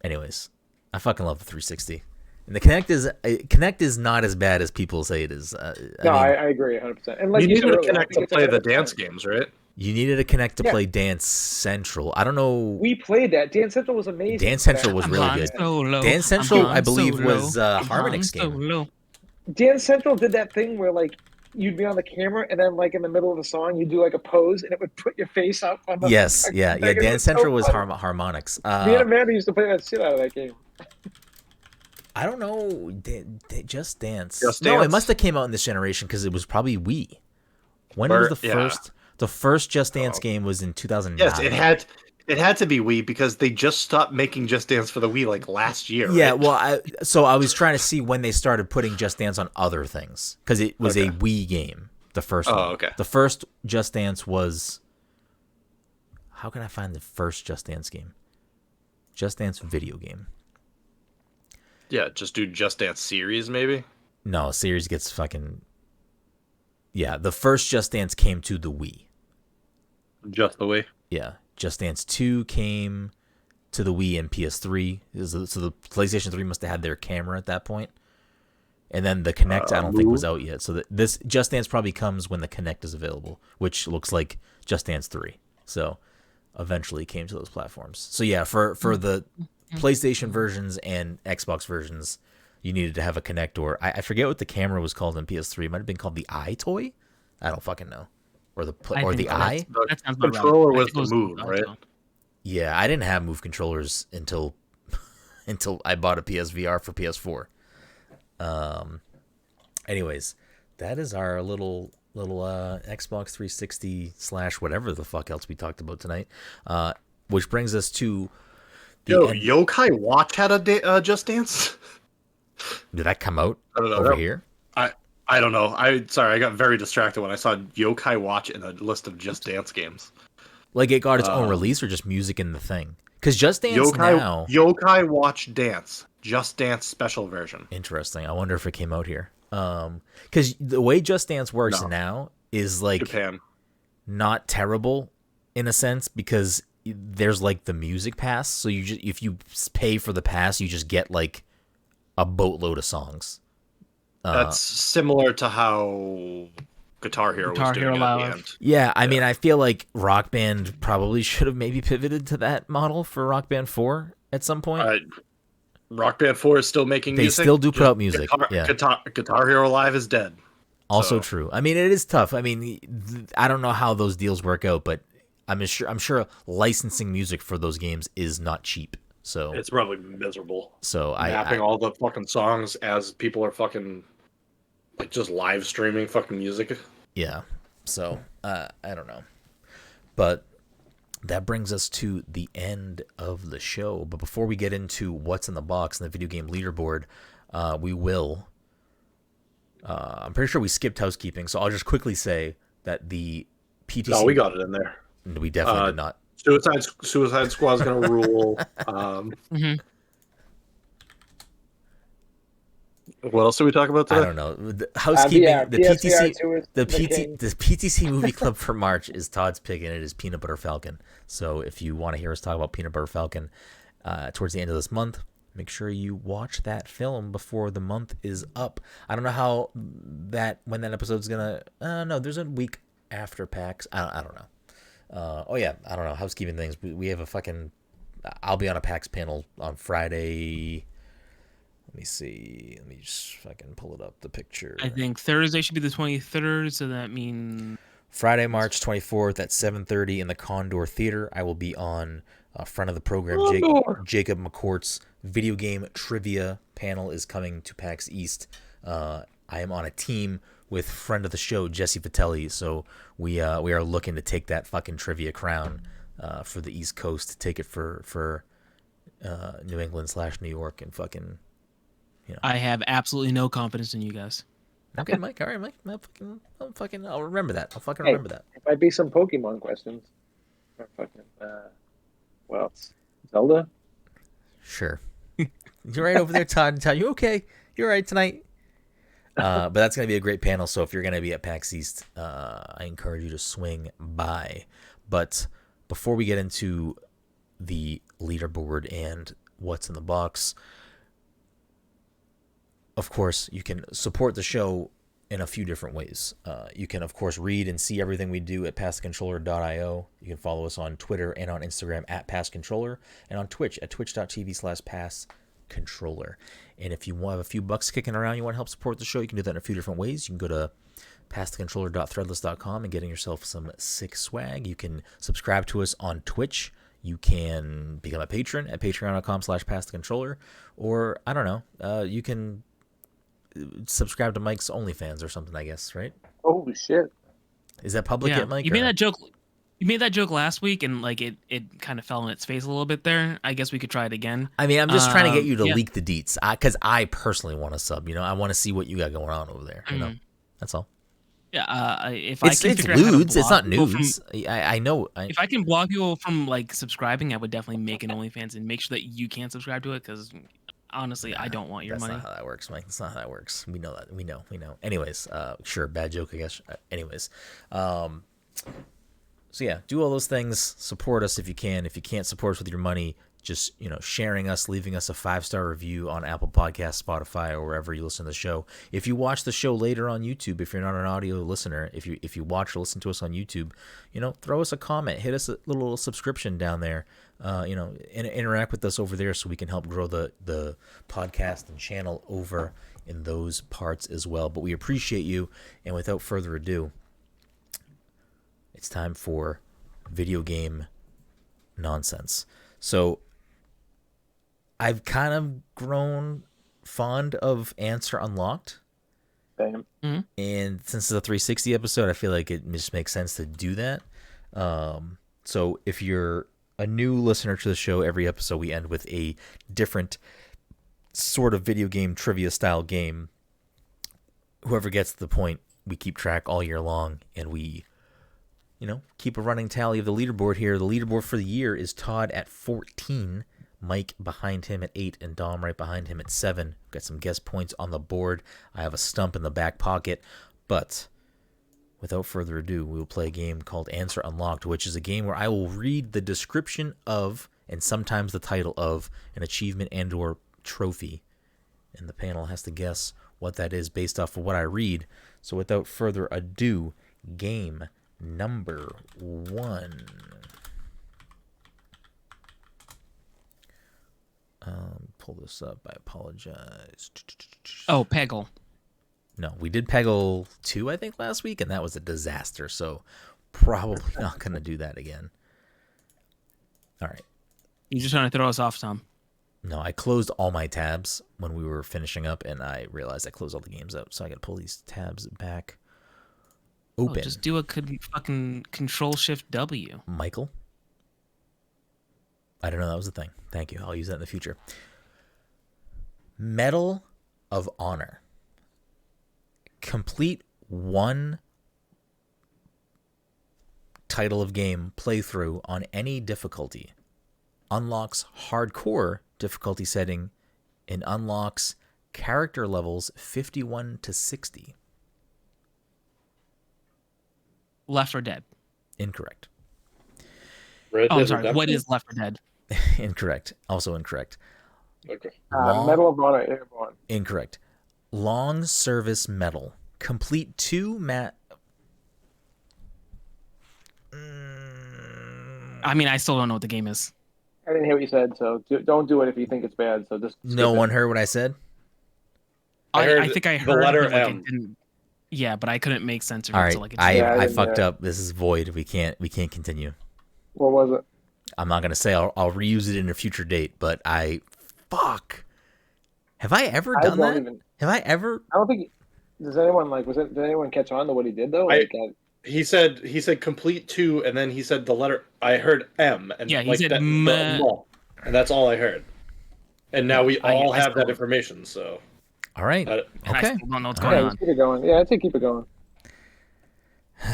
Anyways, I fucking love the 360. And the Connect is not as bad as people say it is. I agree 100%. And you need a Connect to play the dance games, right? You needed a Kinect to play Dance Central. I don't know. We played that. Dance Central was amazing. Dance Central was really good. Dance Central, I believe, was Harmonix's game. Dance Central did that thing where like you'd be on the camera and then like in the middle of the song you'd do like a pose and it would put your face up on the yeah. Dance Central was Harmonix. Me and Amanda used to play that shit out of that game. I don't know. Just Dance. No, it must have came out in this generation because it was probably Wii. When was the first? The first Just Dance game was in 2009. Yes, it had to be Wii because they just stopped making Just Dance for the Wii like last year. Yeah, right? well, I was trying to see when they started putting Just Dance on other things because it was a Wii game. The first one. Oh, okay. The first Just Dance was. How can I find the first Just Dance game? Just Dance video game. Yeah, just do Just Dance series maybe. No, series gets fucking. Yeah, the first Just Dance came to the Wii. Just the Wii. Yeah, Just Dance 2 came to the Wii and PS3. So the PlayStation 3 must have had their camera at that point. And then the Kinect, I don't think was out yet. So this Just Dance probably comes when the Kinect is available, which looks like Just Dance 3. So eventually came to those platforms. So yeah, for the PlayStation versions and Xbox versions, you needed to have a Kinect or I forget what the camera was called in PS3. It might have been called the Eye Toy. I don't fucking know. Or the Eye. The controller was the Move, right? Yeah, I didn't have Move controllers until I bought a PSVR for PS4. Anyways, that is our little Xbox 360 / whatever the fuck else we talked about tonight. Which brings us to Yokai Watch had a Just Dance. Did that come out here? I don't know. I got very distracted when I saw Yokai Watch in a list of Just Dance games. Like it got its own release or just music in the thing? Because Just Dance now... Yokai Watch Dance. Just Dance special version. Interesting. I wonder if it came out here. Because the way Just Dance works now is like... Japan. Not terrible in a sense because there's like the music pass. So if you pay for the pass, you just get like a boatload of songs. That's similar to how Guitar Hero was doing at the end. Yeah, I mean, I feel like Rock Band probably should have maybe pivoted to that model for Rock Band 4 at some point. Rock Band 4 is still making music. They still do put out music. Guitar Hero Live is dead. Also true. I mean, it is tough. I mean, I don't know how those deals work out, but I'm sure licensing music for those games is not cheap. So it's probably miserable. So mapping all the fucking songs as people are fucking like just live streaming fucking music. Yeah. So I don't know, but that brings us to the end of the show. But before we get into what's in the box and the video game leaderboard, we will. I'm pretty sure we skipped housekeeping, so I'll just quickly say that the PTC. No, we got it in there. We definitely did not. Suicide Squad's gonna rule. What else did we talk about today? I don't know. The housekeeping. The PTC movie club for March is Todd's pick, and it is Peanut Butter Falcon. So if you want to hear us talk about Peanut Butter Falcon towards the end of this month, make sure you watch that film before the month is up. I don't know how when that episode's gonna. No, there's a week after PAX. I don't know. I don't know. Housekeeping things. We have a fucking... I'll be on a PAX panel on Friday. Let me see. Let me just fucking pull it up, the picture. I think Thursday should be the 23rd, so that means... Friday, March 24th at 7:30 in the Condor Theater. I will be on front of the program. Jacob McCourt's video game trivia panel is coming to PAX East. I am on a team with friend of the show, Jesse Vitelli. So we are looking to take that fucking trivia crown for the East Coast, to take it for New England / New York and fucking, you know. I have absolutely no confidence in you guys. Okay, Mike. All right, Mike. I'll remember that. Remember that. It might be some Pokemon questions. Or fucking, what else? Zelda? Sure. You're right over there, Todd. Todd, you okay? You're right tonight. But that's going to be a great panel, so if you're going to be at PAX East, I encourage you to swing by. But before we get into the leaderboard and what's in the box, of course, you can support the show in a few different ways. You can, of course, read and see everything we do at passcontroller.io. You can follow us on Twitter and on Instagram at passcontroller, and on Twitch at twitch.tv/passcontroller. And if you have a few bucks kicking around, you want to help support the show, you can do that in a few different ways. You can go to passthecontroller.threadless.com and getting yourself some sick swag. You can subscribe to us on Twitch. You can become a patron at patreon.com/passthecontroller. Or, I don't know, you can subscribe to Mike's OnlyFans or something, I guess, right? Holy shit. Is that public yet, Mike? You made that joke. You made that joke last week, and like it kind of fell on its face a little bit there. I guess we could try it again. I mean, I'm just trying to get you to leak the deets, because I personally want to sub. You know, I want to see what you got going on over there. You know, that's all. Yeah, if it's I can it's figure out how to nudes, it's not block people nudes. I know. If I can block people from like subscribing, I would definitely make an OnlyFans and make sure that you can't subscribe to it, because honestly, I don't want your money. That's not how that works, Mike. That's not how that works. We know that. We know. Anyways, sure, bad joke, I guess. Anyways, so yeah, do all those things. Support us if you can. If you can't support us with your money, just, sharing us, leaving us a 5-star review on Apple Podcasts, Spotify, or wherever you listen to the show. If you watch the show later on YouTube, if you're not an audio listener, if you watch or listen to us on YouTube, throw us a comment, hit us a little subscription down there, interact with us over there so we can help grow the podcast and channel over in those parts as well. But we appreciate you, and without further ado, it's time for video game nonsense. So I've kind of grown fond of Answer Unlocked. Same. Mm-hmm. And since it's a 360 episode, I feel like it just makes sense to do that. So if you're a new listener to the show, every episode we end with a different sort of video game trivia style game. Whoever gets to the point, we keep track all year long, and we keep a running tally of the leaderboard here. The leaderboard for the year is Todd at 14, Mike behind him at 8, and Dom right behind him at 7. Got some guest points on the board. I have a stump in the back pocket. But without further ado, we will play a game called Answer Unlocked, which is a game where I will read the description of, and sometimes the title of, an achievement and or trophy. And the panel has to guess what that is based off of what I read. So without further ado, game number 1. Pull this up. I apologize. Oh, Peggle. No, we did Peggle 2, I think, last week, and that was a disaster. So probably not going to do that again. All right. You're just trying to throw us off, Tom. No, I closed all my tabs when we were finishing up, and I realized I closed all the games out. So I got to pull these tabs back open. Oh, just do a fucking Control-Shift-W. Michael? I don't know that was a thing. Thank you. I'll use that in the future. Medal of Honor. Complete one title of game playthrough on any difficulty. Unlocks hardcore difficulty setting and unlocks character levels 51 to 60. Left 4 Dead. Incorrect. I'm sorry. What is Left 4 Dead? Incorrect. Also incorrect. Okay. Medal of Honor Airborne. Incorrect. Long Service Medal. Complete 2 I mean, I still don't know what the game is. I didn't hear what you said, so don't do it if you think it's bad. So just no one heard what I said? I think I heard the letter but, like, M. Yeah, but I couldn't make sense of it. All right, So, like, I fucked up. This is void. We can't continue. What was it? I'm not gonna say. I'll reuse it in a future date. But fuck. Have I ever done that? Have I ever? I don't think. Does anyone did anyone catch on to what he did though? He said complete 2, and then he said the letter. I heard M, and yeah, he said M, and that's all I heard. And now we all have that information. So. All right. Okay. I still don't know what's going on. Keep it going. Yeah, I'd say keep it going.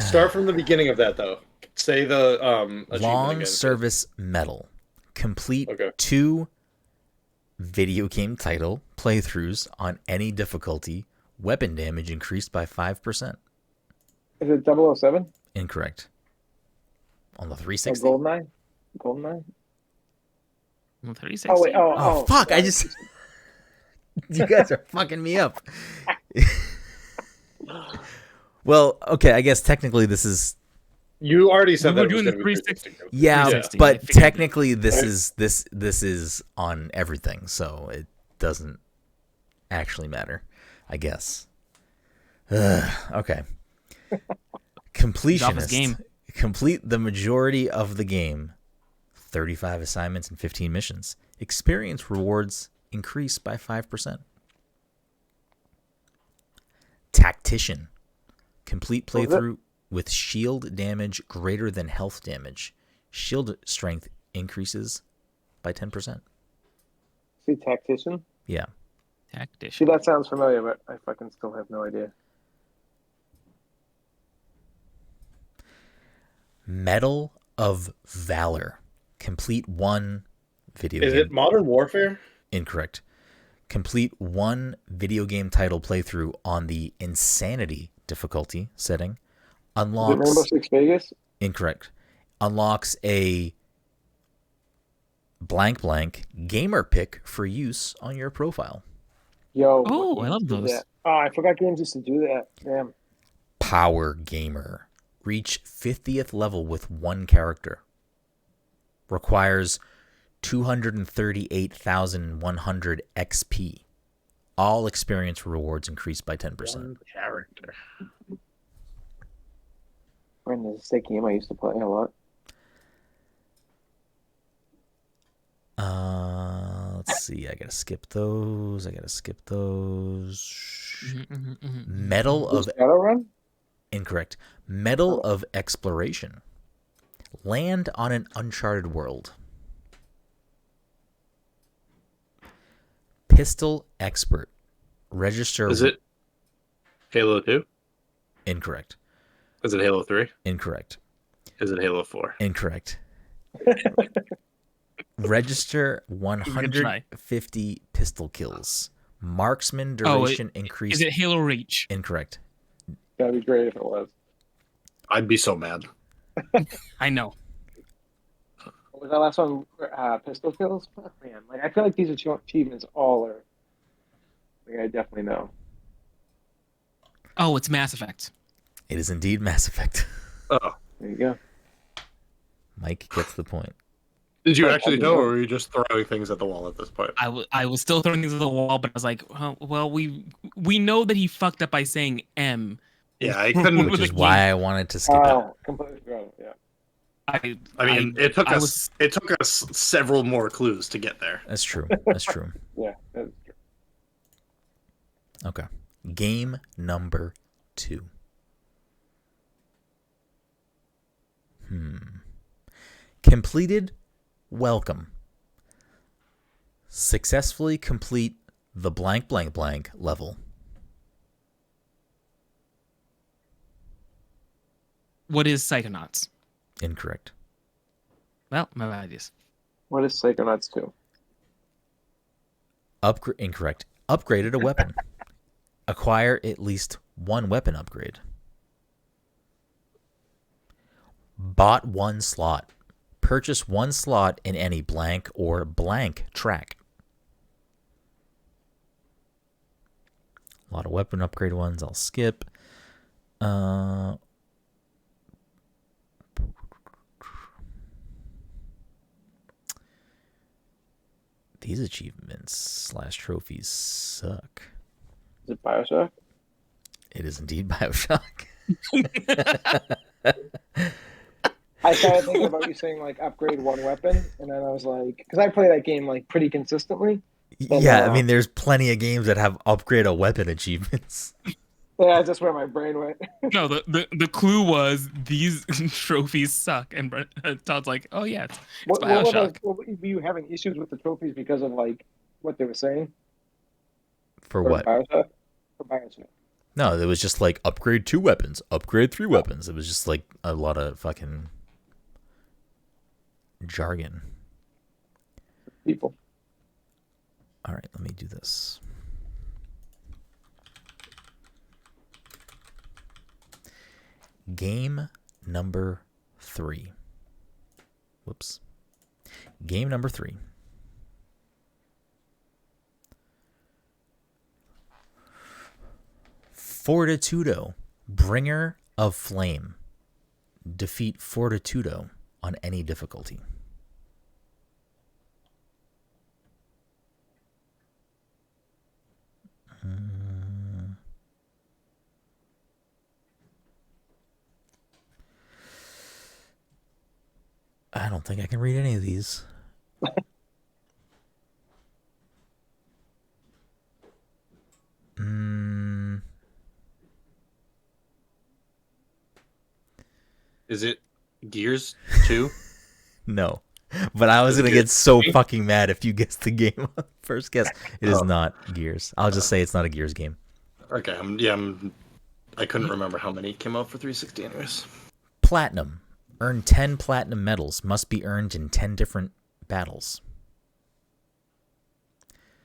Start from the beginning of that though. Say the Long Service Medal. Complete 2 video game title playthroughs on any difficulty. Weapon damage increased by 5%. Is it 007? Incorrect. On the 360? Goldeneye? Goldeneye? 360. Oh wait! Oh fuck! I just. You guys are fucking me up. Well, okay, I guess technically this is. You already said We that were it was doing going the to be 360. 360. Yeah, 360, I but figured. technically this is on everything, so it doesn't actually matter, I guess. Okay. He's off his Completionist. game. Complete the majority of the game. 35 assignments and 15 missions. Experience rewards increase by 5%. Tactician. Complete playthrough with shield damage greater than health damage. Shield strength increases by 10%. See, Tactician? Yeah. See, Tactician. that sounds familiar, but I fucking still have no idea. Medal of Valor. Complete one video Is game. it Modern Warfare? Incorrect. Complete one video game title playthrough on the Insanity difficulty setting. Is it Unlocks. Rainbow Six Vegas? Incorrect. Unlocks a blank gamer pick for use on your profile. Yo. Oh, I games love do those. that? Oh, I forgot games used to do that. Damn. Power Gamer. Reach 50th level with one character. Requires 238,100 XP. All experience rewards increase by 10%. One character. Brenden is a game I used to play a lot. Let's see. I gotta skip those. Medal of Shadowrun? Incorrect. Medal of Exploration. Land on an uncharted world. Pistol Expert. Register. Is it Halo 2? Incorrect. Is it Halo 3? Incorrect. Is it Halo 4? Incorrect. Register 150 pistol kills. Marksman duration increase. Is it Halo Reach? Incorrect. That'd be great if it was. I'd be so mad. I know. What was that last one? Pistol kills? Fuck, man. Like, I feel like these achievements all are. Like, I definitely know. Oh, it's Mass Effect. It is indeed Mass Effect. Oh. There you go. Mike gets the point. Did you actually know, or were you just throwing things at the wall at this point? I was still throwing things at the wall, but I was like, well, we know that he fucked up by saying M. Yeah, I couldn't. Which is why I wanted to skip it. Completely wrong. Yeah. I mean, it took us several more clues to get there. That's true. Yeah, that's true. Okay. Game number 2. Completed. Welcome. Successfully complete the blank level. What is Psychonauts? Incorrect. Well, my ideas. What is Psychonauts 2? Incorrect. Upgraded a weapon. Acquire at least one weapon upgrade. Bought one slot. Purchase one slot in any blank or blank track. A lot of weapon upgrade ones I'll skip. These achievements / trophies suck. Is it BioShock? It is indeed BioShock. I started thinking about you saying like upgrade one weapon, and then I was like, because I play that game like pretty consistently. Yeah, I mean, there's plenty of games that have upgrade a weapon achievements. Yeah, that's where my brain went. No, the clue was these trophies suck, and Todd's like, oh yeah, it's BioShock. Were you having issues with the trophies because of like what they were saying? For what? BioShock? For BioShock. No, it was just like upgrade 2 weapons, upgrade 3 weapons. It was just like a lot of fucking jargon. People. All right, let me do this. Game number 3. Whoops. Game number 3. Fortitudo, bringer of flame. Defeat Fortitudo on any difficulty. I don't think I can read any of these. Is it Gears 2? No. But I was going to get so fucking mad if you guessed the game on first guess. It is not Gears. I'll just say it's not a Gears game. Okay, I couldn't remember how many came out for 360 anyways. Platinum. Earn 10 platinum medals. Must be earned in 10 different battles.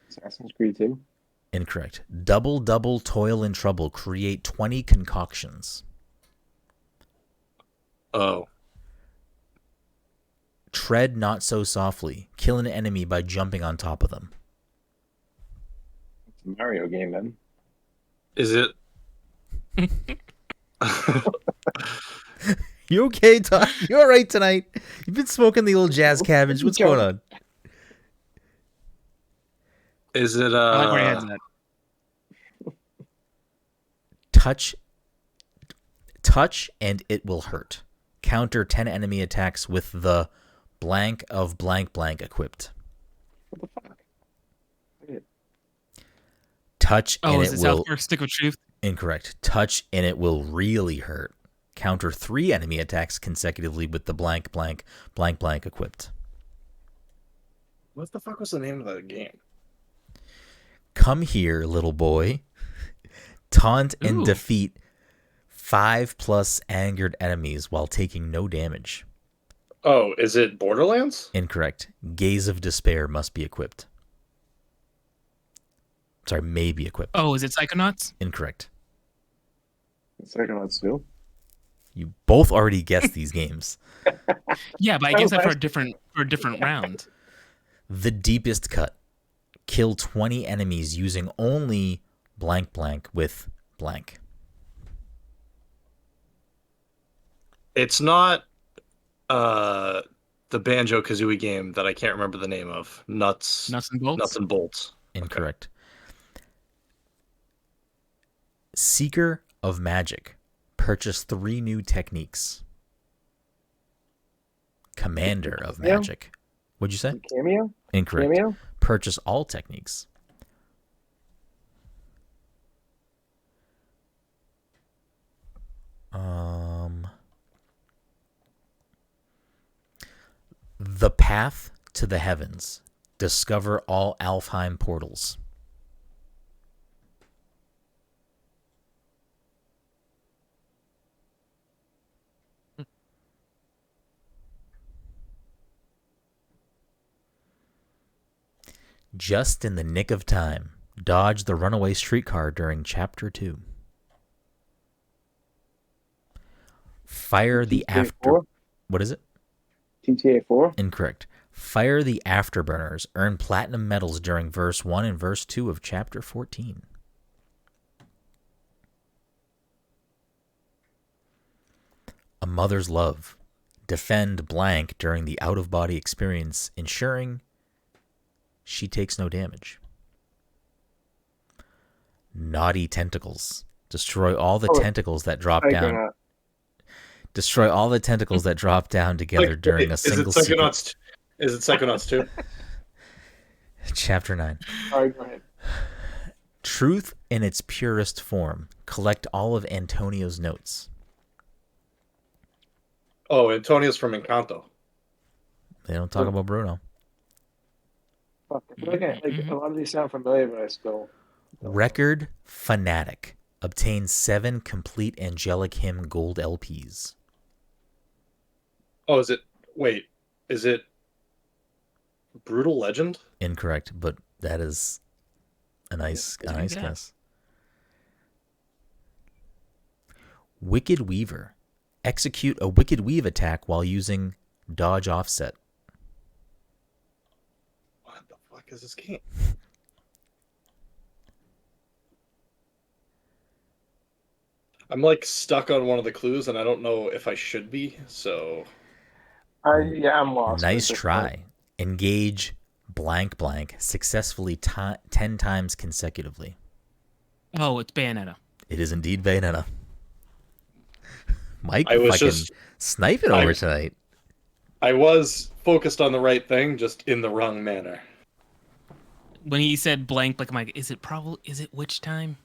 Assassin's Creed 2. Incorrect. Double toil and trouble. Create 20 concoctions. Oh. Tread not so softly. Kill an enemy by jumping on top of them. It's a Mario game, then. Is it? You okay, Todd? You all right tonight? You've been smoking the old jazz cabbage. What's going on? Is it? I like where your head's at. Touch and it will hurt. Counter 10 enemy attacks with the blank of blank blank equipped. What the fuck? Touch and is it it will... South Park Stick of Truth? Incorrect. Touch and it will really hurt. Counter 3 enemy attacks consecutively with the blank blank blank blank equipped. What the fuck was the name of that game? Come here, little boy. Taunt and defeat 5+ angered enemies while taking no damage. Oh, is it Borderlands? Incorrect. Gaze of Despair must be equipped. Sorry, may be equipped. Oh, is it Psychonauts? Incorrect. Psychonauts 2. You both already guessed these games. Yeah, but I guess that for a different round. The Deepest Cut. Kill 20 enemies using only blank blank with blank. It's not the Banjo-Kazooie game that I can't remember the name of. Nuts and Bolts? Nuts and Bolts. Incorrect. Seeker of Magic. Purchase 3 new techniques. Commander of Magic. What'd you say? Cameo? Incorrect. Cameo? Purchase all techniques. The Path to the Heavens. Discover all Alfheim portals. Just in the nick of time. Dodge the runaway streetcar during Chapter 2. Fire the after... 4? What is it? GTA 4? Incorrect. Fire the Afterburners. Earn platinum medals during verse 1 and verse 2 of Chapter 14. A Mother's Love. Defend blank during the out-of-body experience, ensuring she takes no damage. Naughty Tentacles. Destroy all the tentacles that drop down. Destroy all the tentacles that drop down together during a single sequence. Is it Psychonauts 2? Chapter 9. All right, go ahead. Truth in its purest form. Collect all of Antonio's notes. Oh, Antonio's from Encanto. They don't talk about Bruno. Fuck. Okay, a lot of these sound familiar, but I still... Record Fanatic. Obtain 7 complete Angelic Hymn gold LPs. Oh, is it Brutal Legend? Incorrect, but that is a nice guess. Wicked Weaver. Execute a Wicked Weave attack while using dodge offset. What the fuck is this game? I'm like stuck on one of the clues, and I don't know if I should be. So I'm lost. Nice at this try. point. Engage blank blank successfully 10 times consecutively. Oh, it's Bayonetta. It is indeed Bayonetta. Mike I was fucking just sniping over tonight. I was focused on the right thing, just in the wrong manner. When he said blank, like I'm like, is it Witch Time?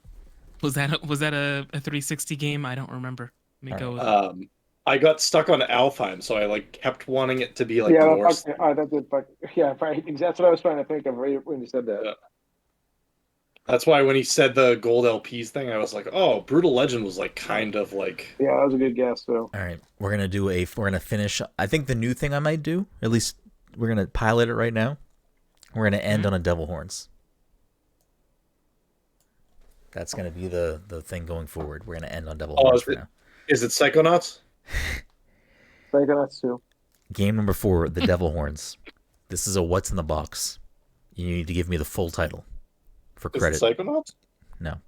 Was that a 360 game? I don't remember. Let me go with it. I got stuck on Alfheim, so I like kept wanting it to be like Yeah, Norse. that did fuck. Yeah, right. That's what I was trying to think of right when you said that. Yeah. That's why when he said the gold LPs thing, I was like, oh, Brutal Legend was like kind of like. Yeah, that was a good guess too. All right, we're gonna finish. I think the new thing I might do, at least we're gonna pilot it right now. We're gonna end on a Devil Horns. That's gonna be the thing going forward. We're gonna end on Devil Horns for now. Is it Psychonauts? Psychonauts too. Game number 4, the Devil Horns. This is a what's in the box. You need to give me the full title for credit. Is it Psychonauts? No.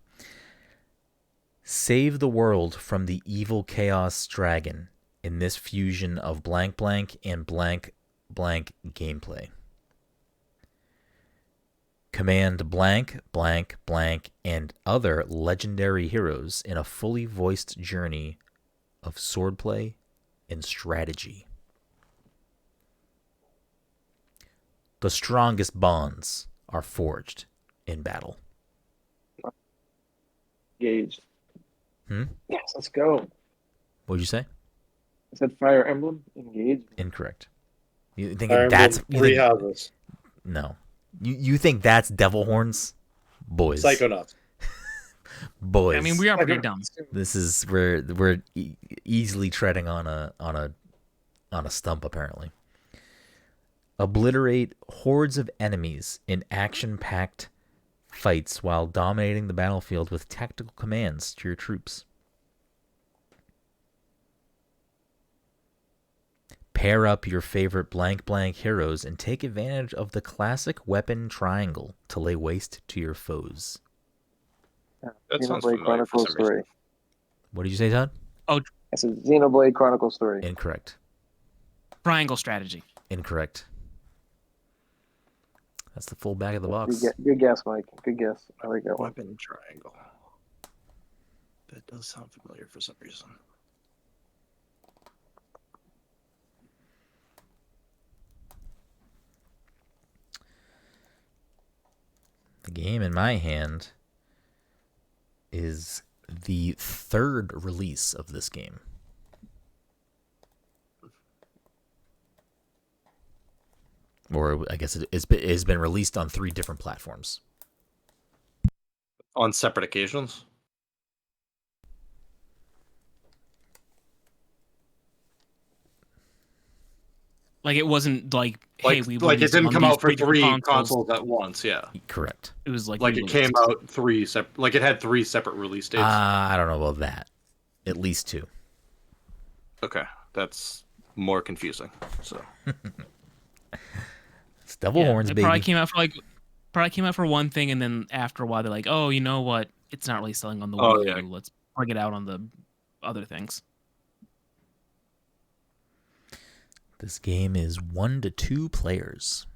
Save the world from the evil chaos dragon in this fusion of blank blank and blank blank gameplay. Command blank blank blank and other legendary heroes in a fully voiced journey of swordplay and strategy. The strongest bonds are forged in battle. Engaged. Yes, let's go. What'd you say? I said Fire Emblem. Engaged. Incorrect. You think Fire that's Emblem Three Houses? No. You think that's Devil Horns? Boys. Psychonauts. Boys. I mean, we are pretty dumb. This is we're easily treading on a stump apparently. Obliterate hordes of enemies in action-packed fights while dominating the battlefield with tactical commands to your troops. Pair up your favorite blank blank heroes and take advantage of the classic weapon triangle to lay waste to your foes. That sounds Xenoblade familiar for Chronicles some reason. 3. What did you say, Todd? Oh, I said Xenoblade Chronicles 3. Incorrect. triangle strategy. Incorrect. That's the full back of the box. Good guess, Mike. Good guess. I like that one. Weapon triangle. That does sound familiar for some reason. The game in my hand is the 3rd release of this game. Or I guess it's been released on 3 different platforms. On separate occasions? Like it wasn't like, hey, we like it didn't come out for 3 consoles. consoles at once. Yeah, Correct. It was like it came out 3 separate. Like it had 3 separate release dates. I don't know about that. At least 2. Okay, that's more confusing. So It's Devil Horns, it baby. probably came out for one thing, and then after a while they're like, oh, you know what? It's not really selling on the Wii U. yeah. Let's bring it out on the other things. This game is 1 to 2 players.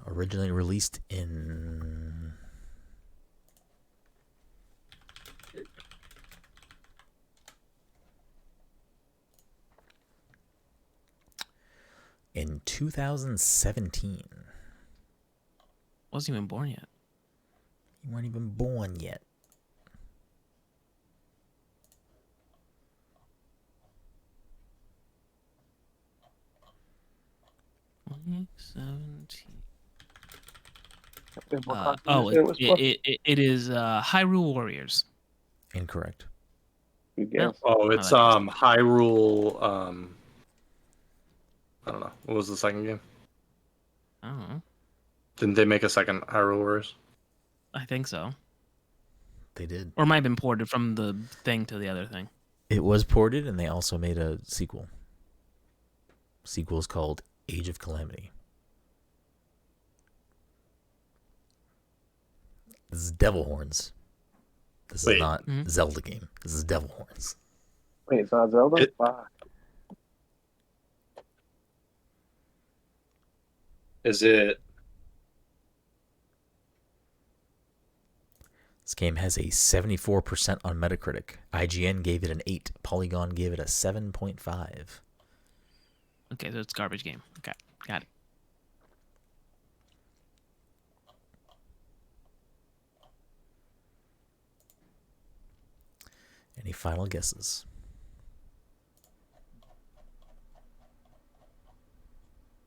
Originally released in in 2017. Wasn't even born yet. You weren't even born yet. It is Hyrule Warriors. Incorrect. Good guess. Oh, it's Hyrule. I don't know. What was the second game? I don't know. Didn't they make a second Hyrule Warriors? I think so. They did. Or it might have been ported from the thing to the other thing. It was ported, and they also made a sequel. Sequel is called Age of Calamity. This is Devil Horns. This is not Zelda game. This is Devil Horns. Wait, it's not Zelda? Fuck. Is it? This game has a 74% on Metacritic. IGN gave it an 8. Polygon gave it a 7.5. Okay, so it's a garbage game. Okay, got it. Any final guesses?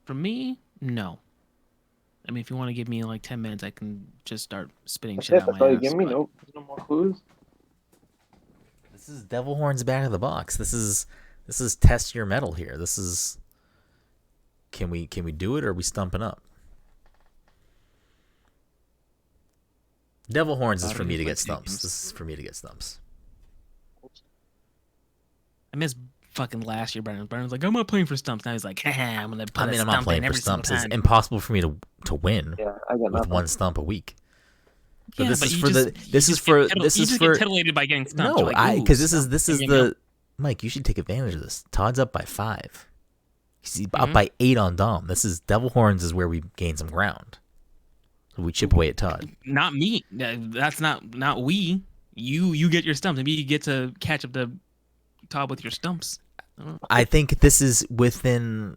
For me, no. I mean, if you want to give me like 10 minutes, I can just start spitting shit out my That's all you ass. give me? Nope. There's no more clues? This is Devil Horns back of the box. This is test your metal here. This is can we do it, or are we stumping up? Devil Horns is for me to get stumps. This is for me to get stumps. I miss fucking last year. Brennan's like, I'm not playing for stumps. Now he's like, haha, I'm gonna put I mean, a I'm stump not playing in for every single stumps. It's time. impossible for me to win Yeah, I got with nothing. one stump a week. So Yeah, this but is you for just- the you this just is for get this you is just for get titillated by getting stumped. no, You're like, because ooh, this is you the know? Mike. You should take advantage of this. Todd's up by 5. He's up by 8 on Dom. This is Devil Horns is where we gain some ground. So we chip away at Todd. Not me. That's not we. You get your stumps. Maybe you get to catch up to Todd with your stumps. I think this is within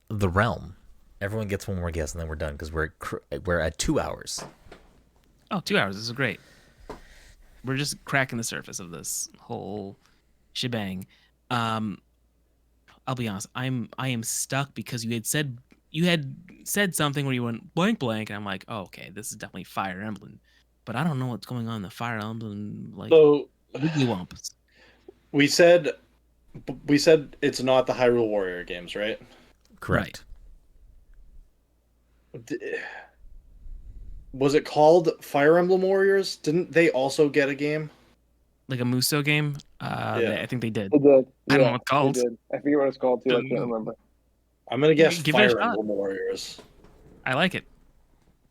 the realm. Everyone gets one more guess, and then we're done because we're at 2 hours. Oh, 2 hours. This is great. We're just cracking the surface of this whole shebang. I'll be honest. I am stuck because you had said something where you went blank blank, and I'm like, oh, okay, this is definitely Fire Emblem, but I don't know what's going on in the Fire Emblem like So Wiggly Wumps. we said it's not the Hyrule Warrior games, right? Correct. Was it called Fire Emblem Warriors? Didn't they also get a game? Like a Muso game. Yeah. I think they did. They did. I don't know Yeah, what it's called. they did. I forget what it's called too. I can't remember. I'm gonna guess Give it a Fire shot. Emblem Warriors. I like it.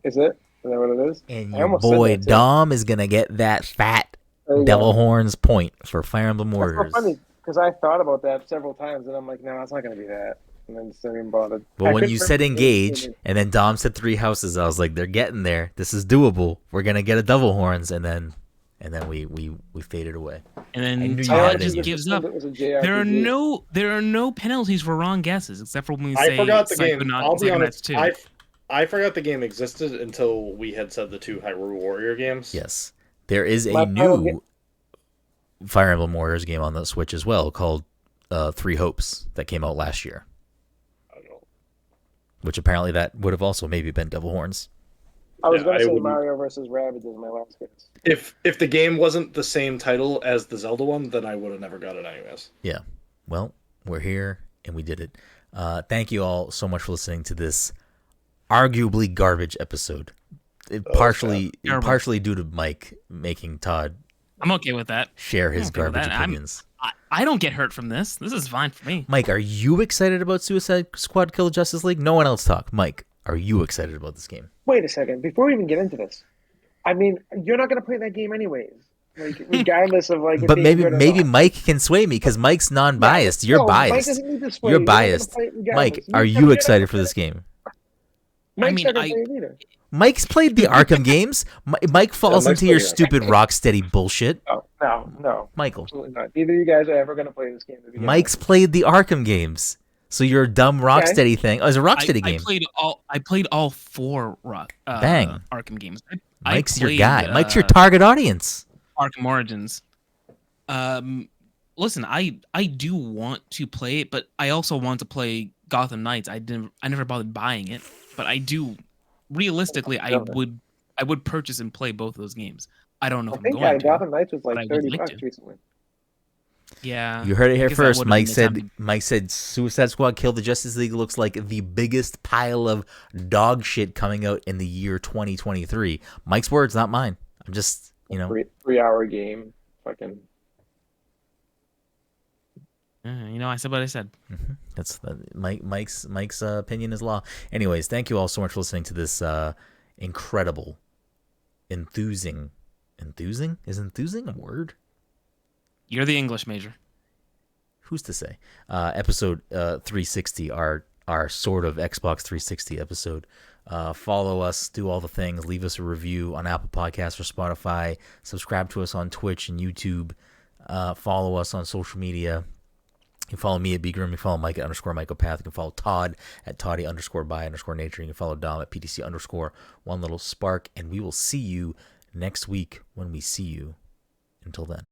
Is it? Is that what it is? And I your almost said boy that, too. Dom is gonna get that fat There you Devil go. Horns point for Fire Emblem That's Warriors. so funny because I thought about that several times, and I'm like, no, it's not going to be that. And then just didn't even bother. But I when couldn't you said remember engage, it. and then Dom said 3 houses, I was like, they're getting there. This is doable. We're gonna get a Devil Horns, and then we faded away. And I knew then you had Todd it in just you. gives assumed up. it was a There JRPG. are no penalties for wrong guesses except for when we I say forgot the game. I'll be Psychonauts honest. 2. I forgot the game existed until we had said the 2 Hyrule Warrior games. Yes, there is a My final new Fire Emblem Warriors game on the Switch as well called 3 Hopes that came out last year, I don't know. which apparently that would have also maybe been Devil Horns. I was Yeah, going I to say wouldn't- Mario versus Rabbids is my last guess. If the game wasn't the same title as the Zelda one, then I would have never got it anyways. Yeah. Well, we're here and we did it. Thank you all so much for listening to this arguably garbage episode. Partially due to Mike making Todd I'm okay with that. share his I'm okay with garbage that. opinions. I don't get hurt from this. This is fine for me. Mike, are you excited about Suicide Squad Kill the Justice League? No one else talk. Mike, are you excited about this game? Wait a second. Before we even get into this, I mean, you're not going to play that game anyways. Like, regardless of like. it But being good or maybe not. Mike can sway me because Mike's non-biased. You're No, Mike biased. doesn't need to sway You're you. You're gonna biased. play it regardless. Mike, You're are not you gonna excited for play this it. game? Mike's mean, not going to play it either. Mike's played the Arkham games. Mike falls Mike's into your played it. stupid Rocksteady bullshit. No. Michael, Absolutely not. Neither of you guys are ever going to play this game. to begin Mike's played the Arkham games. So your dumb Rocksteady thing. Oh, it's a Rocksteady I game. played all 4 Bang. Arkham games. Mike's your played, guy. Mike's your target audience. Arkham Origins. Listen, I do want to play it, but I also want to play Gotham Knights. I never bothered buying it, but I do. Realistically, I would purchase and play both of those games. I don't know I if I'm think going to. Gotham Knights was but I like would $30 like to. recently. Yeah. You heard it I here guess that first. would've Mike been the said. time. Mike said, "Suicide Squad: Kill the Justice League looks like the biggest pile of dog shit coming out in the year 2023." Mike's words, not mine. I'm just, 3-hour game. Fucking. I said what I said. Mm-hmm. That's Mike's opinion is law. Anyways, thank you all so much for listening to this incredible, enthusing. Is enthusing a word? You're the English major. Who's to say? Episode 360, our sort of Xbox 360 episode. Follow us, do all the things, leave us a review on Apple Podcasts or Spotify, subscribe to us on Twitch and YouTube, follow us on social media. You can follow me at BGrim, you can follow Mike at _Mycopath, you can follow Todd at Toddy_by_nature, you can follow Dom at PTC_one little spark, and we will see you next week when we see you. Until then.